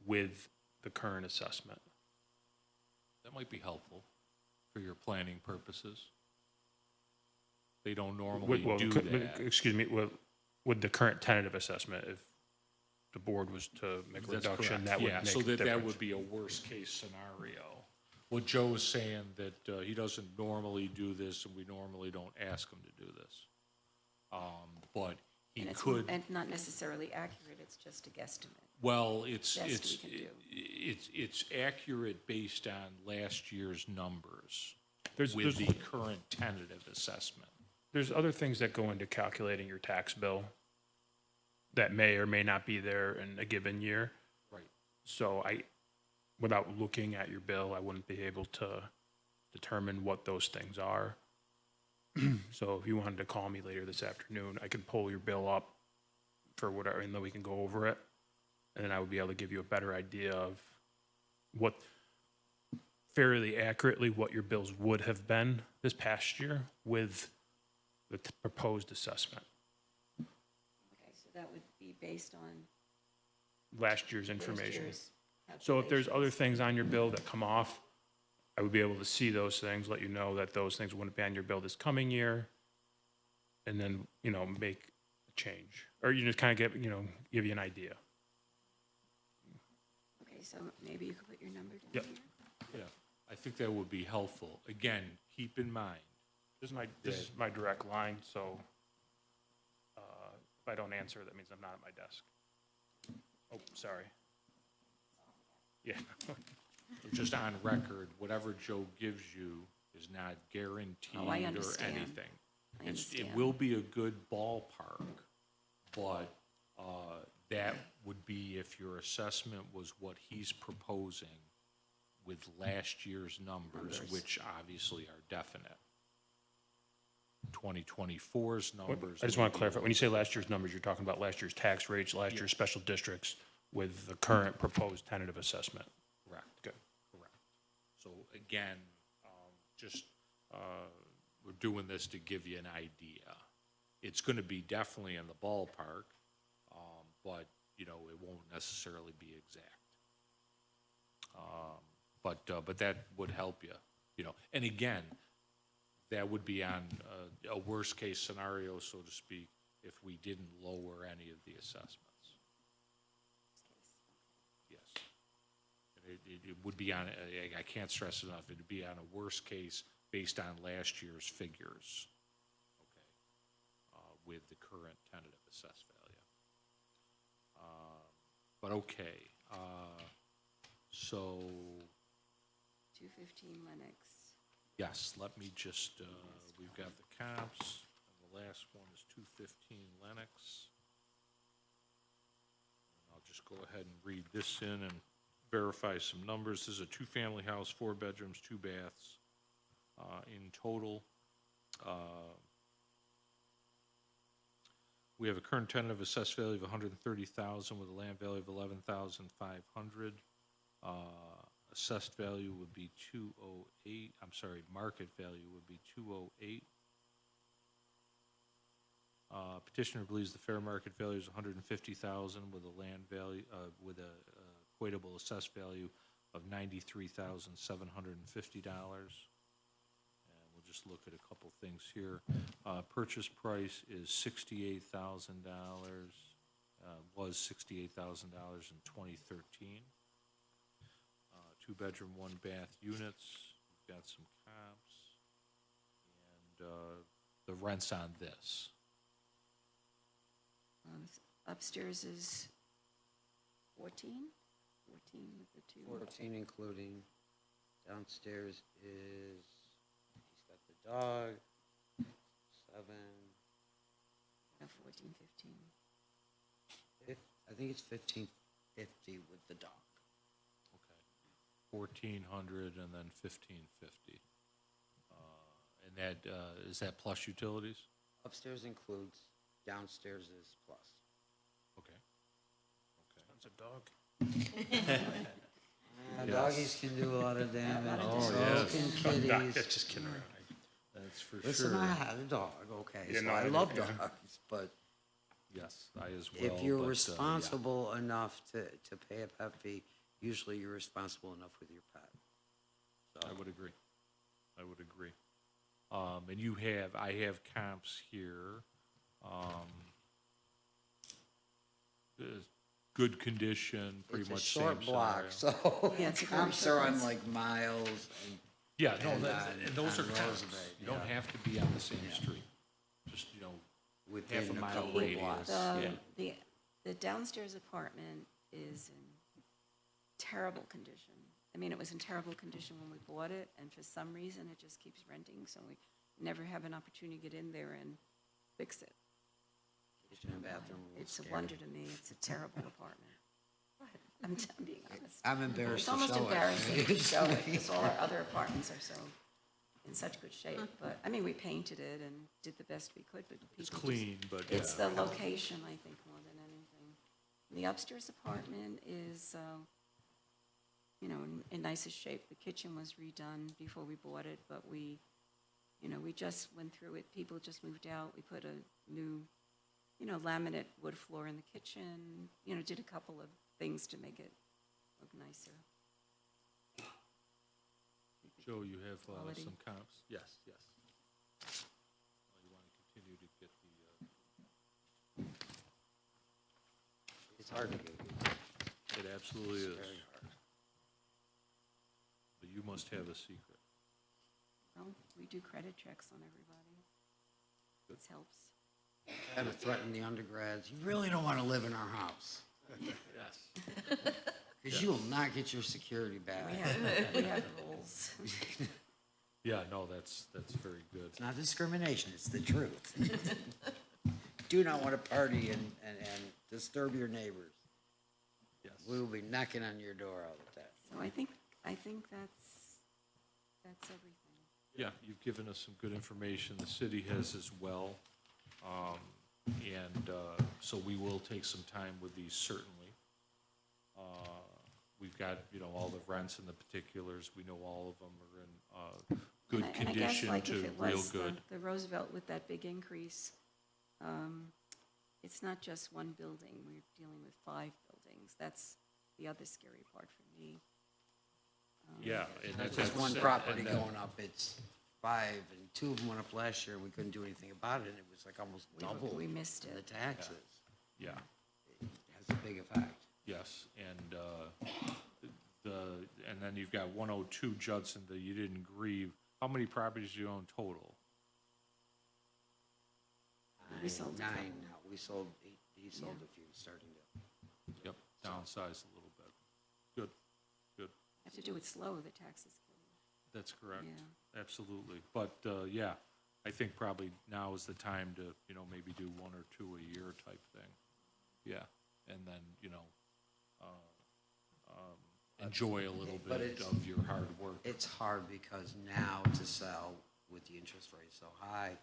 with the current assessment. That might be helpful for your planning purposes. They don't normally Well, do that. excuse me, with the current tentative assessment, if the board was to make a That's reduction, correct. that would Yeah, make so a that difference. would be a worst-case scenario. What Joe is saying, that he doesn't normally do this, and we normally don't ask him to do this. But he and it's could, and not necessarily accurate, it's just a guesstimate. well, it's Best we can do. it's accurate based on last year's numbers There's with the current tentative assessment. There's other things that go into calculating your tax bill that may or may not be there in a given year. Right. So without looking at your bill, I wouldn't be able to determine what those things are. So if you wanted to call me later this afternoon, I could pull your bill up for whatever, and then we can go over it. And then I would be able to give you a better idea of what, fairly accurately, what your bills would have been this past year with the proposed assessment. Okay, so that would be based on Last year's last information. year's So if there's other calculations. things on your bill that come off, I would be able to see those things, let you know that those things wouldn't be on your bill this coming year, and then, make a change. Or you just kind of give you an idea. Okay, so maybe you could put your number down Yep. here? Yeah, I think that would be helpful. Again, keep in mind, This is my direct line, so if I don't answer, that means I'm not at my desk. Oh, sorry. Yeah. so just on record, whatever Joe gives you is not guaranteed Oh, I or understand. anything. I It understand. will be a good ballpark, but that would be if your assessment was what he's proposing with last year's numbers, which obviously are definite. 2024's numbers. I just want to clarify, when you say last year's numbers, you're talking about last year's tax rates, last year's special districts with the current proposed tentative assessment. Correct. Good. Correct. So again, we're doing this to give you an idea. It's going to be definitely in the ballpark, but, it won't necessarily be exact. But that would help you, And again, that would be on a worst-case scenario, so to speak, if we didn't lower any of the assessments. Yes. And it would be on, I can't stress enough, it'd be on a worst case based on last year's figures, okay, with the current tentative assessed value. But okay, so, 215 Lennox. yes, let me just, we've got the comps, and the last one is 215 Lennox. And I'll just go ahead and read this in and verify some numbers. This is a two-family house, 4 bedrooms, 2 baths. In total, we have a current tentative assessed value of $130,000 with a land value of $11,500. Assessed value would be 208. I'm sorry, market value would be 208. Petitioner believes the fair market value is $150,000 with a land value with a equatable assessed value of $93,750. We'll just look at a couple things here. Purchase price is $68,000, was $68,000 in 2013. 2-bedroom, 1-bath units. We've got some comps. And the rents on this. Upstairs is 14? 14 with the two. 14 including. Downstairs is, he's got the dog, 7, 1515. I think it's 1550 with the dock. Okay. 1,400 and then 1,550. And that, is that plus utilities? Upstairs includes, downstairs is plus. Okay. That's a dog. Doggies can do a lot of damage, Oh, so yes. can Yeah, kitties. just kidding around. That's for Listen, sure. I had a dog, okay, Yeah, so no, I I do, love yeah. dogs, but Yes, I as well. if you're but, yeah. responsible enough to pay a pet fee, usually you're responsible enough with your pet. So, I would agree. I would agree. And you have, I have comps here. Good condition, pretty it's a much short same block, scenario. so Yeah, it's a very comps short are on block. like miles and. Yeah, no, and and those are on comps. Roosevelt, You don't yeah. have to be on the same Yeah. street. Just, Within half a a mile couple of radius. blocks. Yeah. The downstairs apartment is in terrible condition. I mean, it was in terrible condition when we bought it, and for some reason, it just keeps renting, so we never have an opportunity to get in there and fix it. Kitchen and bathroom. a little It's a scary. wonder to me. It's a terrible apartment. I'm being honest. I'm embarrassed It's to almost show it. embarrassing to show it, because all our other apartments are so in such good shape. But, I mean, we painted it and did the best we could, but people It's just- clean, but It's yeah. the location, I think, more than anything. The upstairs apartment is, in nicest shape. The kitchen was redone before we bought it, but we just went through it. People just moved out. We put a new, laminate wood floor in the kitchen, did a couple of things to make it look nicer. Joe, you have Quality. some comps? Yes, yes. You want to continue to get the, It's hard to get you. it absolutely is. Very hard. But you must have a secret. Well, we do credit checks on everybody. This helps. Kind of threaten the undergrads, you really don't want to live in our house, Yes. because you will not get your security back. We have rules. Yeah, no, that's very good. It's not discrimination, it's the truth. Do not want to party and disturb your neighbors. Yes. We will be knocking on your door all the time. So I think that's everything. Yeah, you've given us some good information. The city has as well. So we will take some time with these, certainly. We've got, all the rents and the particulars. We know all of them are in good And I guess, condition like, to if it real was good. the Roosevelt with that big increase, it's not just one building. We're dealing with 5 buildings. That's the other scary part for me. Yeah. and Not that's- just one and property that- going up, it's 5, and 2 of them went up last year, we couldn't do anything about it, and it was like almost double We missed in the it. taxes. Yeah. It has a big effect. Yes, and and then you've got 102 Judson that you didn't grieve. How many properties do you own total? We sold a 9 couple. now, we sold 8, he sold a few, starting to. Yep, downsize a little bit. Good, good. Have to do it slow, the taxes kill you. That's correct. Yeah. Absolutely. But, yeah, I think probably now is the time to, maybe do 1 or 2 a year type thing. Yeah, and then, enjoy a little But bit it's- of your hard work. It's hard because now to sell with the interest rate so high,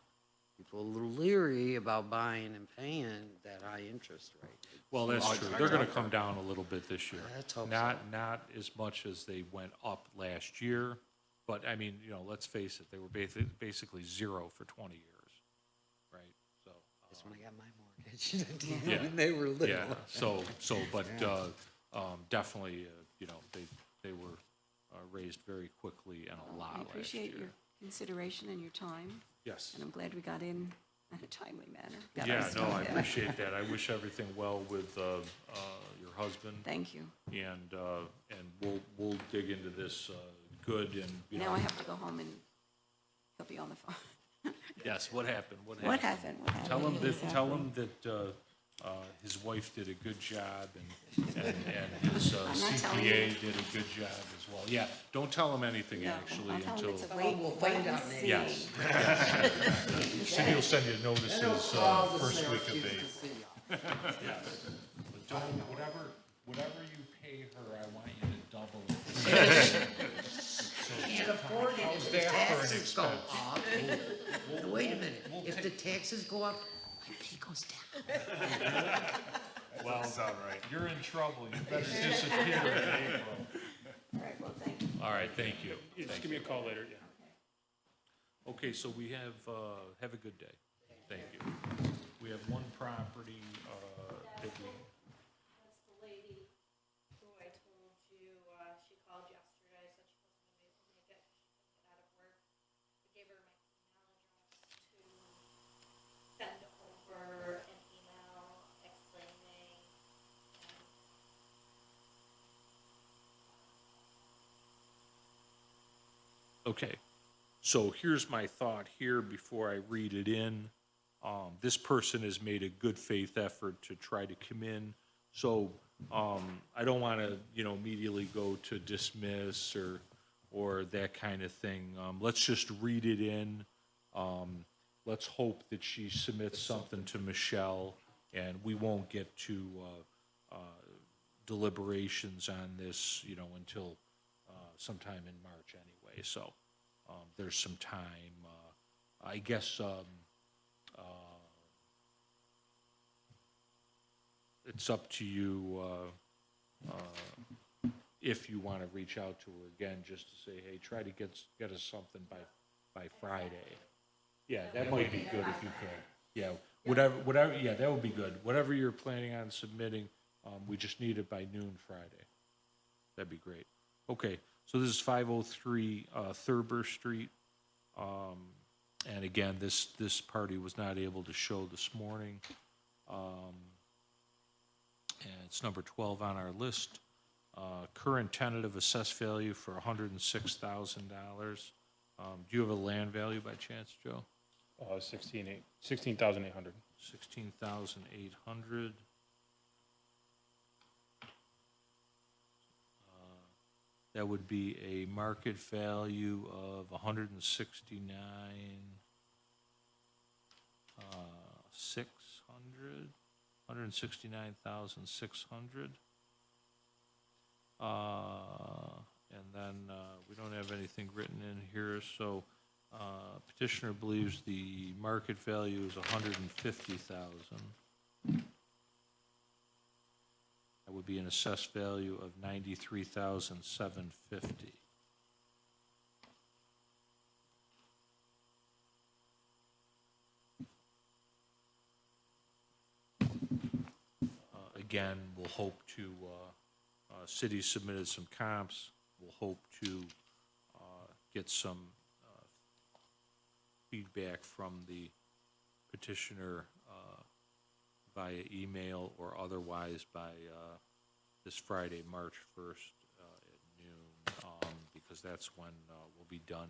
people are a little leery about buying and paying that high interest rate. Well, that's true. They're gonna come down a little bit this year. Let's hope Not as much as they went up last year, but I mean, let's face it, they were basically 0 for 20 years, right? So. That's when I got my mortgage, Yeah. when they were little. Yeah, but definitely, they were raised very quickly and a lot I last appreciate year. your consideration and your time, Yes. and I'm glad we got in a timely manner. Got Yeah, our no, stuff I in. appreciate that. I wish everything well with your husband. Thank you. And we'll dig into this good and, Now I have to go home and he'll be on the phone. Yes, what happened? What happened? Tell him that His wife did a good job, and his I'm not telling CPA did a good job as well. Yeah, don't tell him anything, No, actually, I'll tell him until. it's a wait, We'll wait find and out see. Yes. Cindy will send you notices first week of April. Yeah. But don't, whatever you pay her, I want you to double it. Can't afford it if the taxes go up. Wait a minute, if the taxes go up, he goes down. Well, you're in trouble. You better disappear in April. All right, well, thank you. All right, thank you. Yeah, just give me a call later, yeah. Okay, so we have a good day. Thank you. We have one property, that we, That's the lady who I told you, she called yesterday, said she wasn't gonna be able to make it, 'cause she couldn't get out of work. I gave her my email address to send over an email explaining, okay. So here's my thought here before I read it in. This person has made a good faith effort to try to come in. So, I don't want to, immediately go to dismiss or that kind of thing. Let's just read it in. Let's hope that she submits something to Michelle, and we won't get to, deliberations on this, until, sometime in March anyway. So, there's some time. I guess, it's up to you, if you want to reach out to her again, just to say, hey, try to get us something by Friday. Yeah, that might be good if you can. Yeah, whatever, yeah, that would be good. Whatever you're planning on submitting, we just need it by noon Friday. That'd be great. Okay, so this is 503 Thurber Street. And again, this party was not able to show this morning. And it's number 12 on our list. Current tentative assessed value for $106,000. Do you have a land value by chance, Joe? 16,800. 16,800. That would be a market value of 169,600. And then we don't have anything written in here, so petitioner believes the market value is 150,000. That would be an assessed value of 93,750. Again, we'll hope to, city submitted some comps. We'll hope to get some feedback from the petitioner via email or otherwise by this Friday, March 1st at noon, because that's when we'll be done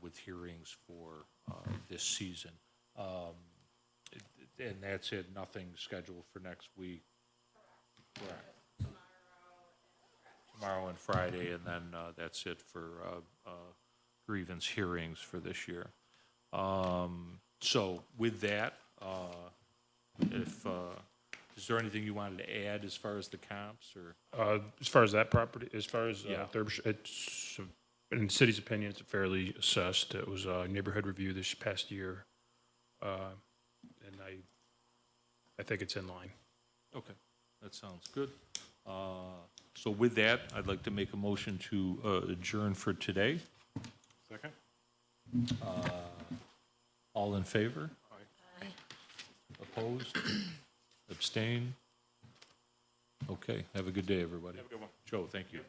with hearings for this season. And that's it, nothing scheduled for next week. Correct. Tomorrow and Friday, and then that's it for grievance hearings for this year. So with that, if is there anything you wanted to add as far as the comps, or? As far as that property, as far as Yeah. it's, in the city's opinion, it's fairly assessed. It was a neighborhood review this past year, and I think it's in line. Okay, that sounds good. So with that, I'd like to make a motion to adjourn for today. Second. All in favor? Aye. Opposed? Abstain? Okay, have a good day, everybody. Have a good one. Joe, thank you.